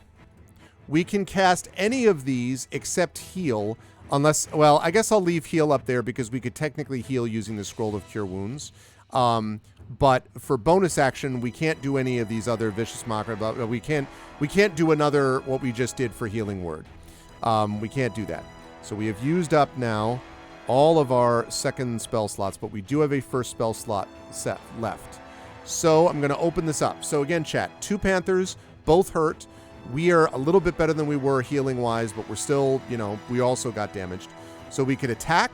we can cast any of these except heal, unless, well, I guess I'll leave heal up there because we could technically heal using the Scroll of Cure Wounds. But for bonus action, we can't do any of these other Vicious Mockery. We can't do another, what we just did for Healing Word. We can't do that. So we have used up now all of our second spell slots, but we do have a first spell slot set left. So I'm going to open this up. So again, chat, 2 Panthers, both hurt. We are a little bit better than we were healing-wise, but we're still, you know, we also got damaged. So we could attack,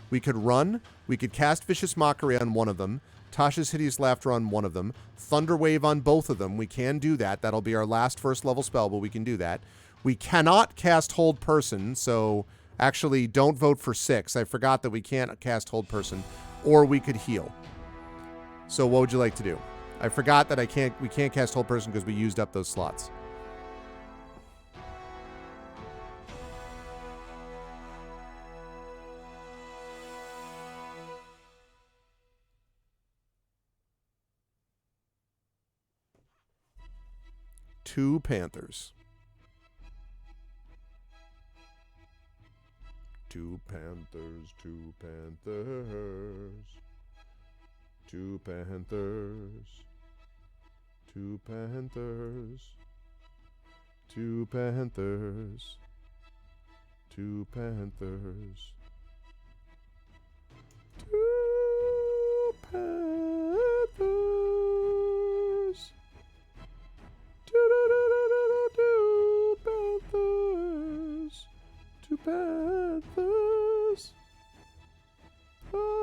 we could run, we could cast Vicious Mockery on one of them, Tasha's Hideous Laughter on one of them, Thunder Wave on both of them. We can do that. That'll be our last first level spell, but we can do that. We cannot cast Hold Person, so actually don't vote for 6. I forgot that we can't cast Hold Person, or we could heal. So what would you like to do? I forgot that we can't cast Hold Person because we used up those slots. Two Panthers. 2 Panthers, 2 Panthers. 2 Panthers. 2 Panthers. 2 Panthers. 2 Panthers. 2 Panthers. 2 Panthers. 2 Panthers. Okay.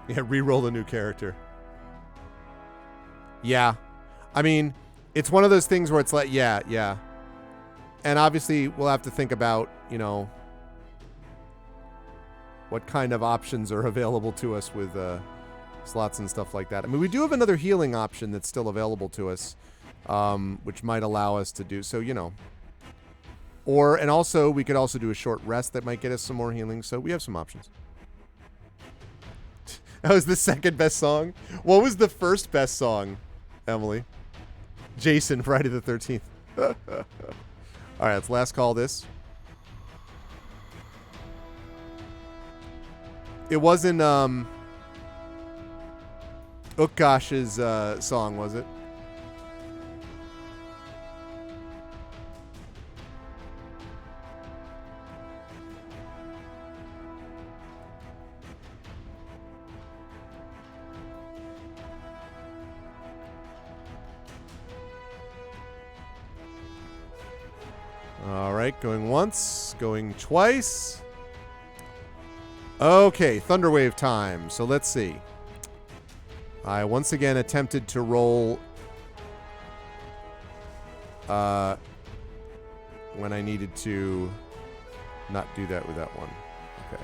Yeah, re-roll the new character. Yeah. I mean, it's one of those things where it's like, yeah. And obviously, we'll have to think about, you know, what kind of options are available to us with slots and stuff like that. I mean, we do have another healing option that's still available to us, which might allow us to do so, you know. And also, we could also do a short rest that might get us some more healing, so we have some options. That was the second best song? What was the first best song, Emily? Jason, Friday the 13th. All right, let's last call this. It wasn't Ukash's song, was it? All right, going once, going twice. Okay, Thunderwave time. So let's see. I once again attempted to roll when I needed to not do that with that one. Okay.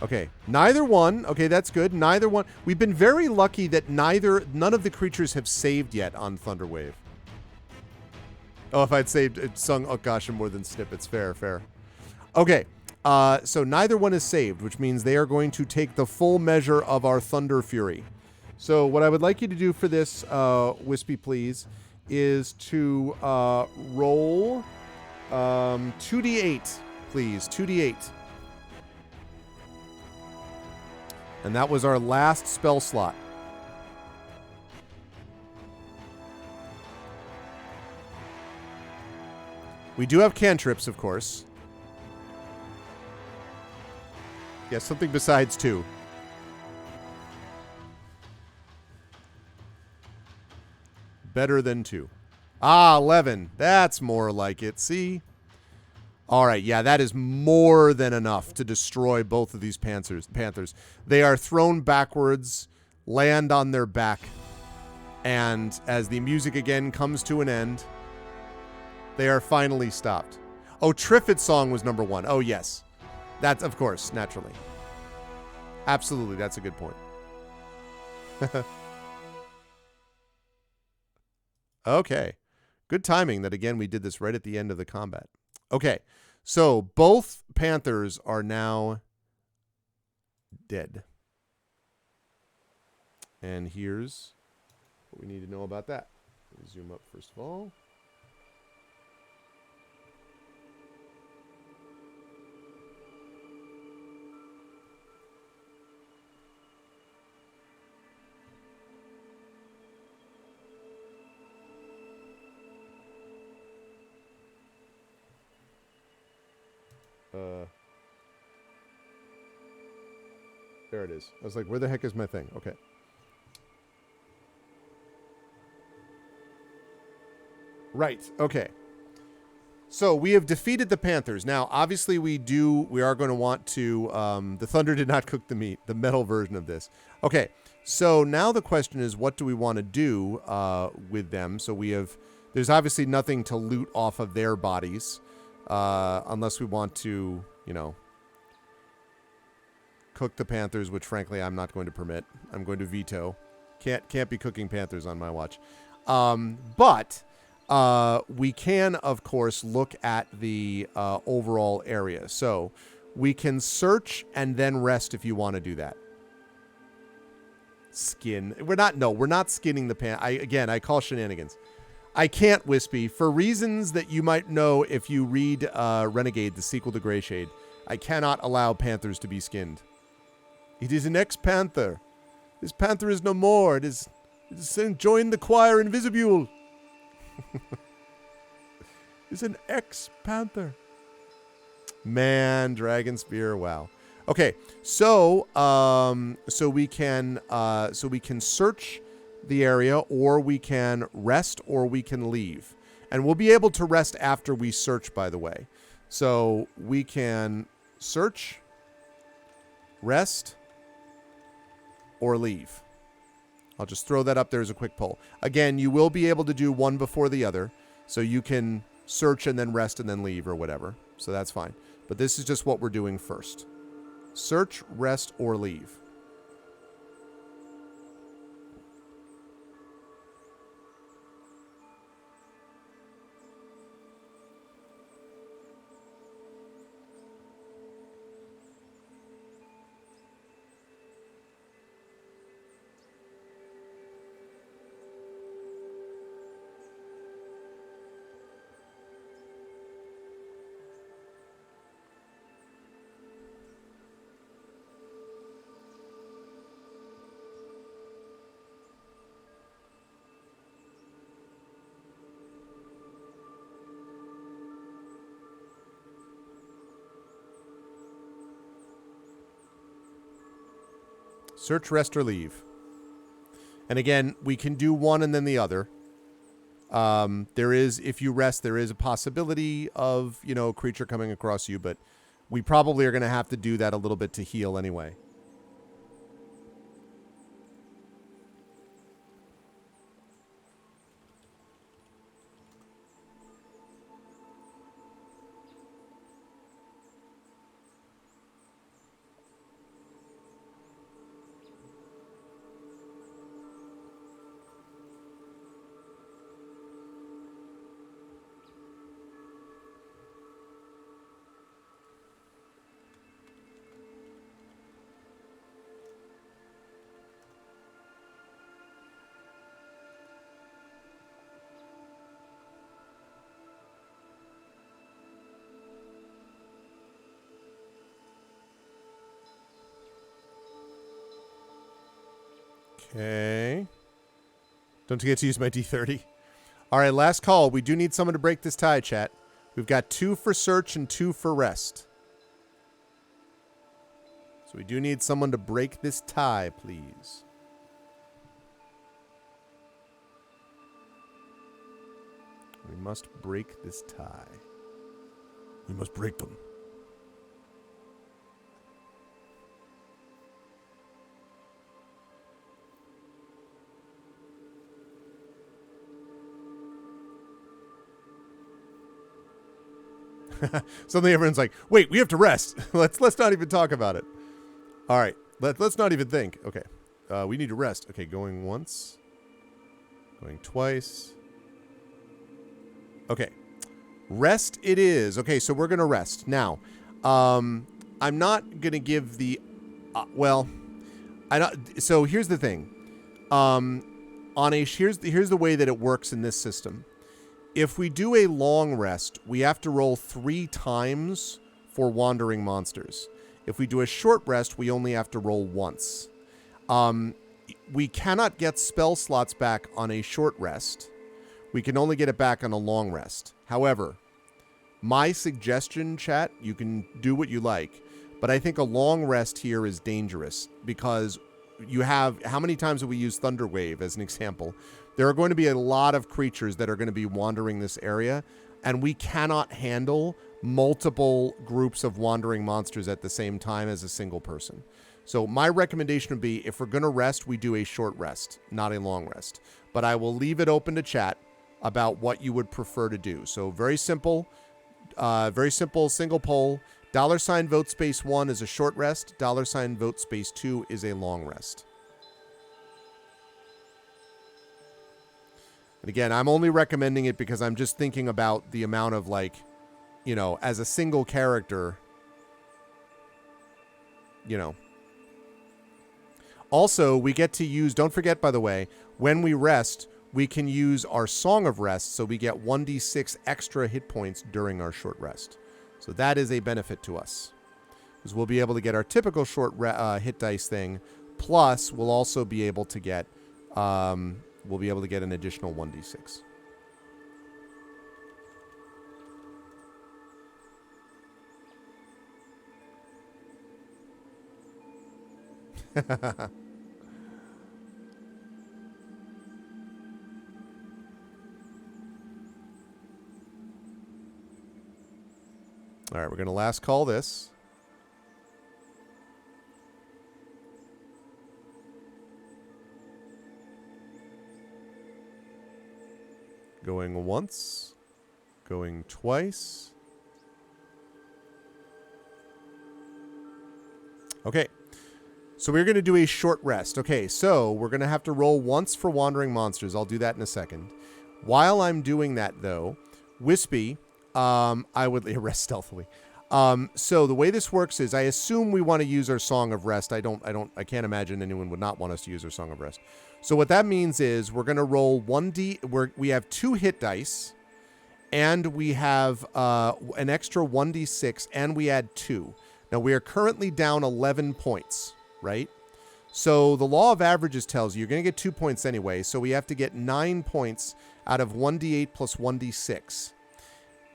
Okay, neither one. Okay, that's good. Neither one. We've been very lucky that none of the creatures have saved yet on Thunderwave. Oh, if I'd sung Ukasha more than snippets. Fair. Okay, so neither one is saved, which means they are going to take the full measure of our Thunder Fury. So what I would like you to do for this, Wispy, please, is to roll 2d8, please. 2d8. And that was our last spell slot. We do have cantrips, of course. Yes, something besides 2. Better than 2. Ah, 11. That's more like it. See? All right, yeah, that is more than enough to destroy both of these Panthers. They are thrown backwards, land on their back, and as the music again comes to an end, they are finally stopped. Oh, Triffitt's song was number 1. Oh, yes. That's, of course, naturally. Absolutely, that's a good point. Okay. Good timing that, again, we did this right at the end of the combat. Okay. So both Panthers are now dead. And here's what we need to know about that. Let me zoom up first of all. There it is. I was like, where the heck is my thing? Okay. Right. Okay. So we have defeated the Panthers. Now, obviously, we are going to want to, the Thunder did not cook the meat, the metal version of this. Okay. So now the question is, what do we want to do with them? So there's obviously nothing to loot off of their bodies, unless we want to, cook the Panthers, which frankly I'm not going to permit. I'm going to veto. Can't be cooking Panthers on my watch. But we can, of course, look at the overall area. So we can search and then rest if you want to do that. Skin. We're not skinning the I call shenanigans. I can't, Wispy, for reasons that you might know if you read Renegade, the sequel to Greyshade. I cannot allow Panthers to be skinned. It is an ex-Panther. This Panther is no more. It is join the choir invisibule. It's an ex-Panther. Man, Dragon Spear, wow. Okay, so we can search the area, or we can rest, or we can leave. And we'll be able to rest after we search, by the way. So we can search, rest, or leave. I'll just throw that up there as a quick poll. Again, you will be able to do one before the other. So you can search and then rest and then leave or whatever. So that's fine. But this is just what we're doing first. Search, rest, or leave. Search, rest, or leave. And again, we can do one and then the other. If you rest, there is a possibility of, a creature coming across you, but we probably are going to have to do that a little bit to heal anyway. Okay. Don't forget to use my D30. All right, last call. We do need someone to break this tie, chat. We've got 2 for search and 2 for rest. So we do need someone to break this tie, please. We must break this tie. We must break them. Suddenly everyone's like, wait, we have to rest. let's not even talk about it. All right. Let's not even think. Okay. We need to rest. Okay, going once. Going twice. Okay. Rest it is. Okay, so we're going to rest. Now, I'm not going to give the... so here's the thing. Here's the way that it works in this system. If we do a long rest, we have to roll 3 times for wandering monsters. If we do a short rest, we only have to roll once. We cannot get spell slots back on a short rest. We can only get it back on a long rest. However, my suggestion, chat, you can do what you like, but I think a long rest here is dangerous because you have... How many times have we used Thunderwave as an example? There are going to be a lot of creatures that are going to be wandering this area, and we cannot handle multiple groups of wandering monsters at the same time as a single person. So my recommendation would be, if we're going to rest, we do a short rest, not a long rest. But I will leave it open to chat about what you would prefer to do. So very simple single poll. $ vote space 1 is a short rest. $ vote space 2 is a long rest. And again, I'm only recommending it because I'm just thinking about the amount of, like, you know, as a single character, you know. Also, we get to use, don't forget, by the way, when we rest, we can use our Song of Rest, so we get 1d6 extra hit points during our short rest. So that is a benefit to us, because we'll be able to get our typical short hit dice thing, plus we'll also be able to get... we'll be able to get an additional 1d6. All right, we're going to last call this. Going once. Going twice. Okay. So we're going to do a short rest. Okay, so we're going to have to roll once for wandering monsters. I'll do that in a second. While I'm doing that, though, Wispy, I would rest stealthily. So the way this works is, I assume we want to use our Song of Rest. I can't imagine anyone would not want us to use our Song of Rest. So what that means is we're going to roll 1d. We have 2 hit dice, and we have an extra 1d6, and we add 2. Now we are currently down 11 points, right? So the law of averages tells you you're going to get 2 points anyway. So we have to get 9 points out of 1d8 plus 1d6.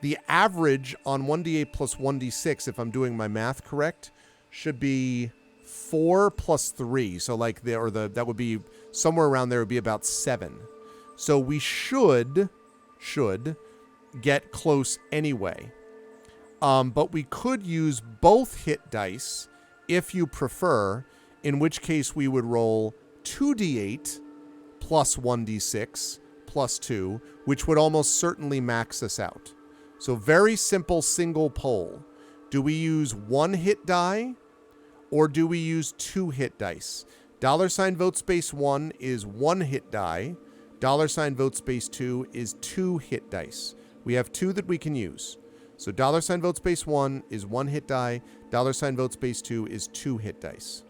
The average on 1d8 plus 1d6, if I'm doing my math correct, should be 4 plus 3. So like that would be somewhere around there, would be about 7. So we should get close anyway. But we could use both hit dice if you prefer, in which case we would roll 2d8 plus 1d6 plus 2, which would almost certainly max us out. So very simple single poll. Do we use 1 hit die or do we use 2 hit dice? $ vote space 1 is 1 hit die. $ vote space 2 is 2 hit dice. We have 2 that we can use. So $ vote space 1 is 1 hit die. $ vote space 2 is 2 hit dice.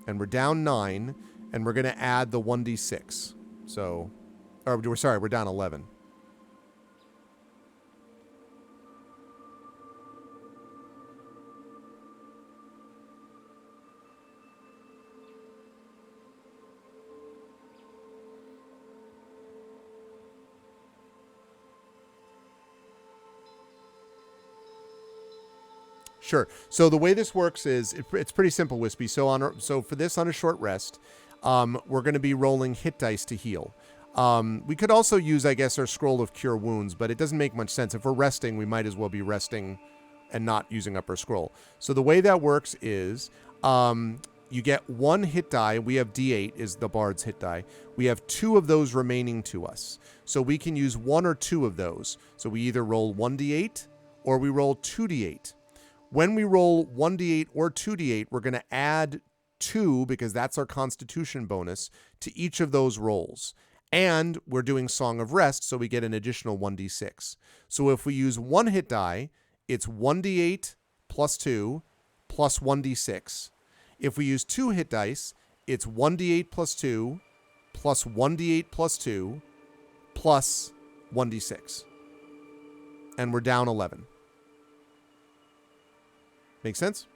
And we're down 9. And we're going to add the 1d6. So, we're down 11. Sure. So the way this works is it's pretty simple, Wispy. So for this on a short rest, we're going to be rolling hit dice to heal. We could also use, I guess, our Scroll of Cure Wounds, but it doesn't make much sense. If we're resting, we might as well be resting and not using up our scroll. So the way that works is you get 1 hit die. We have D8 is the Bard's hit die. We have 2 of those remaining to us. So we can use 1 or 2 of those. So we either roll 1d8 or we roll 2d8. When we roll 1d8 or 2d8, we're going to add 2, because that's our Constitution bonus, to each of those rolls. And we're doing Song of Rest, so we get an additional 1d6. So if we use 1 hit die, it's 1d8 plus 2 plus 1d6. If we use 2 hit dice, it's 1d8 plus 2 plus 1d8 plus 2 plus 1d6. And we're down 11. Make sense?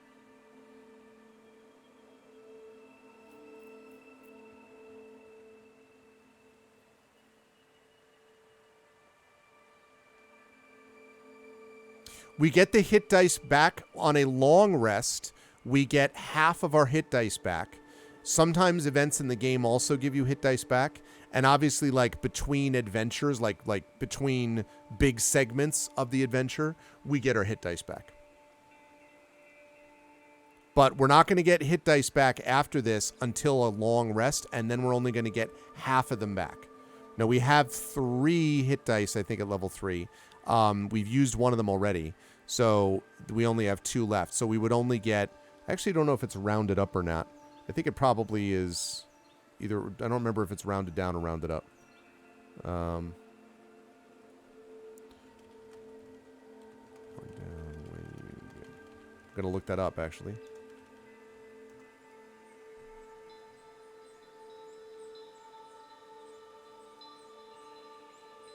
We get the hit dice back on a long rest. We get half of our hit dice back. Sometimes events in the game also give you hit dice back. And obviously, like between adventures, like between big segments of the adventure, we get our hit dice back. But we're not going to get hit dice back after this until a long rest, and then we're only going to get half of them back. Now, we have 3 hit dice, I think, at level 3. We've used 1 of them already, so we only have 2 left. So we would only get... I actually don't know if it's rounded up or not. I think it probably is either... I don't remember if it's rounded down or rounded up. I'm going to look that up, actually.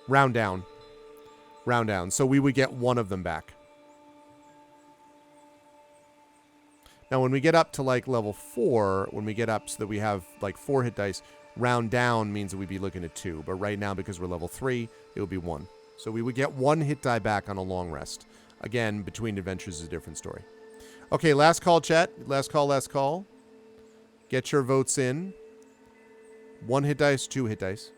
Round down. Round down. So we would get 1 of them back. Now, when we get up to like level 4, when we get up so that we have like 4 hit dice, round down means that we'd be looking at 2. But right now, because we're level 3, it would be 1. So we would get 1 hit die back on a long rest. Again, between adventures is a different story. Okay, last call, chat. Last call, last call. Get your votes in. 1 hit dice, 2 hit dice.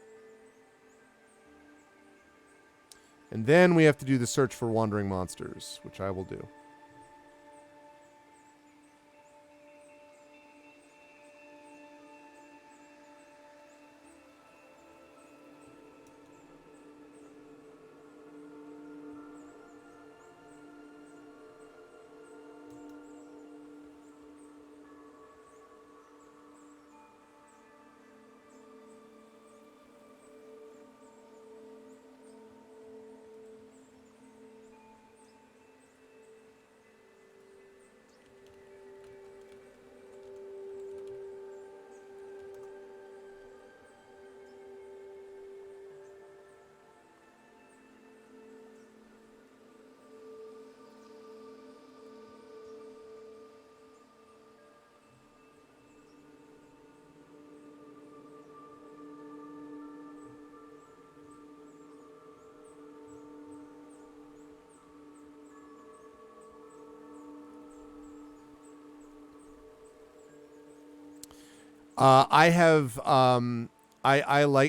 And then we have to do the search for wandering monsters, which I will do.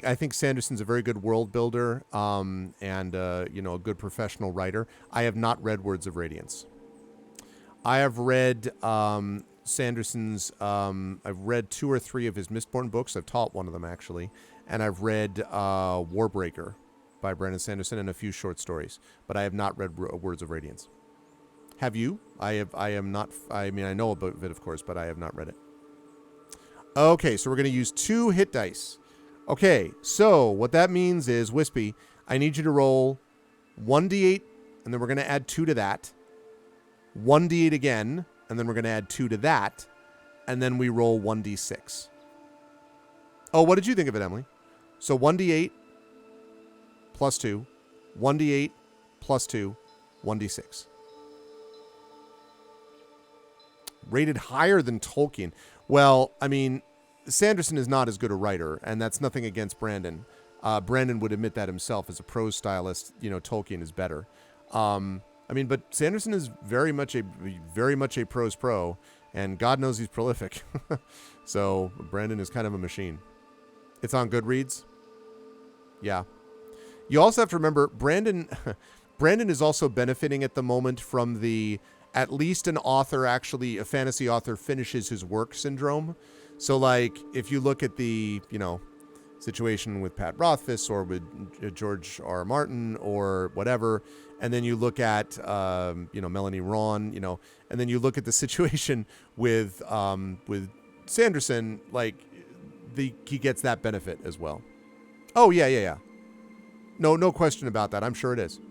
I think Sanderson's a very good world builder, and a good professional writer. I have not read Words of Radiance. I have read Sanderson's. I've read 2 or 3 of his Mistborn books. I've taught one of them actually, and I've read Warbreaker by Brandon Sanderson and a few short stories. But I have not read Words of Radiance. Have you? I am not. I mean, I know about it, of course, but I have not read it. Okay, so we're going to use 2 hit dice. Okay, so what that means is, Wispy, I need you to roll 1d8, and then we're going to add 2 to that. 1d8 again, and then we're going to add 2 to that. And then we roll 1d6. Oh, what did you think of it, Emily? So 1d8 plus 2, 1d8 plus 2, 1d6. Rated higher than Tolkien. Well, I mean, Sanderson is not as good a writer, and that's nothing against Brandon. Brandon would admit that himself as a prose stylist. Tolkien is better. But Sanderson is very much a prose pro, and God knows he's prolific. So Brandon is kind of a machine. It's on Goodreads. Yeah. You also have to remember, Brandon Brandon is also benefiting at the moment from the at least an author, actually a fantasy author, finishes his work syndrome. So like if you look at the, situation with Pat Rothfuss or with George R. R. Martin or whatever, and then you look at Melanie Ron, and then you look at the situation with Sanderson, like he gets that benefit as well. Oh yeah. No question about that. I'm sure it is.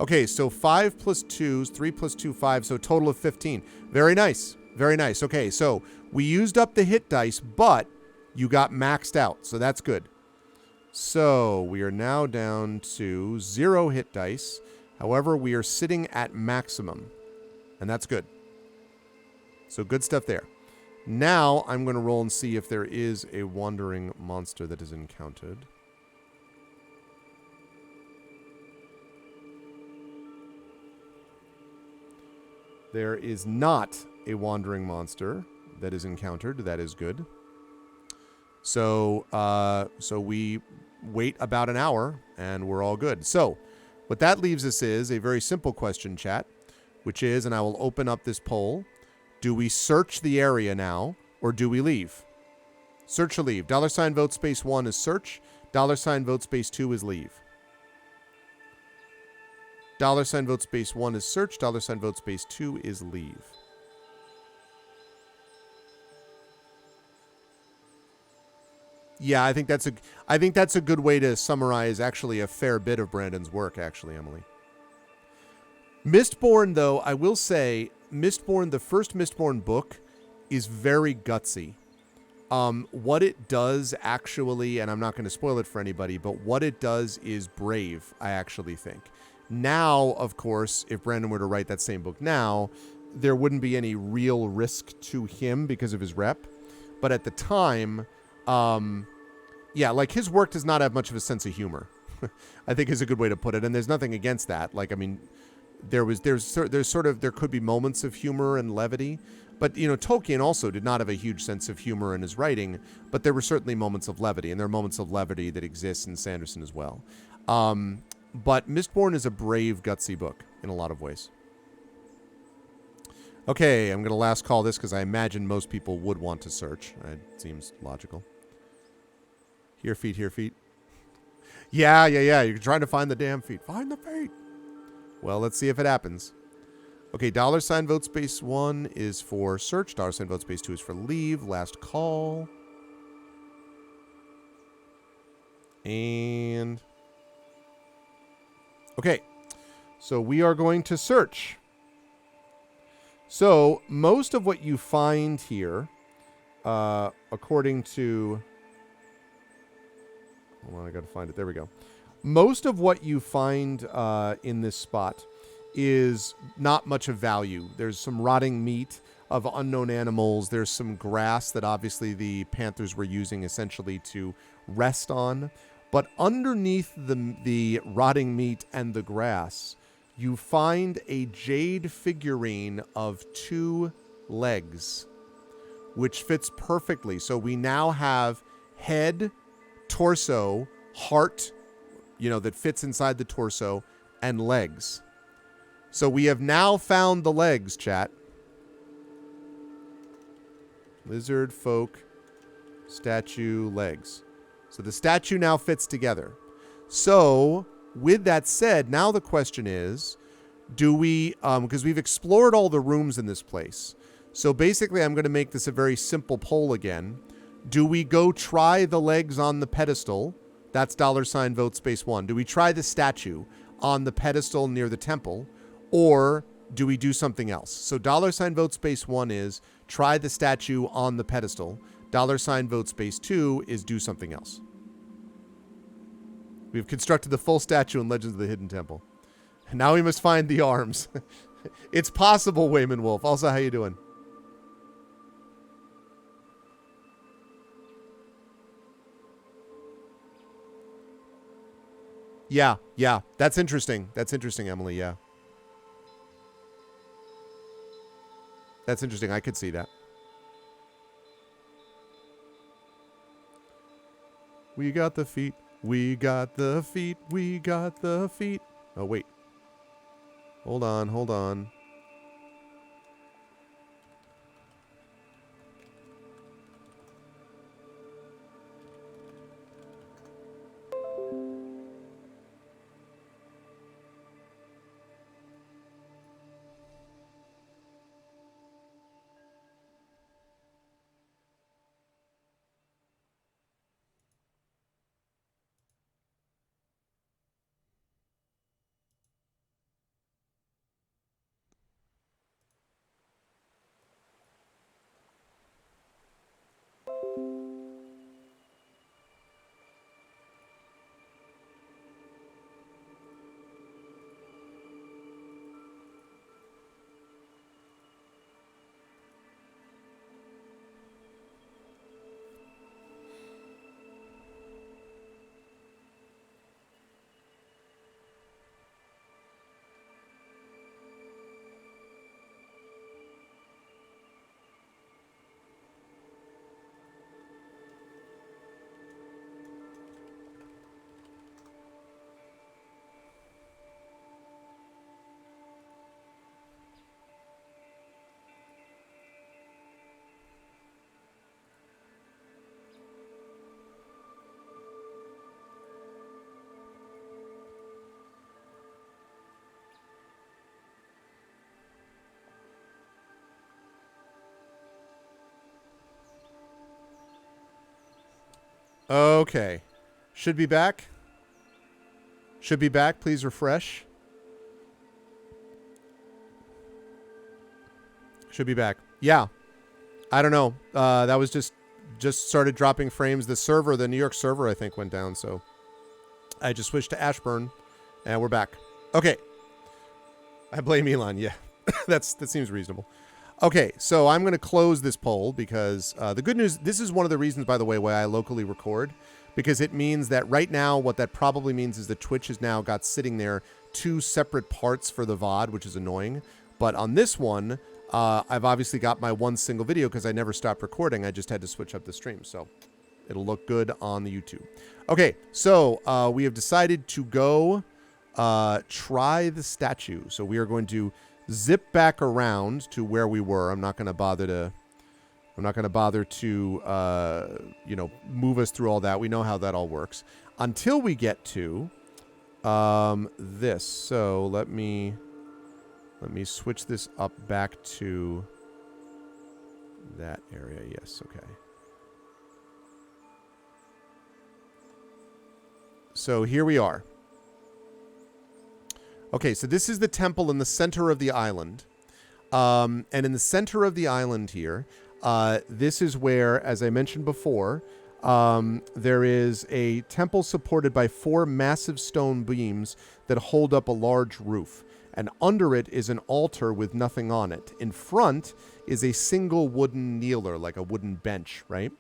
Okay, so 5 plus 2 is 3 plus 2, 5, so a total of 15. Very nice. Very nice. Okay, so we used up the hit dice, but you got maxed out, so that's good. So we are now down to 0 hit dice. However, we are sitting at maximum, and that's good. So good stuff there. Now I'm going to roll and see if there is a wandering monster that is encountered. There is not a wandering monster that is encountered. That is good. So we wait about an hour, and we're all good. So what that leaves us is a very simple question, chat, which is, and I will open up this poll, do we search the area now, or do we leave? Search or leave. $ vote space 1 is search. $ vote space 2 is leave. $ vote space 1 is search. $ vote space 2 is leave. Yeah, I think that's a good way to summarize actually a fair bit of Brandon's work, actually, Emily. Mistborn, though, I will say, the first Mistborn book is very gutsy. What it does actually, and I'm not going to spoil it for anybody, but what it does is brave, I actually think. Now, of course, if Brandon were to write that same book now, there wouldn't be any real risk to him because of his rep. But at the time, like his work does not have much of a sense of humor, I think is a good way to put it. And there's nothing against that. Like, I mean, there could be moments of humor and levity, but Tolkien also did not have a huge sense of humor in his writing, but there were certainly moments of levity, and there are moments of levity that exist in Sanderson as well. But Mistborn is a brave, gutsy book in a lot of ways. Okay, I'm going to last call this because I imagine most people would want to search. It seems logical. Here feet. Yeah. You're trying to find the damn feet. Find the feet. Well, let's see if it happens. Okay, $ vote space 1 is for search. $ vote space 2 is for leave. Last call. And... okay, so we are going to search. So most of what you find here, according to... hold on, I got to find it. There we go. Most of what you find in this spot is not much of value. There's some rotting meat of unknown animals. There's some grass that obviously the Panthers were using essentially to rest on. But underneath the rotting meat and the grass, you find a jade figurine of 2 legs, which fits perfectly. So we now have head, torso, heart, that fits inside the torso, and legs. So we have now found the legs, chat. Lizard, folk, statue, legs. So the statue now fits together. So with that said, now the question is, do we, because we've explored all the rooms in this place. So basically I'm going to make this a very simple poll again. Do we go try the legs on the pedestal? That's $ vote space 1. Do we try the statue on the pedestal near the temple? Or do we do something else? So $ vote space 1 is try the statue on the pedestal. $ vote space 2 is do something else. We've constructed the full statue in Legends of the Hidden Temple. Now we must find the arms. It's possible, Wayman Wolf. Also, how you doing? Yeah. That's interesting. Emily, yeah. That's interesting. I could see that. We got the feet. We got the feet. We got the feet. Oh, wait. Hold on. Hold on. Okay. Should be back. Should be back. Please refresh. Should be back. Yeah. I don't know. That was just started dropping frames. The server, the New York server, I think, went down. So I just switched to Ashburn, and we're back. Okay. I blame Elon. Yeah. that seems reasonable. Okay, so I'm going to close this poll because the good news, this is one of the reasons, by the way, why I locally record, because it means that right now what that probably means is that Twitch has now got sitting there 2 separate parts for the VOD, which is annoying. But on this one, I've obviously got my one single video because I never stopped recording. I just had to switch up the stream, so it'll look good on the YouTube. Okay, so we have decided to go try the statue. So we are going to zip back around to where we were. I'm not going to bother to you know, move us through all that. We know how that all works until we get to this. So let me switch this up back to that area. Yes, okay. So here we are. Okay, so this is the temple in the center of the island. And in the center of the island here, this is where, as I mentioned before, there is a temple supported by 4 massive stone beams that hold up a large roof. And under it is an altar with nothing on it. In front is a single wooden kneeler, like a wooden bench, right?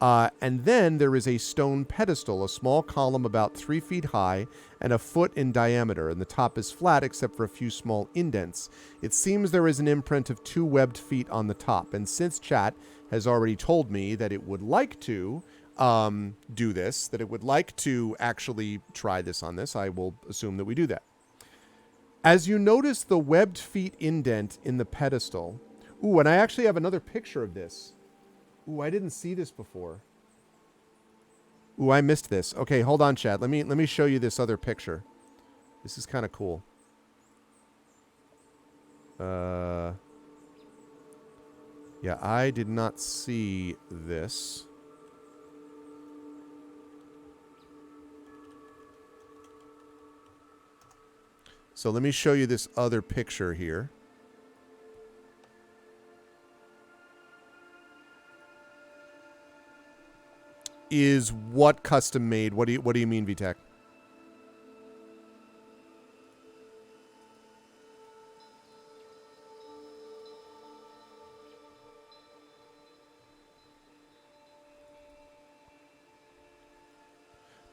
And then there is a stone pedestal, a small column about 3 feet high and a foot in diameter, and the top is flat except for a few small indents. It seems there is an imprint of 2 webbed feet on the top, and since chat has already told me that it would like to do this, that it would like to actually try this on this, I will assume that we do that. As you notice the webbed feet indent in the pedestal, ooh, and I actually have another picture of this. Ooh, I didn't see this before. Ooh, I missed this. Okay, hold on, chat. Let me show you this other picture. This is kind of cool. Yeah, I did not see this. So let me show you this other picture here. Is what custom made? What do you mean, VTech?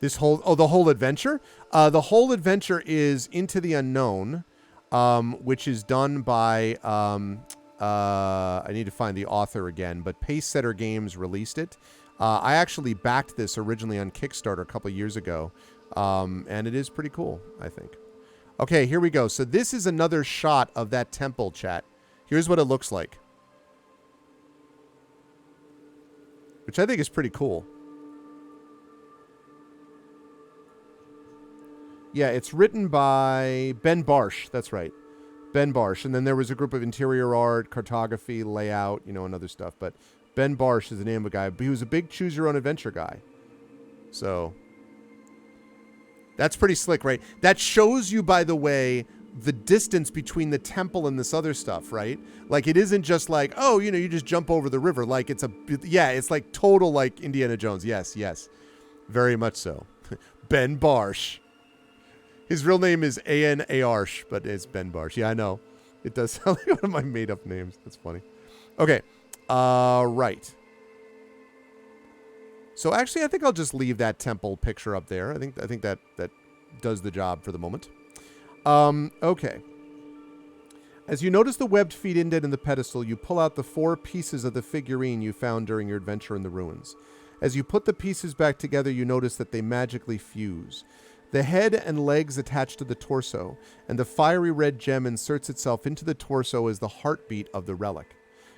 This whole the whole adventure? The whole adventure is Into the Unknown, which is done by I need to find the author again, but Pacesetter Games released it. I actually backed this originally on Kickstarter a couple years ago, and it is pretty cool, I think. Okay, here we go. So this is another shot of that temple, chat. Here's what it looks like, which I think is pretty cool. Yeah, it's written by Ben Barsh. That's right. Ben Barsh. And then there was a group of interior art, cartography, layout, you know, and other stuff. But Ben Barsh is the name of the guy. But he was a big choose-your-own-adventure guy. So that's pretty slick, right? That shows you, by the way, the distance between the temple and this other stuff, right? Like, it isn't just like, oh, you know, you just jump over the river. Like, it's it's like total, like, Indiana Jones. Yes, yes. Very much so. Ben Barsh. His real name is A.N. Arsh, but it's Ben Barsh. Yeah, I know. It does sound like one of my made-up names. That's funny. Okay. Right. So actually, I think I'll just leave that temple picture up there. I think that does the job for the moment. Okay. As you notice the webbed feet indent in the pedestal, you pull out the 4 pieces of the figurine you found during your adventure in the ruins. As you put the pieces back together, you notice that they magically fuse. The head and legs attach to the torso, and the fiery red gem inserts itself into the torso as the heartbeat of the relic.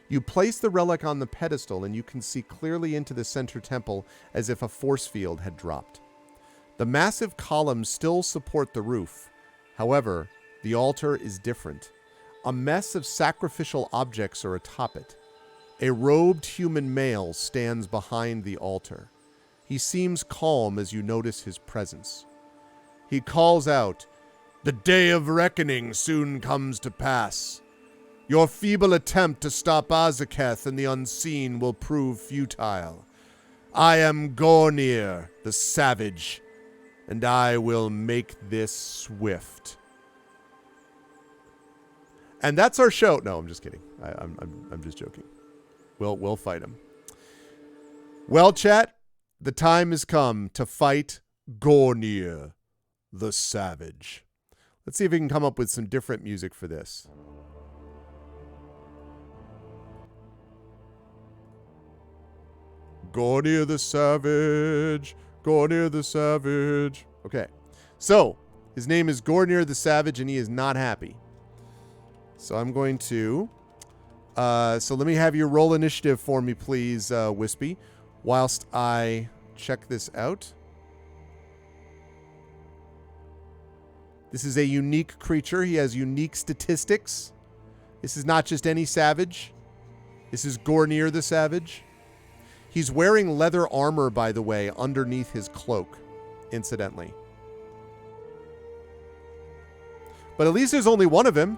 You place the relic on the pedestal, and you can see clearly into the center temple as if a force field had dropped. The massive columns still support the roof. However, the altar is different. A mess of sacrificial objects are atop it. A robed human male stands behind the altar. He seems calm as you notice his presence. He calls out, "The day of reckoning soon comes to pass. Your feeble attempt to stop Azaketh and the unseen will prove futile. I am Gornir, the savage, and I will make this swift." And that's our show. No, I'm just kidding. I'm just joking. We'll fight him. Well, chat, the time has come to fight Gornir, the savage. Let's see if we can come up with some different music for this. Gornir the savage. Gornir the savage. Okay. So, his name is Gornir the savage, and he is not happy. So I'm going to... so let me have you roll initiative for me, please, Wispy, whilst I check this out. This is a unique creature. He has unique statistics. This is not just any savage. This is Gornir the savage. He's wearing leather armor, by the way, underneath his cloak, incidentally. But at least there's only one of him.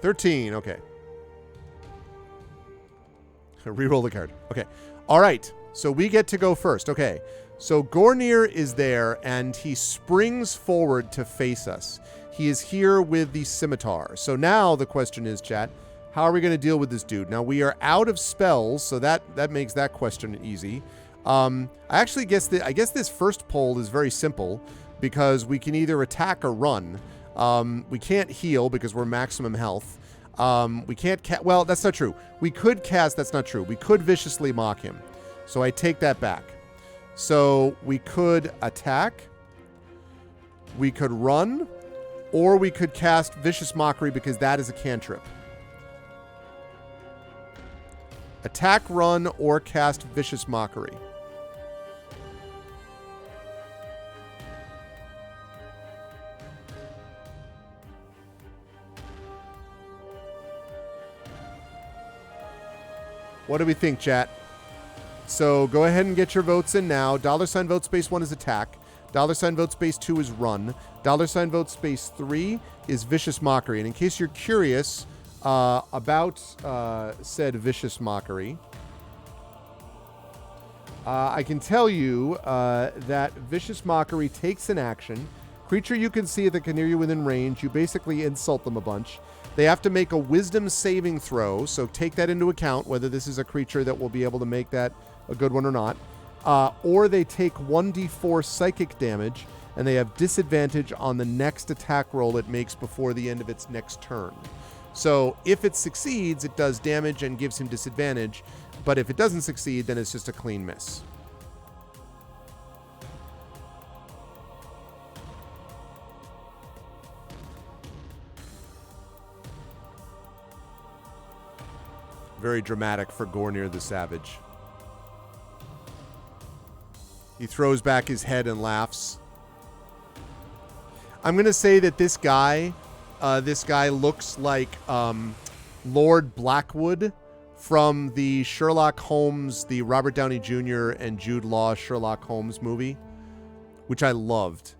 $13, okay. Reroll the card. Okay. All right. So we get to go first. Okay. So Gornir is there, and he springs forward to face us. He is here with the scimitar. So now the question is, chat, how are we going to deal with this dude? Now, we are out of spells, so that makes that question easy. I actually guess I guess this first poll is very simple, because we can either attack or run. We can't heal because we're maximum health. We can't well, that's not true. We could cast, that's not true. We could viciously mock him. So I take that back. So we could attack, we could run, or we could cast Vicious Mockery because that is a cantrip. Attack, run, or cast Vicious Mockery. What do we think, chat? So go ahead and get your votes in now. $ vote space 1 is attack. $ vote space 2 is run. $ vote space 3 is Vicious Mockery. And in case you're curious about said Vicious Mockery, I can tell you that Vicious Mockery takes an action. Creature you can see that can near you within range, you basically insult them a bunch. They have to make a wisdom saving throw, so take that into account, whether this is a creature that will be able to make that a good one or not. Or they take 1d4 psychic damage, and they have disadvantage on the next attack roll it makes before the end of its next turn. So if it succeeds, it does damage and gives him disadvantage. But if it doesn't succeed, then it's just a clean miss. Very dramatic for Gornir the Savage. He throws back his head and laughs. I'm going to say that this guy looks like Lord Blackwood from the Sherlock Holmes, the Robert Downey Jr. and Jude Law Sherlock Holmes movie, which I loved.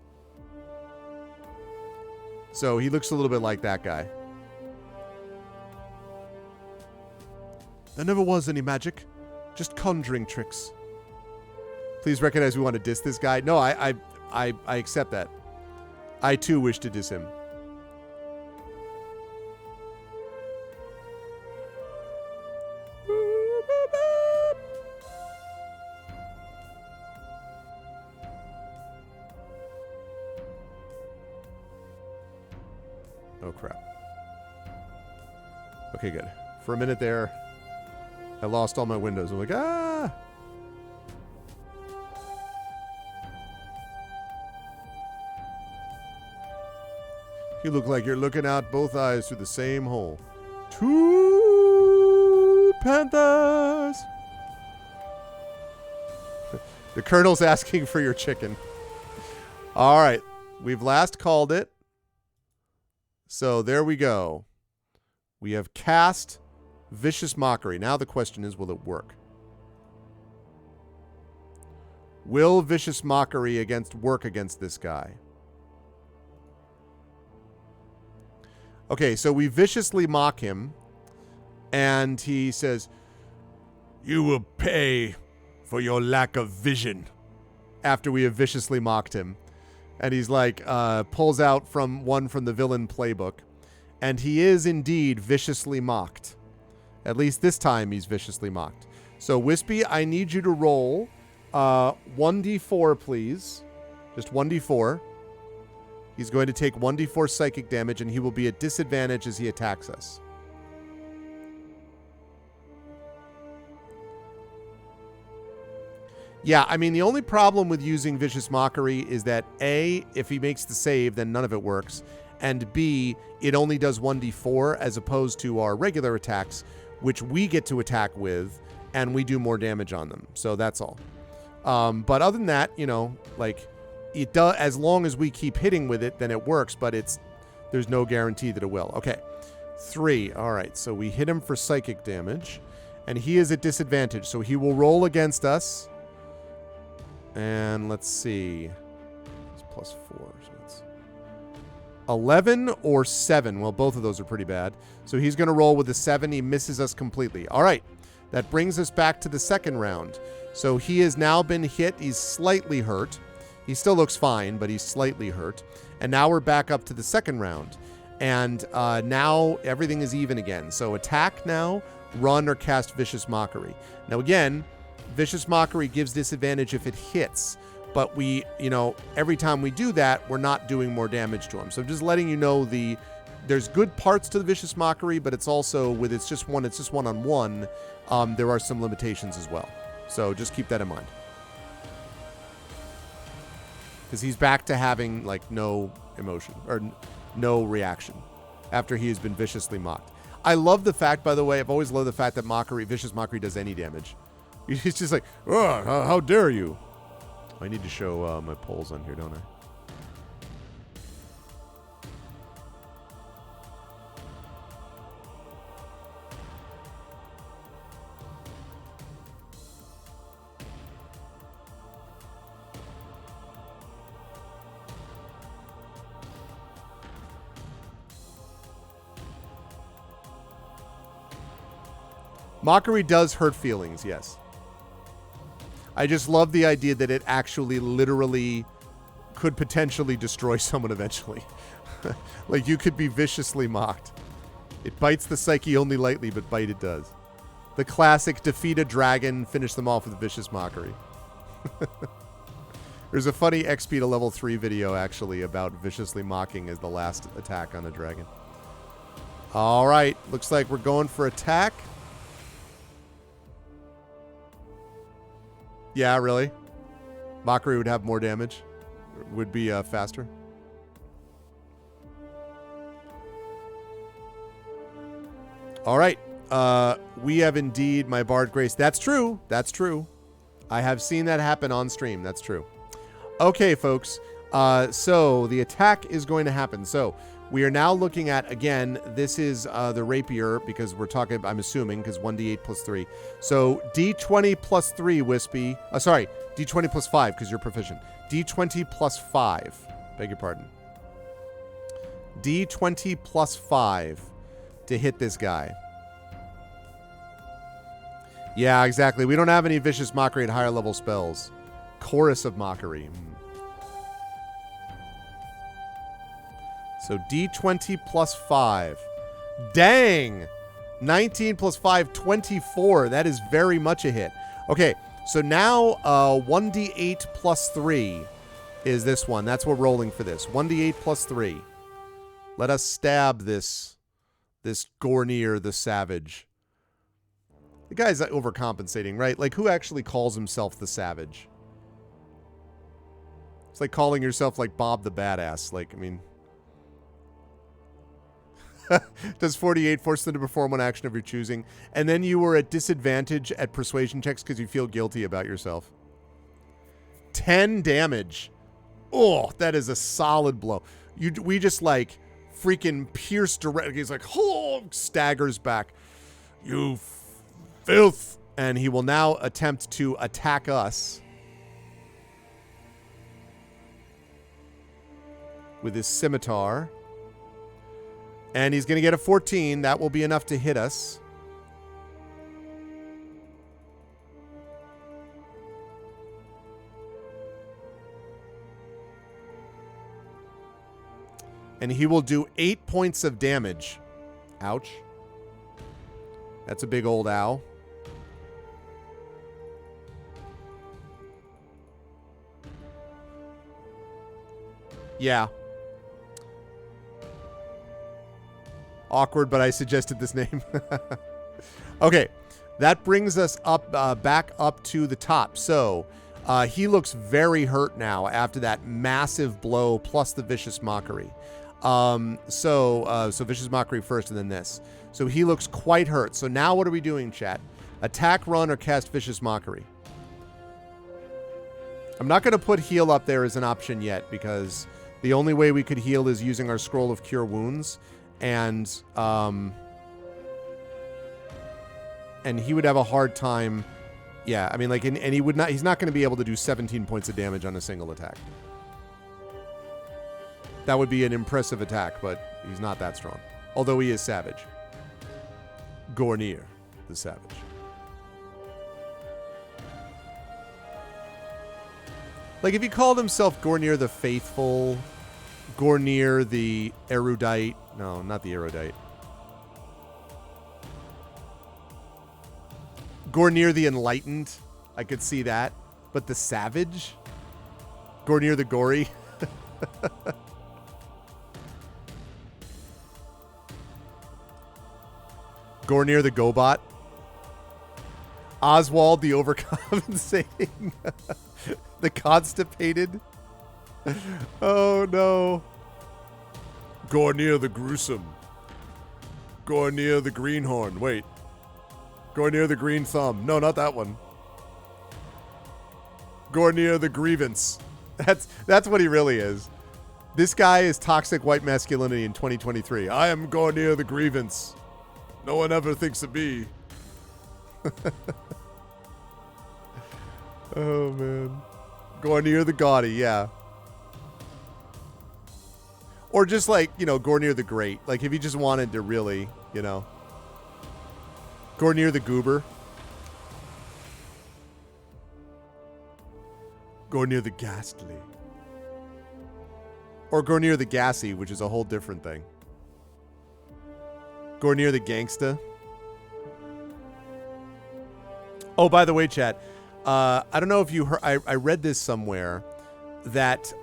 So he looks a little bit like that guy. There never was any magic, just conjuring tricks. Please recognize we want to diss this guy. No, I accept that. I too wish to diss him. Oh crap. Okay, good. For a minute there, I lost all my windows. I'm like, ah! You look like you're looking out both eyes through the same hole. 2 panthers! The Colonel's asking for your chicken. All right. We've last called it. So there we go. We have cast Vicious Mockery. Now the question is, will it work? Will Vicious Mockery work against this guy? Okay, so we viciously mock him, and he says, "You will pay for your lack of vision," after we have viciously mocked him. And he's like, pulls out from the villain playbook, and he is indeed viciously mocked. At least this time he's viciously mocked. So, Wispy, I need you to roll 1d4, please. Just 1d4. He's going to take 1d4 psychic damage, and he will be at disadvantage as he attacks us. Yeah, I mean, the only problem with using Vicious Mockery is that A, if he makes the save, then none of it works. And B, it only does 1d4 as opposed to our regular attacks, which we get to attack with, and we do more damage on them. So that's all. But other than that, like, it does, as long as we keep hitting with it, then it works, but there's no guarantee that it will. Okay. 3. All right. So we hit him for psychic damage, and he is at disadvantage. So he will roll against us. And let's see. It's +4. So it's 11 or 7. Well, both of those are pretty bad. So he's going to roll with a 7. He misses us completely. All right. That brings us back to the second round. So he has now been hit. He's slightly hurt. He still looks fine, but he's slightly hurt. And now we're back up to the second round. And now everything is even again. So attack now, run, or cast Vicious Mockery. Now again, Vicious Mockery gives disadvantage if it hits. But we, every time we do that, we're not doing more damage to him. So just letting you know there's good parts to the Vicious Mockery, but it's also, it's just one-on-one, there are some limitations as well. So just keep that in mind. Because he's back to having, like, no emotion or no reaction after he has been viciously mocked. I love the fact, by the way, I've always loved the fact that Vicious Mockery does any damage. He's just like, oh, how dare you? I need to show my polls on here, don't I? Mockery does hurt feelings, yes. I just love the idea that it actually literally could potentially destroy someone eventually. Like, you could be viciously mocked. It bites the psyche only lightly, but bite it does. The classic defeat a dragon, finish them off with vicious mockery. There's a funny XP to level 3 video, actually, about viciously mocking as the last attack on a dragon. All right. Looks like we're going for attack. Yeah, really? Mockery would have more damage. Would be faster. All right. We have indeed my Bard Grace. That's true. That's true. I have seen that happen on stream. That's true. Okay, folks. So the attack is going to happen. So we are now looking at, again, this is the rapier because we're talking, I'm assuming, because 1d8 plus 3. So d20 plus 3, Wispy. Sorry, d20 plus 5 because you're proficient. d20 plus 5. Beg your pardon. d20 plus 5 to hit this guy. Yeah, exactly. We don't have any Vicious Mockery at higher level spells. Chorus of Mockery. So D20 plus 5. Dang! 19 plus 5, 24. That is very much a hit. Okay, so now 1d8 plus 3 is this one. That's what we're rolling for this. 1d8 plus 3. Let us stab this Gornir the Savage. The guy's overcompensating, right? Like, who actually calls himself the Savage? It's like calling yourself, like, Bob the Badass. Like, I mean... Does 48 force them to perform one action of your choosing? And then you were at disadvantage at persuasion checks because you feel guilty about yourself. 10 damage. Oh, that is a solid blow. We just, like, freaking pierce direct. He's like, oh, staggers back. You filth. And he will now attempt to attack us with his scimitar. And he's going to get a 14. That will be enough to hit us. And he will do 8 points of damage. Ouch. That's a big old ow. Yeah. Awkward, but I suggested this name. Okay. That brings us up, back up to the top. So, he looks very hurt now after that massive blow plus the Vicious Mockery. So Vicious Mockery first and then this. So he looks quite hurt. So now what are we doing, chat? Attack, run, or cast Vicious Mockery? I'm not going to put heal up there as an option yet because the only way we could heal is using our Scroll of Cure Wounds. And he would have a hard time. Yeah, I mean, like, and he would not, he's not going to be able to do 17 points of damage on a single attack. That would be an impressive attack, but he's not that strong. Although he is savage. Gornir, the Savage. Like, if he called himself Gornir the Faithful, Gornir the Erudite. No, not the Erudite. Gornir the Enlightened. I could see that. But the Savage? Gornir the Gory? Gornir the Gobot? Oswald the Overcompensating? The Constipated? Oh no. Gornir the Gruesome. Gornir the Greenhorn. Wait. Gornir the Green Thumb. No, not that one. Gornir the Grievance. That's what he really is. This guy is toxic white masculinity in 2023. I am Gornir the Grievance. No one ever thinks of me. Oh, man. Gornir the Gaudy, yeah. Or just like, you know, Gornir the Great. Like, if he just wanted to really, you know. Gornir the Goober. Gornir the Ghastly. Or Gornir the Gassy, which is a whole different thing. Gornir the Gangsta. Oh, by the way, chat, I don't know if you heard, I read this somewhere that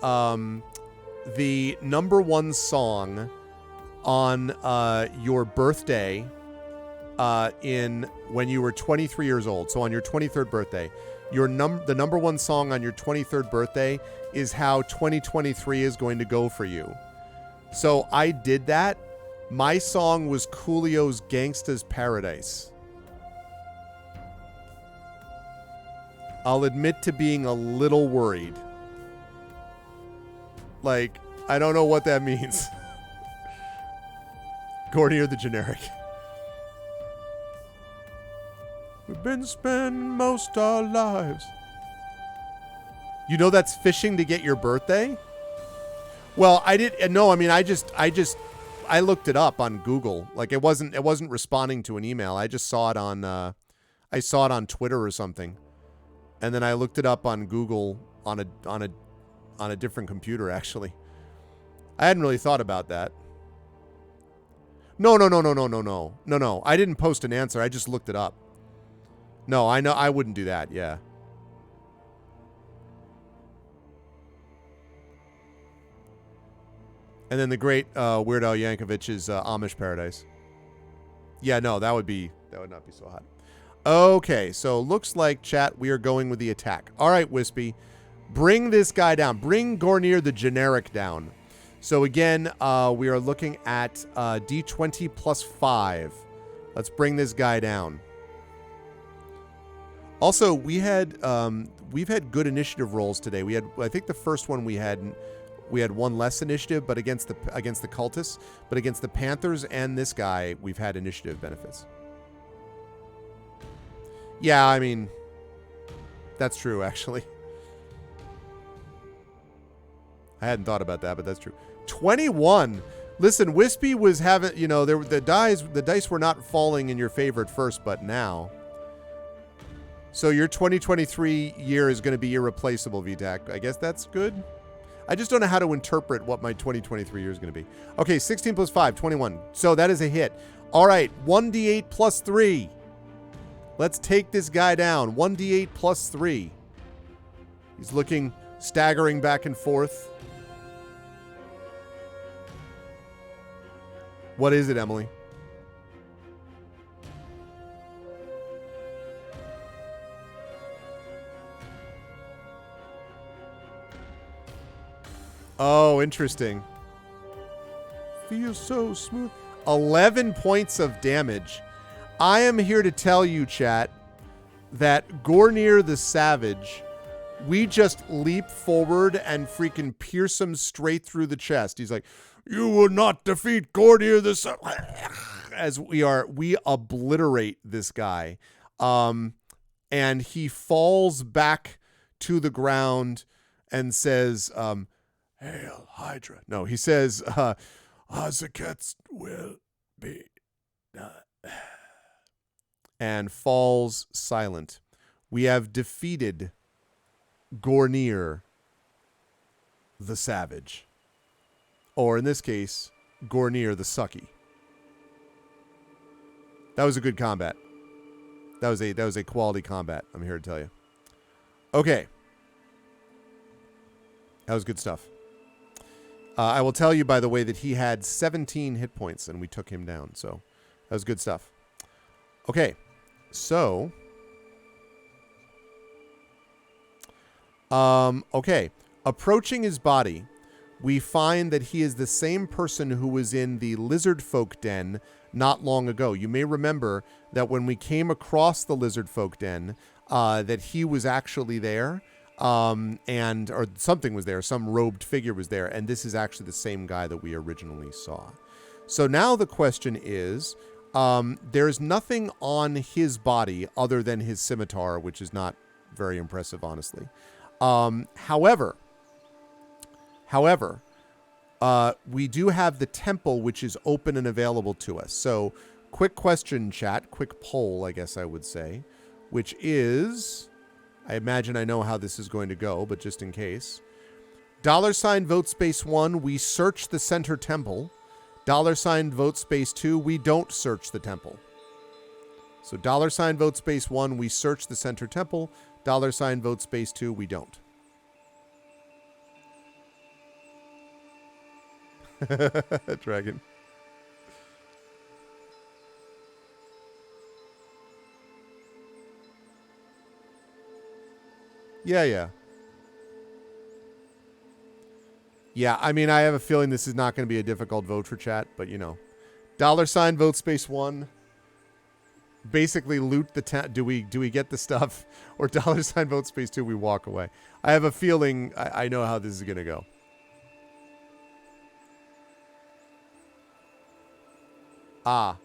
the number one song on your birthday in when you were 23 years old, so on your 23rd birthday, the number one song on your 23rd birthday is How 2023 Is Going to Go For You. So I did that. My song was Coolio's Gangsta's Paradise. I'll admit to being a little worried. Like, I don't know what that means. Gornier the generic. We've been spending most our lives. You know that's fishing to get your birthday? Well, I looked it up on Google. Like it wasn't responding to an email. I just saw it on Twitter or something. And then I looked it up on Google on a different computer actually. I hadn't really thought about that. No. I didn't post an answer. I just looked it up. No, I know I wouldn't do that. Yeah. And then the great Weird Al Yankovic's Amish Paradise. Yeah, no, that would not be so hot. Okay, so looks like, chat, we are going with the attack. All right, Wispy, bring this guy down. Bring Gornier the generic down. So again, we are looking at D20 plus 5. Let's bring this guy down. Also, we've had good initiative rolls today. I think the first one we had one less initiative, but against the cultists, but against the Panthers and this guy, we've had initiative benefits. Yeah, I mean, that's true, actually. I hadn't thought about that, but that's true. 21. Listen, Wispy was having, the dice were not falling in your favor at first, but now. So your 2023 year is going to be irreplaceable, VTAC. I guess that's good. I just don't know how to interpret what my 2023 year is going to be. Okay, 16 plus 5, 21. So that is a hit. All right, 1d8 plus 3. Let's take this guy down. 1d8 plus 3. He's looking, staggering back and forth. What is it, Emily? Oh, interesting. Feels so smooth. 11 points of damage. I am here to tell you, chat, that Gornier the Savage, we just leap forward and freaking pierce him straight through the chest. He's like, you will not defeat Gornier the Savage. As we obliterate this guy. And he falls back to the ground and says, Hail Hydra. No, he says, Azakets will be done. And falls silent. We have defeated Gornier the Savage. Or in this case, Gornier the Sucky. That was a good combat. That was a quality combat, I'm here to tell you. Okay. That was good stuff. I will tell you, by the way, that he had 17 hit points and we took him down. So that was good stuff. Okay. So, okay. Approaching his body, we find that he is the same person who was in the lizard folk den not long ago. You may remember that when we came across the lizard folk den, that he was actually there, or something was there, some robed figure was there, and this is actually the same guy that we originally saw. So now the question is, there's nothing on his body other than his scimitar, which is not very impressive, honestly. However, we do have the temple, which is open and available to us. So, quick question, chat, quick poll, I guess I would say, which is, I imagine I know how this is going to go, but just in case. $ vote space 1, we search the center temple. $ vote space 2, we don't search the temple. So $ vote space 1, we search the center temple. $ vote space 2, we don't. Dragon. Yeah. Yeah, I mean, I have a feeling this is not going to be a difficult vote for chat, but you know. $ vote space 1. Basically loot the do we get the stuff? Or $ vote space 2, we walk away. I have a feeling I know how this is going to go. Ah.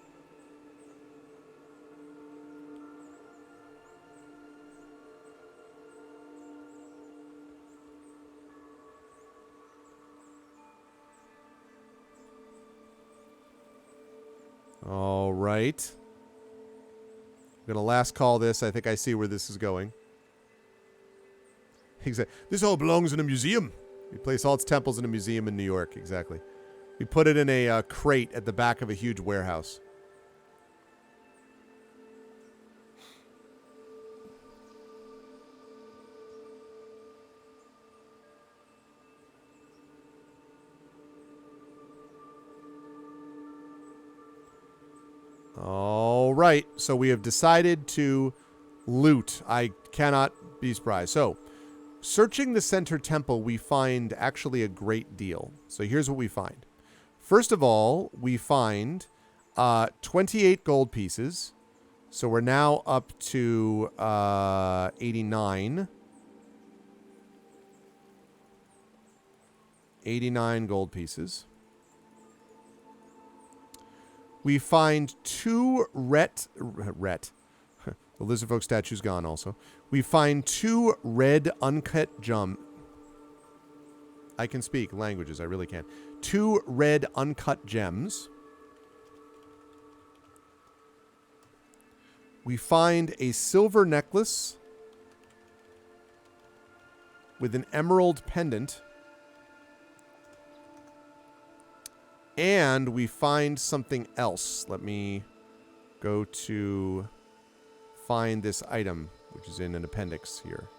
All right. I'm going to last call this. I think I see where this is going. Exactly. This all belongs in a museum. We place all its temples in a museum in New York. Exactly. We put it in a crate at the back of a huge warehouse. All right. So we have decided to loot. I cannot be surprised. So, searching the center temple, we find actually a great deal. So here's what we find. First of all, we find 28 gold pieces. So we're now up to 89. 89 gold pieces. We find 2 ret. The Lizardfolk statue's gone also. We find 2 red uncut gem. I can speak languages, I really can. 2 red uncut gems. We find a silver necklace with an emerald pendant. And we find something else. Let me go to find this item, which is in an appendix here.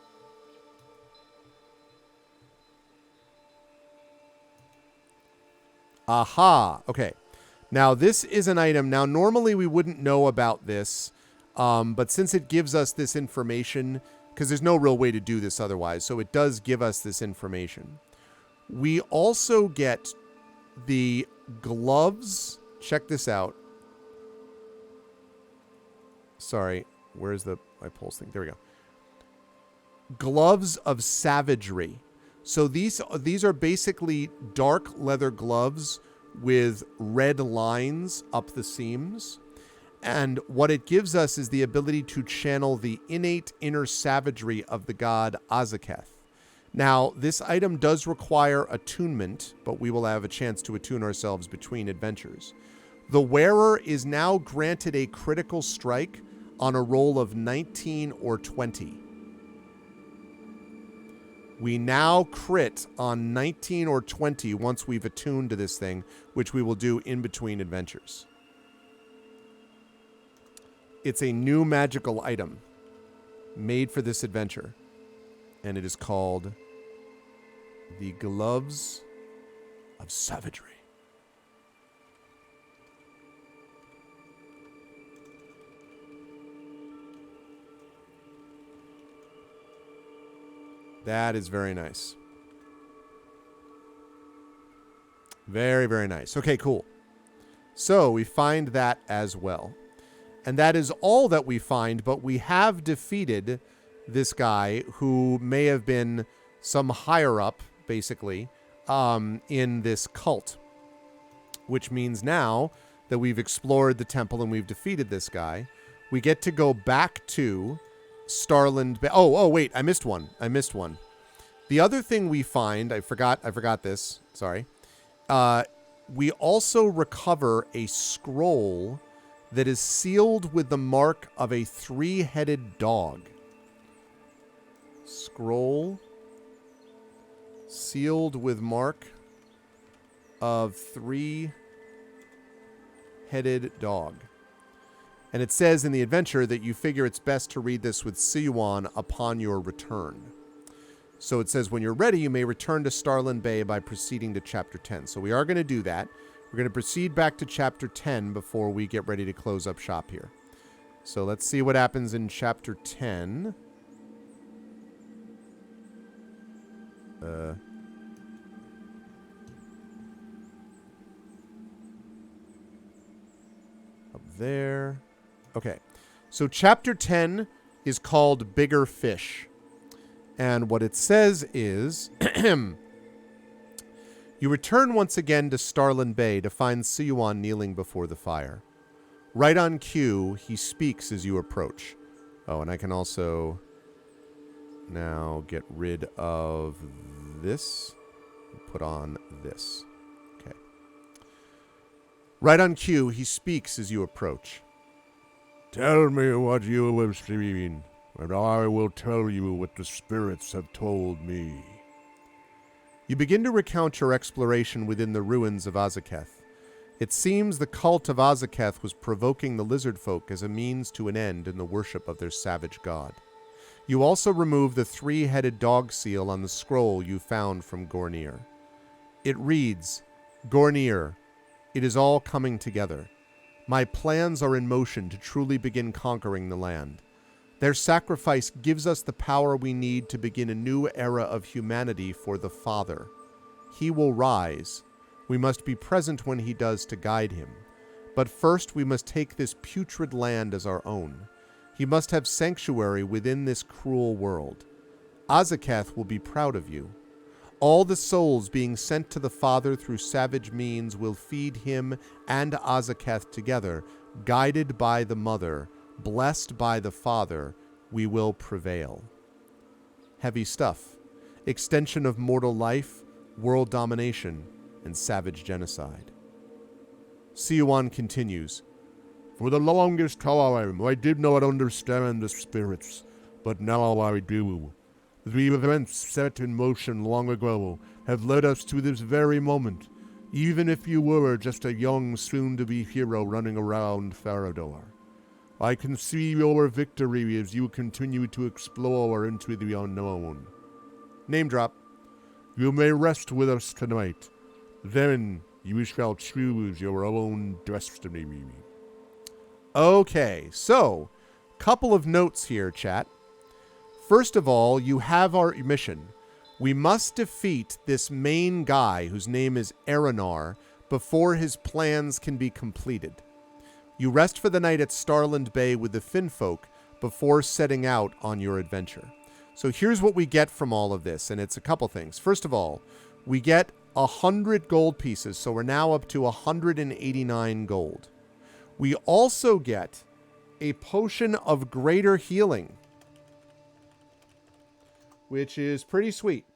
Aha. Okay. Now, this is an item. Now, normally we wouldn't know about this, but since it gives us this information, because there's no real way to do this otherwise, so it does give us this information. We also get the gloves. Check this out. Sorry. Where's my pulse thing? There we go. Gloves of savagery. So these are basically dark leather gloves with red lines up the seams. And what it gives us is the ability to channel the innate inner savagery of the god Azaketh. Now, this item does require attunement, but we will have a chance to attune ourselves between adventures. The wearer is now granted a critical strike on a roll of 19 or 20. We now crit on 19 or 20 once we've attuned to this thing, which we will do in between adventures. It's a new magical item made for this adventure, and it is called the Gloves of Savagery. That is very nice. Very, very nice. Okay, cool. So we find that as well. And that is all that we find, but we have defeated this guy who may have been some higher up, basically, in this cult. Which means now that we've explored the temple and we've defeated this guy, we get to go back to Starland. Oh, wait, I missed one. The other thing we find, I forgot this. Sorry. We also recover a scroll that is sealed with the mark of a 3-headed dog. Scroll sealed with mark of 3-headed dog. And it says in the adventure that you figure it's best to read this with Siyuan upon your return. So it says when you're ready, you may return to Starland Bay by proceeding to Chapter 10. So we are going to do that. We're going to proceed back to Chapter 10 before we get ready to close up shop here. So let's see what happens in Chapter 10. Up there. Okay. So Chapter 10 is called Bigger Fish. And what it says is, you return once again to Starland Bay to find Siyuan kneeling before the fire. Right on cue, he speaks as you approach. Oh, and I can also now get rid of this. Put on this. Okay. Right on cue, he speaks as you approach. Tell me what you have seen, and I will tell you what the spirits have told me. You begin to recount your exploration within the ruins of Azaketh. It seems the cult of Azaketh was provoking the lizard folk as a means to an end in the worship of their savage god. You also remove the 3-headed dog seal on the scroll you found from Gornir. It reads, Gornir, it is all coming together. My plans are in motion to truly begin conquering the land. Their sacrifice gives us the power we need to begin a new era of humanity for the Father. He will rise. We must be present when he does to guide him. But first we must take this putrid land as our own. He must have sanctuary within this cruel world. Azaketh will be proud of you. All the souls being sent to the Father through savage means will feed him and Azaketh together, guided by the Mother, blessed by the Father, we will prevail. Heavy stuff. Extension of mortal life, world domination, and savage genocide. Siyuan continues. For the longest time, I did not understand the spirits, but now I do. The events set in motion long ago have led us to this very moment, even if you were just a young, soon-to-be hero running around Farador. I can see your victory as you continue to explore into the unknown. Name drop. You may rest with us tonight. Then you shall choose your own destiny. Okay, so, couple of notes here, chat. First of all, you have our mission. We must defeat this main guy, whose name is Aranar, before his plans can be completed. You rest for the night at Starland Bay with the Finfolk before setting out on your adventure. So here's what we get from all of this, and it's a couple things. First of all, we get 100 gold pieces, so we're now up to 189 gold. We also get a potion of greater healing, which is pretty sweet.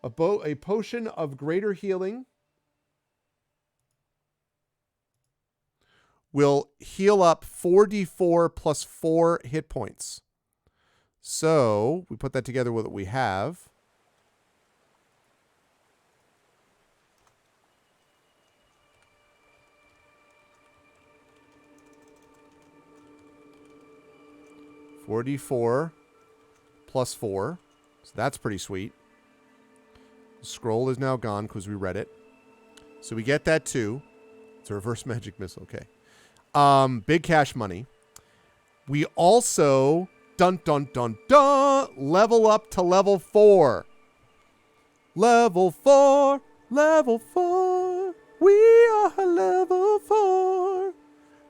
A potion of greater healing will heal up 4d4 plus 4 hit points. So we put that together with what we have. $4d4 plus 4. So that's pretty sweet. The scroll is now gone because we read it. So we get that too. It's a reverse magic missile. Okay. Big cash money. We also, dun dun dun dun, level up to level 4. Level 4. Level 4. We are level 4.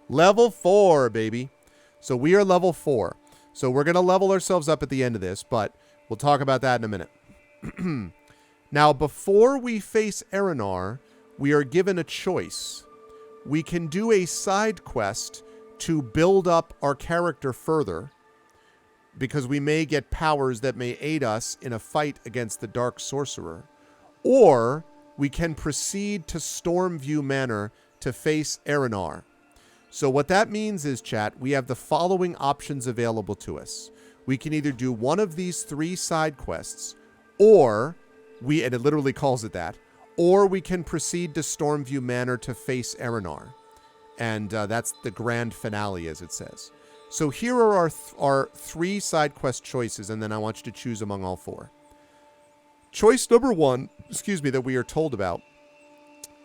Level 4, baby. So we are level 4. So we're going to level ourselves up at the end of this, but we'll talk about that in a minute. Now, before we face Aranar, we are given a choice. We can do a side quest to build up our character further, because we may get powers that may aid us in a fight against the Dark Sorcerer. Or we can proceed to Stormview Manor to face Aranar. So what that means is, chat, we have the following options available to us. We can either do one of these 3 side quests, or and it literally calls it that, or we can proceed to Stormview Manor to face Aranar. And that's the grand finale, as it says. So here are our 3 side quest choices, and then I want you to choose among all 4. Choice number 1, that we are told about,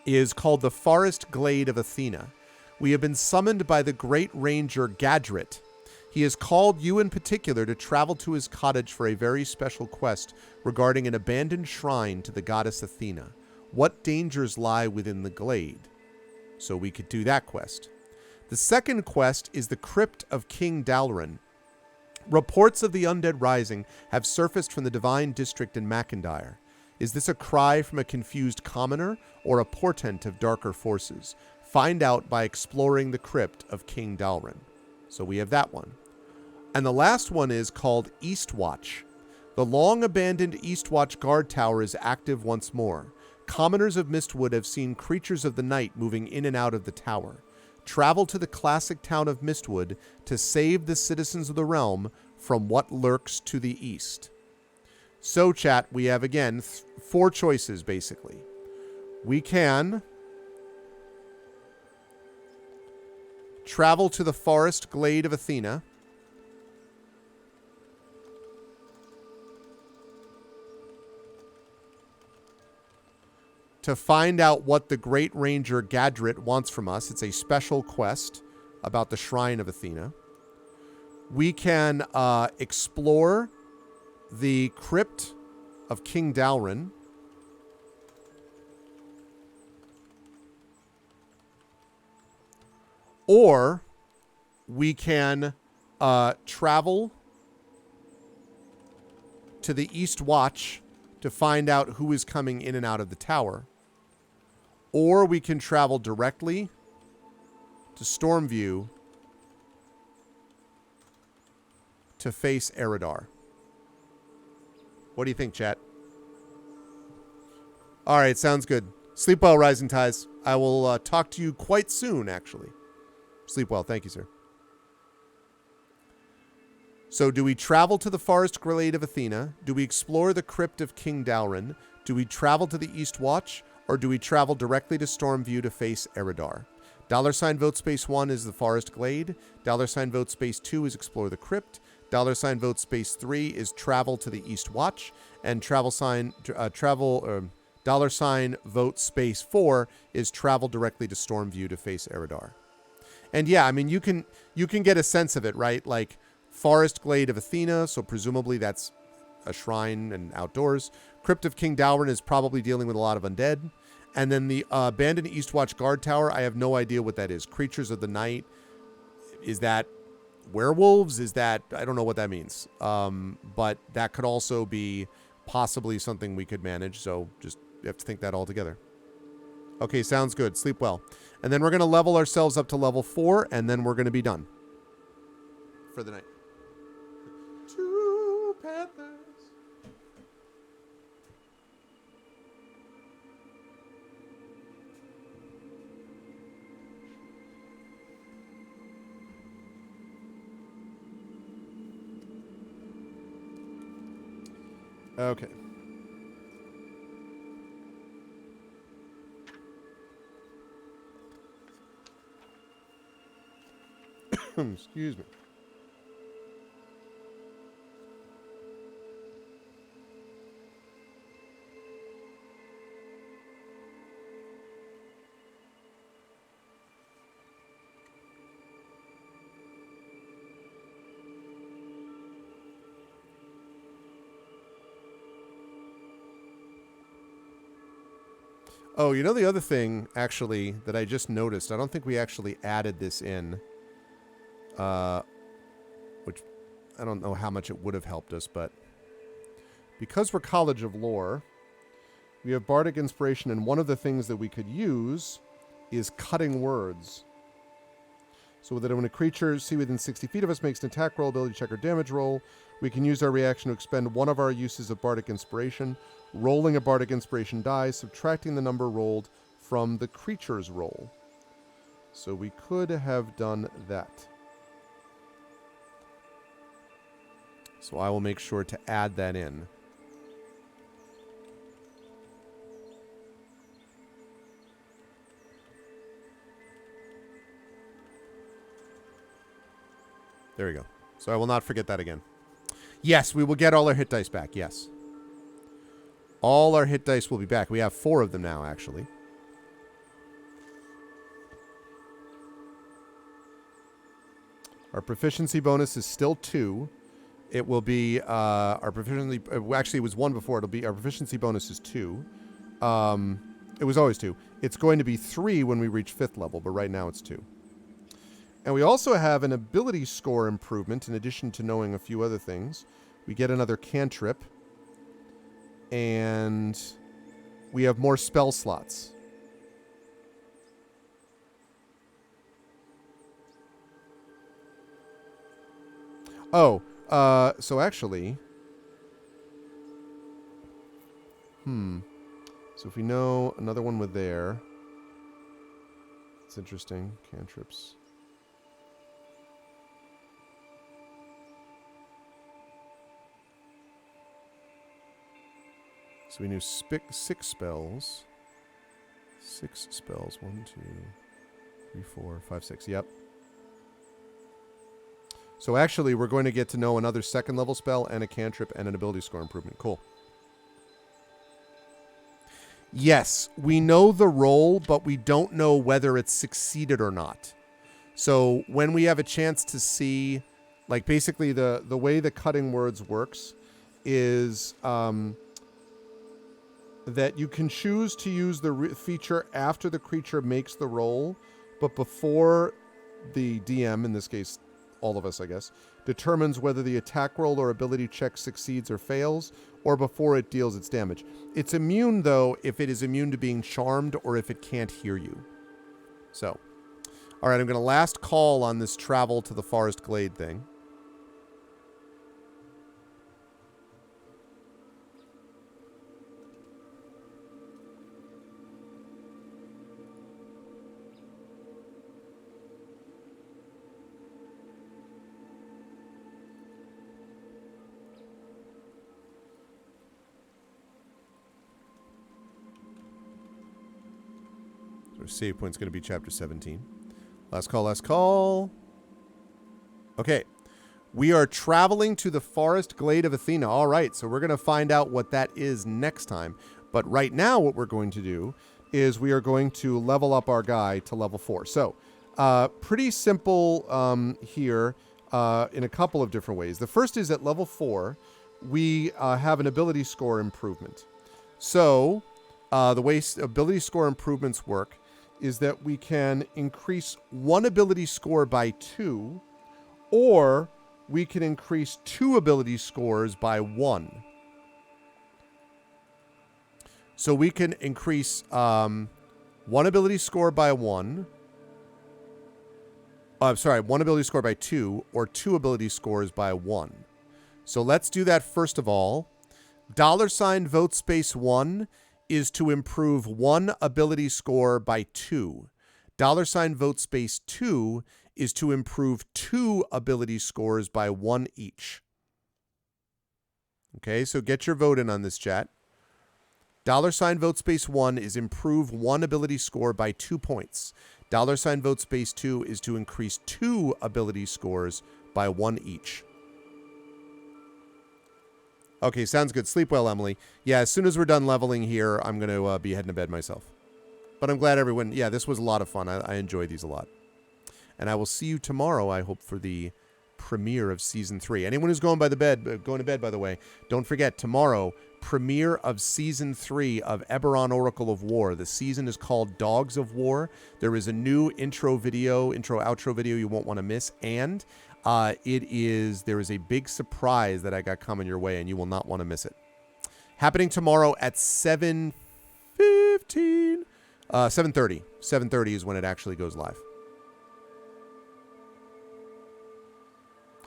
is called the Forest Glade of Athena. We have been summoned by the great ranger Gadrit. He has called you in particular to travel to his cottage for a very special quest regarding an abandoned shrine to the goddess Athena. What dangers lie within the glade? So we could do that quest. The second quest is the Crypt of King Dalrin. Reports of the undead rising have surfaced from the Divine District in Mackendire. Is this a cry from a confused commoner or a portent of darker forces? Find out by exploring the Crypt of King Dalrin. So we have that one. And the last one is called Eastwatch. The long-abandoned Eastwatch guard tower is active once more. Commoners of Mistwood have seen creatures of the night moving in and out of the tower. Travel to the classic town of Mistwood to save the citizens of the realm from what lurks to the east. So, chat, we have, again, 4 choices, basically. We can travel to the Forest Glade of Athena. To find out what the Great Ranger Gadrit wants from us. It's a special quest about the Shrine of Athena. We can explore the Crypt of King Dalrin. Or we can travel to the Eastwatch to find out who is coming in and out of the tower. Or we can travel directly to Stormview to face Eridar. What do you think, chat? All right, sounds good. Sleep well, Rising Ties. I will talk to you quite soon, actually. Sleep well. Thank you, sir. So do we travel to the Forest Glade of Athena? Do we explore the Crypt of King Dalrin? Do we travel to the Eastwatch? Or do we travel directly to Stormview to face Eridar? $vote space 1 is the Forest Glade. $vote space 2 is explore the Crypt. $vote space 3 is travel to the Eastwatch. And $vote space 4 is travel directly to Stormview to face Eridar. And yeah, I mean, you can get a sense of it, right? Like Forest Glade of Athena, so presumably that's a shrine and outdoors. Crypt of King Dalrin is probably dealing with a lot of undead. And then the abandoned Eastwatch guard tower, I have no idea what that is. Creatures of the night. Is that werewolves? Is that... I don't know what that means. But that could also be possibly something we could manage. So just have to think that all together. Okay, sounds good. Sleep well. And then we're going to level ourselves up to level 4. And then we're going to be done for the night. 2 Panthers. Okay. Excuse me. Oh, you know the other thing, actually, that I just noticed? I don't think we actually added this in. Which, I don't know how much it would have helped us, but... Because we're College of Lore, we have Bardic Inspiration, and one of the things that we could use is Cutting Words. So that when a creature see within 60 feet of us makes an attack roll, ability check, or damage roll, we can use our reaction to expend one of our uses of Bardic Inspiration, rolling a Bardic Inspiration die, subtracting the number rolled from the creature's roll. So we could have done that. So I will make sure to add that in. There we go. So I will not forget that again. Yes, we will get all our hit dice back. Yes. All our hit dice will be back. We have 4 of them now, actually. Our proficiency bonus is still 2. It will be our proficiency. Actually, it was 1 before. It'll be our proficiency bonus is 2. It was always 2. It's going to be 3 when we reach 5th level, but right now it's 2. And we also have an ability score improvement in addition to knowing a few other things. We get another cantrip. And we have more spell slots. Oh, so actually... So if we know another one with there... It's interesting. Cantrips. So we knew 6 spells. 6 spells. 1, 2, 3, 4, 5, 6. Yep. So actually, we're going to get to know another 2nd level spell and a cantrip and an ability score improvement. Cool. Yes, we know the roll, but we don't know whether it's succeeded or not. So when we have a chance to see, like basically the way the cutting words works is... that you can choose to use the feature after the creature makes the roll, but before the DM, in this case, all of us, I guess, determines whether the attack roll or ability check succeeds or fails, or before it deals its damage. It's immune, though, if it is immune to being charmed or if it can't hear you. So, all right, I'm going to last call on this travel to the forest glade thing. Save point's going to be chapter 17. Last call, last call. Okay. We are traveling to the forest glade of Athena. All right, so we're going to find out what that is next time. But right now what we're going to do is we are going to level up our guy to level 4. So, pretty simple here in a couple of different ways. The first is at level 4, we have an ability score improvement. So, the way ability score improvements work is that we can increase 1 ability score by 2, or we can increase 2 ability scores by 1. So we can increase 1 ability score by 1. Sorry, 1 ability score by 2, or 2 ability scores by 1. So let's do that first of all. $ vote space 1 is to improve 1 ability score by 2. $ vote space 2 is to improve 2 ability scores by 1 each. Okay, so get your vote in on this, chat. $ vote space 1 is improve 1 ability score by 2 points. $ vote space 2 is to increase 2 ability scores by 1 each. Okay, sounds good. Sleep well, Emily. Yeah, as soon as we're done leveling here, I'm going to be heading to bed myself. But I'm glad everyone... Yeah, this was a lot of fun. I enjoyed these a lot. And I will see you tomorrow, I hope, for the premiere of Season 3. Anyone who's going to bed, by the way, don't forget, tomorrow, premiere of Season 3 of Eberron Oracle of War. The season is called Dogs of War. There is a new outro video you won't want to miss. And... there is a big surprise that I got coming your way, and you will not want to miss it. Happening tomorrow at 7:30. 7:30. 7:30 is when it actually goes live.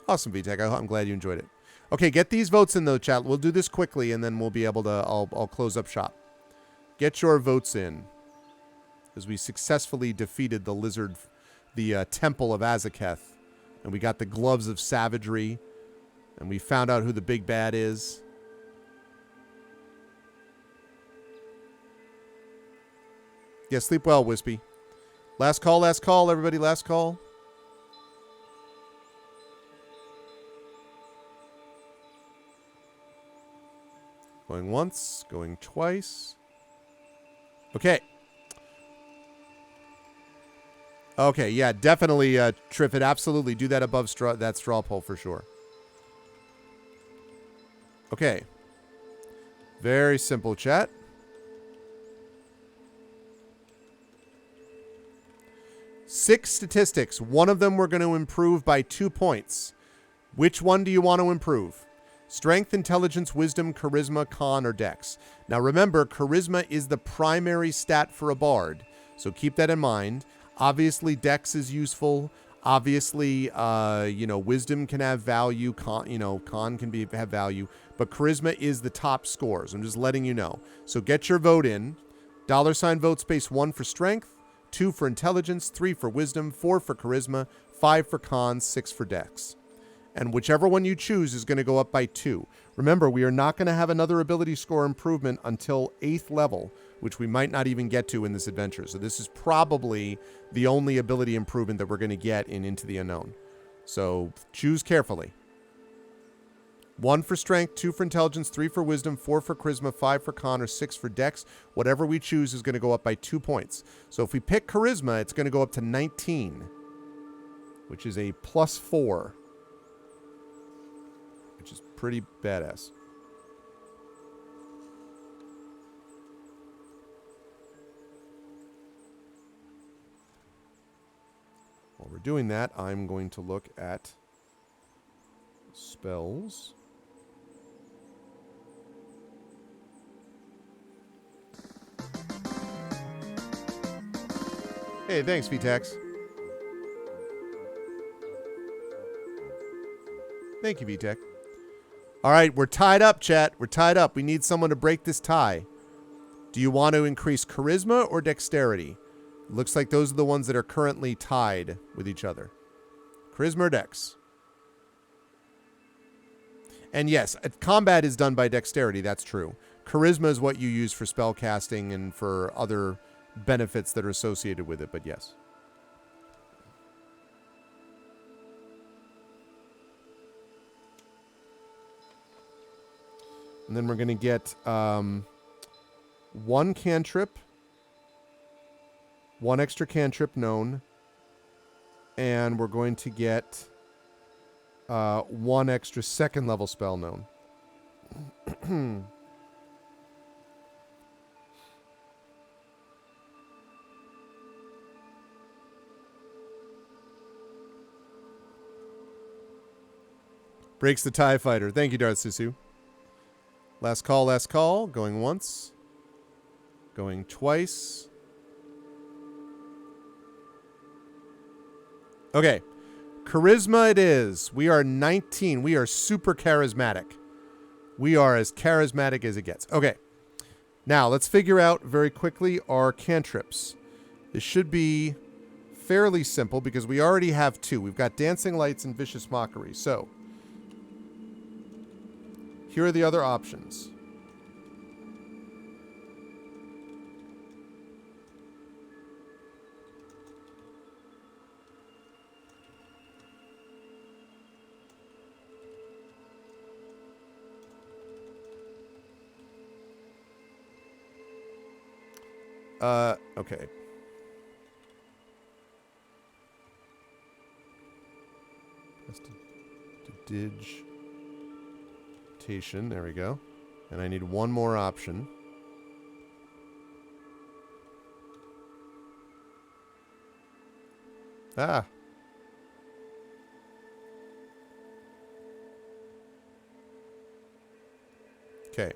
Awesome, VTech. I'm glad you enjoyed it. Okay, get these votes in, though, chat. We'll do this quickly, and then we'll be able to... I'll close up shop. Get your votes in. As we successfully defeated the lizard... the Temple of Azaketh. And we got the Gloves of Savagery. And we found out who the big bad is. Yeah, sleep well, Wispy. Last call, everybody. Last call. Going once, going twice. Okay. Okay, yeah, definitely, Triffid, absolutely. Do that above that straw poll for sure. Okay. Very simple, chat. Six statistics. One of them we're going to improve by 2 points. Which one do you want to improve? Strength, intelligence, wisdom, charisma, con, or dex. Now remember, charisma is the primary stat for a bard, so keep that in mind. Obviously, dex is useful. Obviously, wisdom can have value. Con can have value. But charisma is the top scores. I'm just letting you know. So get your vote in. $ vote space 1 for strength, 2 for intelligence, 3 for wisdom, 4 for charisma, 5 for con, 6 for dex. And whichever one you choose is going to go up by 2. Remember, we are not going to have another ability score improvement until 8th level, which we might not even get to in this adventure. So this is probably the only ability improvement that we're going to get in Into the Unknown. So choose carefully. 1 for strength, 2 for intelligence, 3 for wisdom, 4 for charisma, 5 for con, or 6 for dex. Whatever we choose is going to go up by 2 points. So if we pick charisma, it's going to go up to 19, which is a +4. Which is pretty badass. While we're doing that, I'm going to look at spells. Hey, thanks, VTEX. Thank you, VTech. All right, we're tied up, chat. We're tied up. We need someone to break this tie. Do you want to increase charisma or dexterity? Looks like those are the ones that are currently tied with each other. Charisma or dex? And yes, combat is done by dexterity. That's true. Charisma is what you use for spell casting and for other benefits that are associated with it, but yes. And then we're going to get 1 cantrip, 1 extra cantrip known, and we're going to get 1 extra 2nd level spell known. Breaks the TIE fighter. Thank you, Darth Sisu. Last call, last call. Going once. Going twice. Okay. Charisma it is. We are 19. We are super charismatic. We are as charismatic as it gets. Okay. Now, let's figure out very quickly our cantrips. This should be fairly simple because we already have 2. We've got Dancing Lights and Vicious Mockery. So, here are the other options. Okay. Digitation. There we go. And I need one more option. Ah. Okay.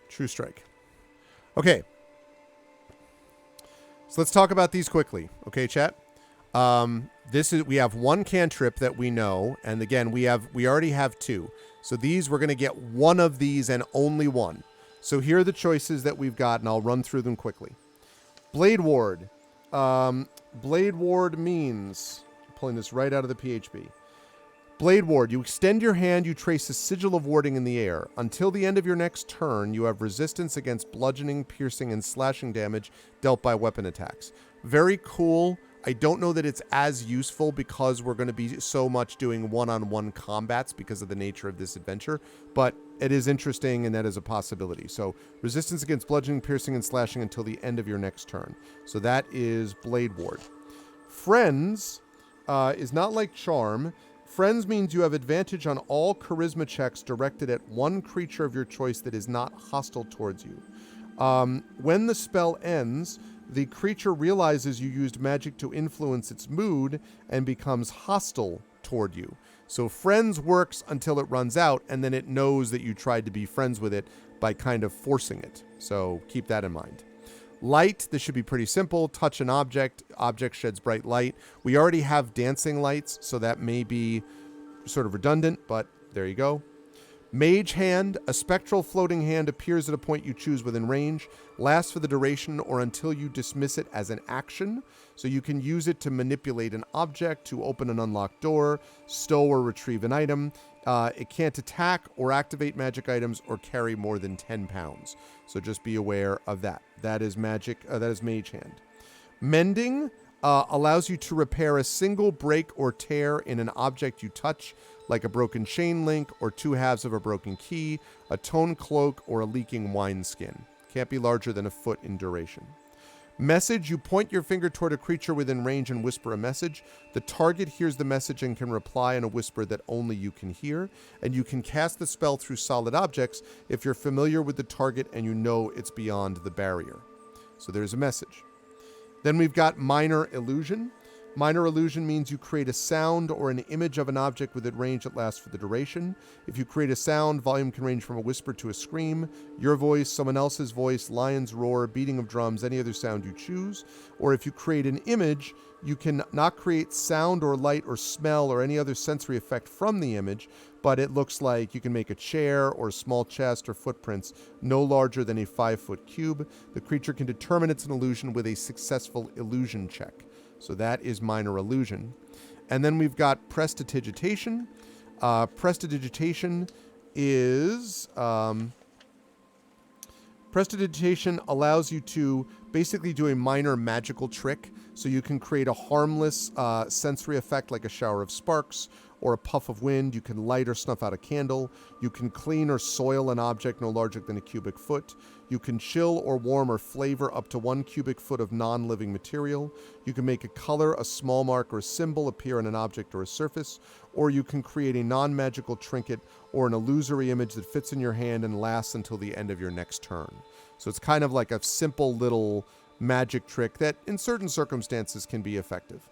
True Strike. Okay. So let's talk about these quickly. Okay, chat? We have 1 cantrip that we know, and again, we already have 2. So these, we're going to get 1 of these and only 1. So here are the choices that we've got, and I'll run through them quickly. Blade Ward. Blade Ward means, pulling this right out of the PHB. Blade Ward, you extend your hand, you trace a sigil of warding in the air. Until the end of your next turn, you have resistance against bludgeoning, piercing, and slashing damage dealt by weapon attacks. Very cool. I don't know that it's as useful because we're going to be so much doing one-on-one combats because of the nature of this adventure, but it is interesting and that is a possibility. So resistance against bludgeoning, piercing, and slashing until the end of your next turn. So that is Blade Ward. Friends is not like Charm. Friends means you have advantage on all charisma checks directed at one creature of your choice that is not hostile towards you. When the spell ends, the creature realizes you used magic to influence its mood and becomes hostile toward you. So friends works until it runs out, and then it knows that you tried to be friends with it by kind of forcing it. So keep that in mind. Light, this should be pretty simple. Touch an object, object sheds bright light. We already have dancing lights, so that may be sort of redundant, but there you go. Mage Hand, a spectral floating hand appears at a point you choose within range, lasts for the duration or until you dismiss it as an action. So you can use it to manipulate an object, to open an unlocked door, stow or retrieve an item. It can't attack or activate magic items or carry more than 10 pounds. So just be aware of that. That is magic. That is Mage Hand. Mending allows you to repair a single break or tear in an object you touch, like a broken chain link or two halves of a broken key, a torn cloak, or a leaking wineskin. Can't be larger than a foot in duration. Message, you point your finger toward a creature within range and whisper a message. The target hears the message and can reply in a whisper that only you can hear. And you can cast the spell through solid objects if you're familiar with the target and you know it's beyond the barrier. So there's a message. Then we've got Minor Illusion. Minor Illusion means you create a sound or an image of an object within range that lasts for the duration. If you create a sound, volume can range from a whisper to a scream, your voice, someone else's voice, lion's roar, beating of drums, any other sound you choose. Or if you create an image, you can not create sound or light or smell or any other sensory effect from the image, but it looks like you can make a chair or a small chest or footprints no larger than a 5-foot cube. The creature can determine it's an illusion with a successful illusion check. So that is Minor Illusion. And then we've got Prestidigitation. Prestidigitation is... Prestidigitation allows you to basically do a minor magical trick. So you can create a harmless sensory effect like a shower of sparks or a puff of wind. You can light or snuff out a candle. You can clean or soil an object no larger than a cubic foot. You can chill or warm or flavor up to 1 cubic foot of non-living material. You can make a color, a small mark, or a symbol appear on an object or a surface. Or you can create a non-magical trinket or an illusory image that fits in your hand and lasts until the end of your next turn. So it's kind of like a simple little magic trick that in certain circumstances can be effective.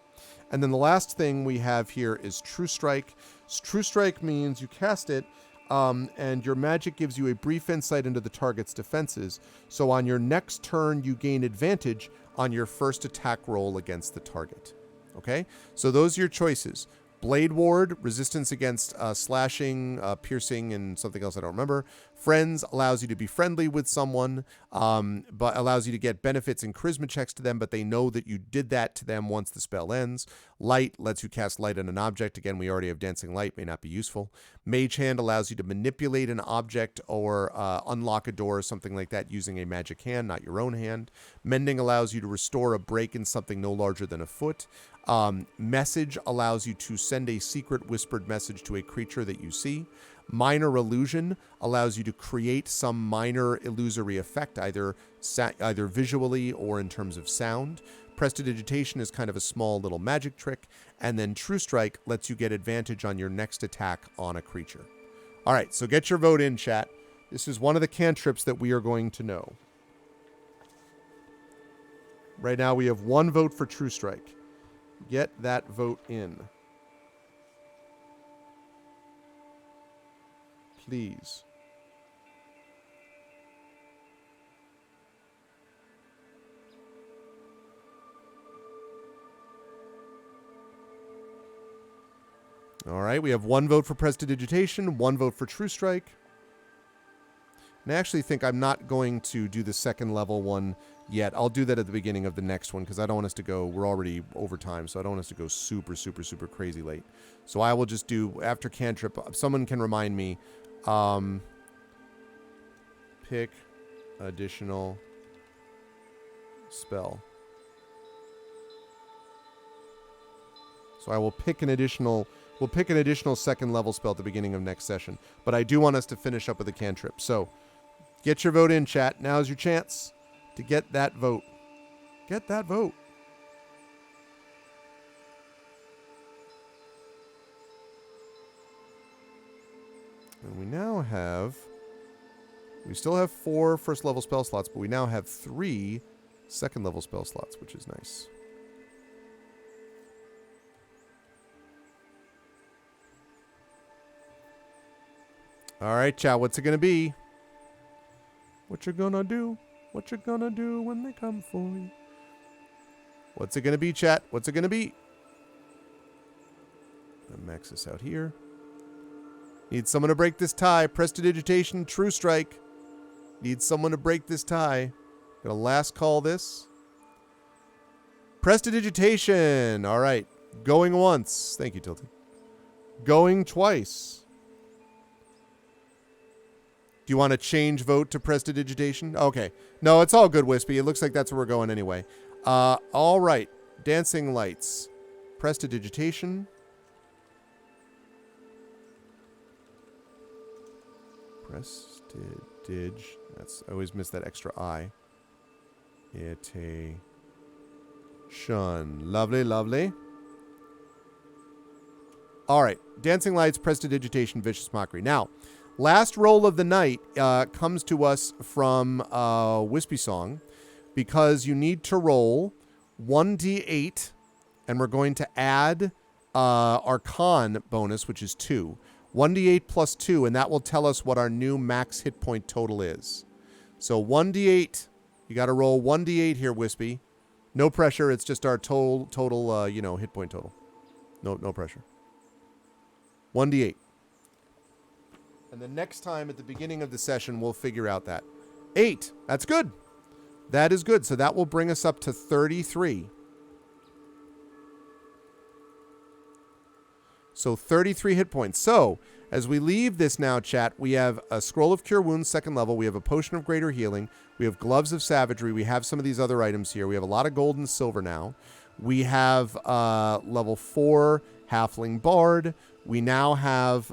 And then the last thing we have here is True Strike. True Strike means you cast it, and your magic gives you a brief insight into the target's defenses. So on your next turn, you gain advantage on your first attack roll against the target. Okay? So those are your choices. Blade Ward, resistance against slashing, piercing, and something else I don't remember. Friends allows you to be friendly with someone, but allows you to get benefits and charisma checks to them, but they know that you did that to them once the spell ends. Light lets you cast light on an object. Again, we already have Dancing Light, may not be useful. Mage Hand allows you to manipulate an object or unlock a door or something like that using a magic hand, not your own hand. Mending allows you to restore a break in something no larger than a foot. Message allows you to send a secret whispered message to a creature that you see. Minor Illusion allows you to create some minor illusory effect, either visually or in terms of sound. Prestidigitation is kind of a small little magic trick. And then True Strike lets you get advantage on your next attack on a creature. All right, so get your vote in, chat. This is one of the cantrips that we are going to know. Right now we have 1 vote for True Strike. Get that vote in. Please. All right, we have 1 vote for Prestidigitation, 1 vote for True Strike. And I actually think I'm not going to do the second level one yet. I'll do that at the beginning of the next one because I don't want us to go, we're already over time, so I don't want us to go super, super, super crazy late. So I will just do, after cantrip, someone can remind me, pick additional spell. So I will pick an additional second level spell at the beginning of next session. But I do want us to finish up with a cantrip. So get your vote in, chat. Now's your chance to get that vote. Get that vote. And we still have 4 first level spell slots, but we now have 3 second level spell slots, which is nice. All right, chat, what's it going to be? What you gonna do? What you gonna do when they come for you? What's it going to be, chat? What's it going to be? I'm gonna max this out here. Need someone to break this tie. Prestidigitation, True Strike. Need someone to break this tie. Gonna last call this. Prestidigitation. All right. Going once. Thank you, Tilted. Going twice. Do you want to change vote to Prestidigitation? Okay. No, it's all good, Wispy. It looks like that's where we're going anyway. All right. Dancing Lights. Prestidigitation. Prestidig. I always miss that extra I. Itation. Lovely, lovely. All right. Dancing Lights, Prestidigitation, Vicious Mockery. Now, last roll of the night comes to us from Wispy Song because you need to roll 1d8, and we're going to add our con bonus, which is 2. 1d8 plus 2, and that will tell us what our new max hit point total is. So 1d8, you got to roll 1d8 here, Wispy. No pressure. It's just our total hit point total. No pressure. 1d8. And the next time at the beginning of the session, we'll figure out that. 8. That's good. That is good. So that will bring us up to 33. So 33 hit points. So as we leave this now, chat, we have a Scroll of Cure Wounds, second level. We have a Potion of Greater Healing. We have Gloves of Savagery. We have some of these other items here. We have a lot of gold and silver now. We have level 4 Halfling Bard. We now have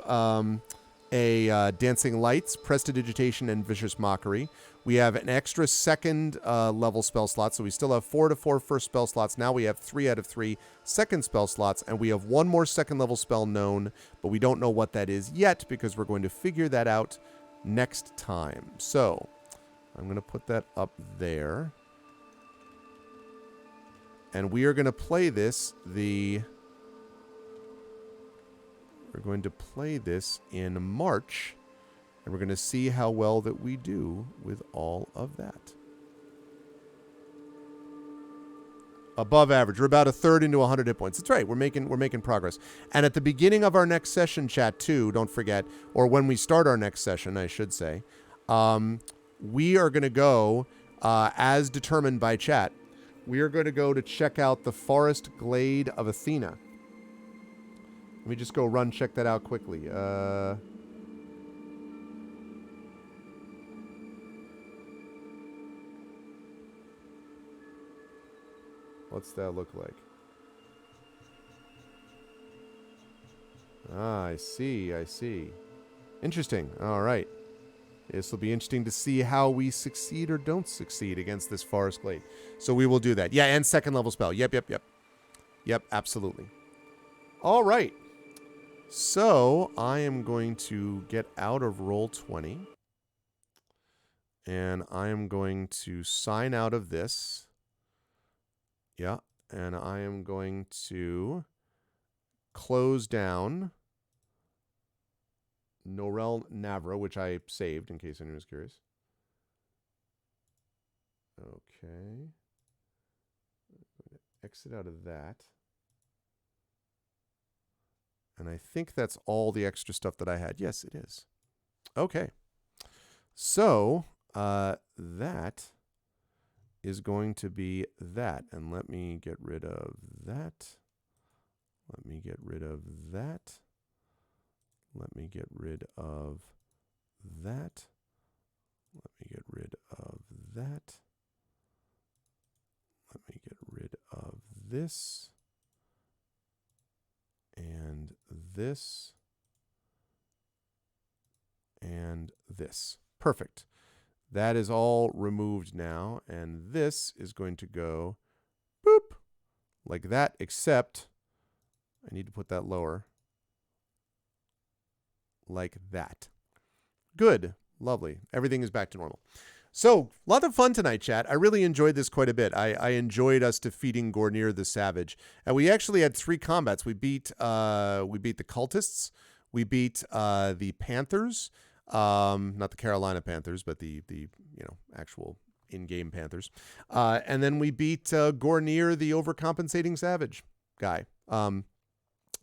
a Dancing Lights, Prestidigitation, and Vicious Mockery. We have an extra second level spell slot, so we still have 4 to 4 first spell slots. Now we have 3 out of 3 second spell slots, and we have 1 more second level spell known, but we don't know what that is yet because we're going to figure that out next time. So I'm going to put that up there. And we are going to play this we're going to play this in March, and we're going to see how well that we do with all of that. Above average. We're about a third into 100 hit points. That's right. We're making progress. And at the beginning of our next session, chat too, don't forget, or when we start our next session, I should say, we are going to go, as determined by chat, we are going to go to check out the Forest Glade of Athena. Let me just go check that out quickly. What's that look like? Ah, I see. Interesting. All right. This will be interesting to see how we succeed or don't succeed against this Forest Glade. So we will do that. Yeah, and second level spell. Yep, absolutely. All right. So I am going to get out of Roll20. And I am going to sign out of this. Yeah, and I am going to close down Norel Navra, which I saved in case anyone was curious. Okay. Exit out of that. And I think that's all the extra stuff that I had. Yes, it is. Okay. So, that is going to be that. And let me get rid of that. Let me get rid of that. Let me get rid of that. Let me get rid of that. Let me get rid of this. and this, and this. Perfect. That is all removed now, and this is going to go boop, like that, except I need to put that lower, like that. Good. Lovely. Everything is back to normal. So, a lot of fun tonight, chat. I really enjoyed this quite a bit. I enjoyed us defeating Gornir the Savage. And we actually had 3 combats. We beat the cultists. We beat the Panthers. Not the Carolina Panthers, but the actual in-game Panthers. And then we beat Gornir, the overcompensating Savage guy.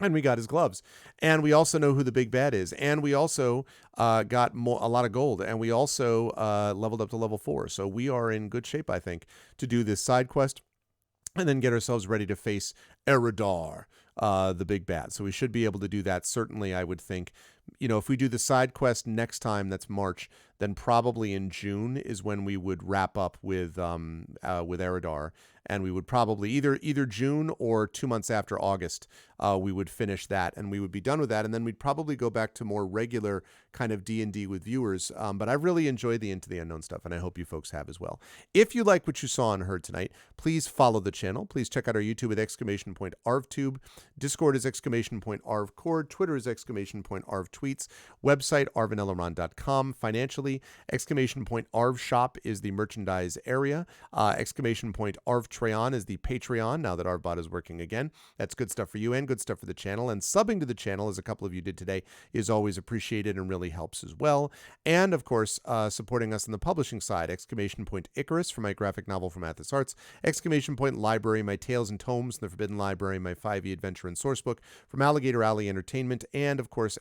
And we got his gloves. And we also know who the big bad is. And we also got a lot of gold. And we also leveled up to level 4. So we are in good shape, I think, to do this side quest and then get ourselves ready to face Eridar, the big bad. So we should be able to do that. Certainly, I would think, if we do the side quest next time, that's March, then probably in June is when we would wrap up with Eridar. And we would probably either June or 2 months after August, we would finish that and we would be done with that. And then we'd probably go back to more regular kind of D&D with viewers. But I really enjoyed the Into the Unknown stuff, and I hope you folks have as well. If you like what you saw and heard tonight, please follow the channel. Please check out our YouTube at !ArvTube. Discord is !ArvCord. Twitter is !ArvTweets. Website, arvanelleron.com. Financially, !ArvShop is the merchandise area. !ArvTreon is the Patreon, now that ArvBot is working again. That's good stuff for you and good stuff for the channel. And subbing to the channel, as a couple of you did today, is always appreciated and really helps as well. And, of course, supporting us on the publishing side, !Icarus for my graphic novel from Athos Arts, !Library, my Tales and Tomes in the Forbidden Library, my 5e Adventure and Sourcebook from Alligator Alley Entertainment, and, of course,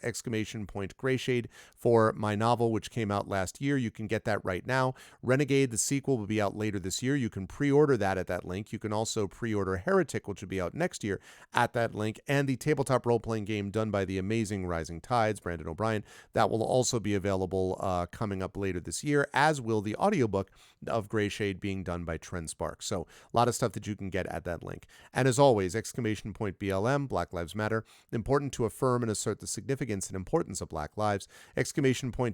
Grayshade for my novel, which came out last year. You can get that right now. Renegade, the sequel, will be out later this year. You can pre-order that at that link. You can also pre-order Heretic, which will be out next year, at that link, and the tabletop role-playing game done by the amazing Rising Tides, Brandon O'Brien. That will also be available coming up later this year, as will the audiobook of Grayshade being done by Trent Sparks. So a lot of stuff that you can get at that link. And as always, BLM, Black Lives Matter, important to affirm and assert the significance and importance of Black lives.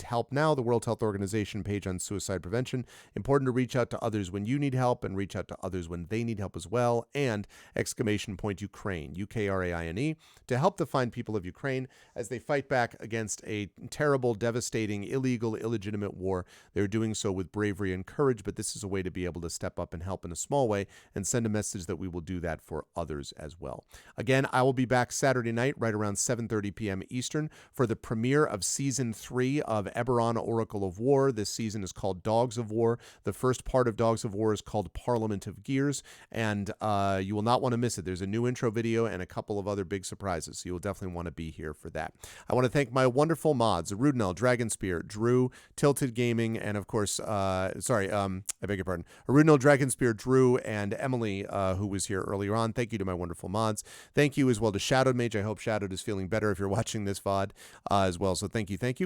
Help Now, the World Health Organization page on suicide prevention. Important to reach out to others when you need help and reach out to others when they need help as well. And Ukraine, Ukraine, to help the fine people of Ukraine as they fight back against a terrible, devastating, illegal, illegitimate war. They're doing so with bravery and courage, but this is a way to be able to step up and help in a small way and send a message that we will do that for others as well. Again, I will be back Saturday night right around 7:30 p.m. Eastern for the premiere of Season 3 of Eberron, Oracle of War. This season is called Dogs of War. The first part of Dogs of War is called Parliament of Gears, and you will not want to miss it. There's a new intro video and a couple of other big surprises, so you'll definitely want to be here for that. I want to thank my wonderful mods, Arudnell, Dragonspear, Drew, Tilted Gaming, and of course, I beg your pardon, Arudnell, Dragonspear, Drew, and Emily, who was here earlier on. Thank you to my wonderful mods. Thank you as well to Shadowed Mage. I hope Shadowed is feeling better if you're watching this VOD as well. So thank you. Thank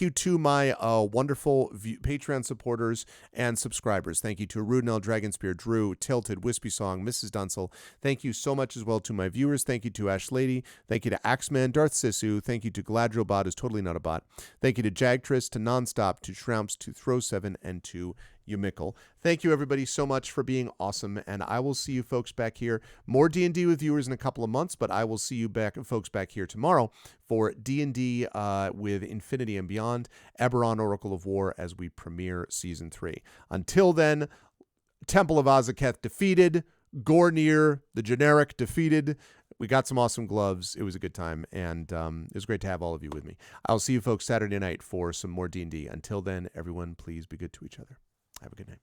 you to my wonderful Patreon supporters and subscribers. Thank you to Arudnell, Dragonspear, Drew, Tilted, Wispy Song, Mrs. Dunsel. Thank you so much as well to my viewers. Thank you to Ash Lady. Thank you to Axeman, Darth Sisu. Thank you to Gladrobot, is totally not a bot. Thank you to Jagtris, to Nonstop, to Shroumps, to Throw7, and to Yumikkel. Thank you everybody so much for being awesome, and I will see you folks back here. More D&D with viewers in a couple of months, but I will see you folks back here tomorrow for D&D with Infinity and Beyond, Eberron, Oracle of War, as we premiere Season 3. Until then, Temple of Azaketh defeated, Gornir, the generic, defeated. We got some awesome gloves. It was a good time, and it was great to have all of you with me. I'll see you folks Saturday night for some more D&D. Until then, everyone, please be good to each other. Have a good night.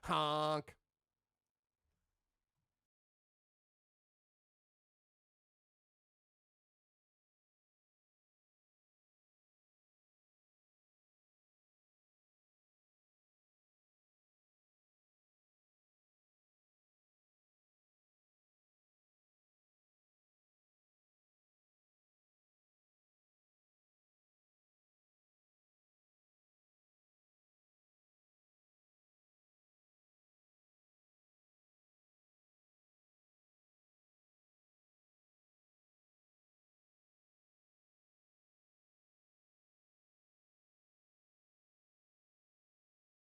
Honk.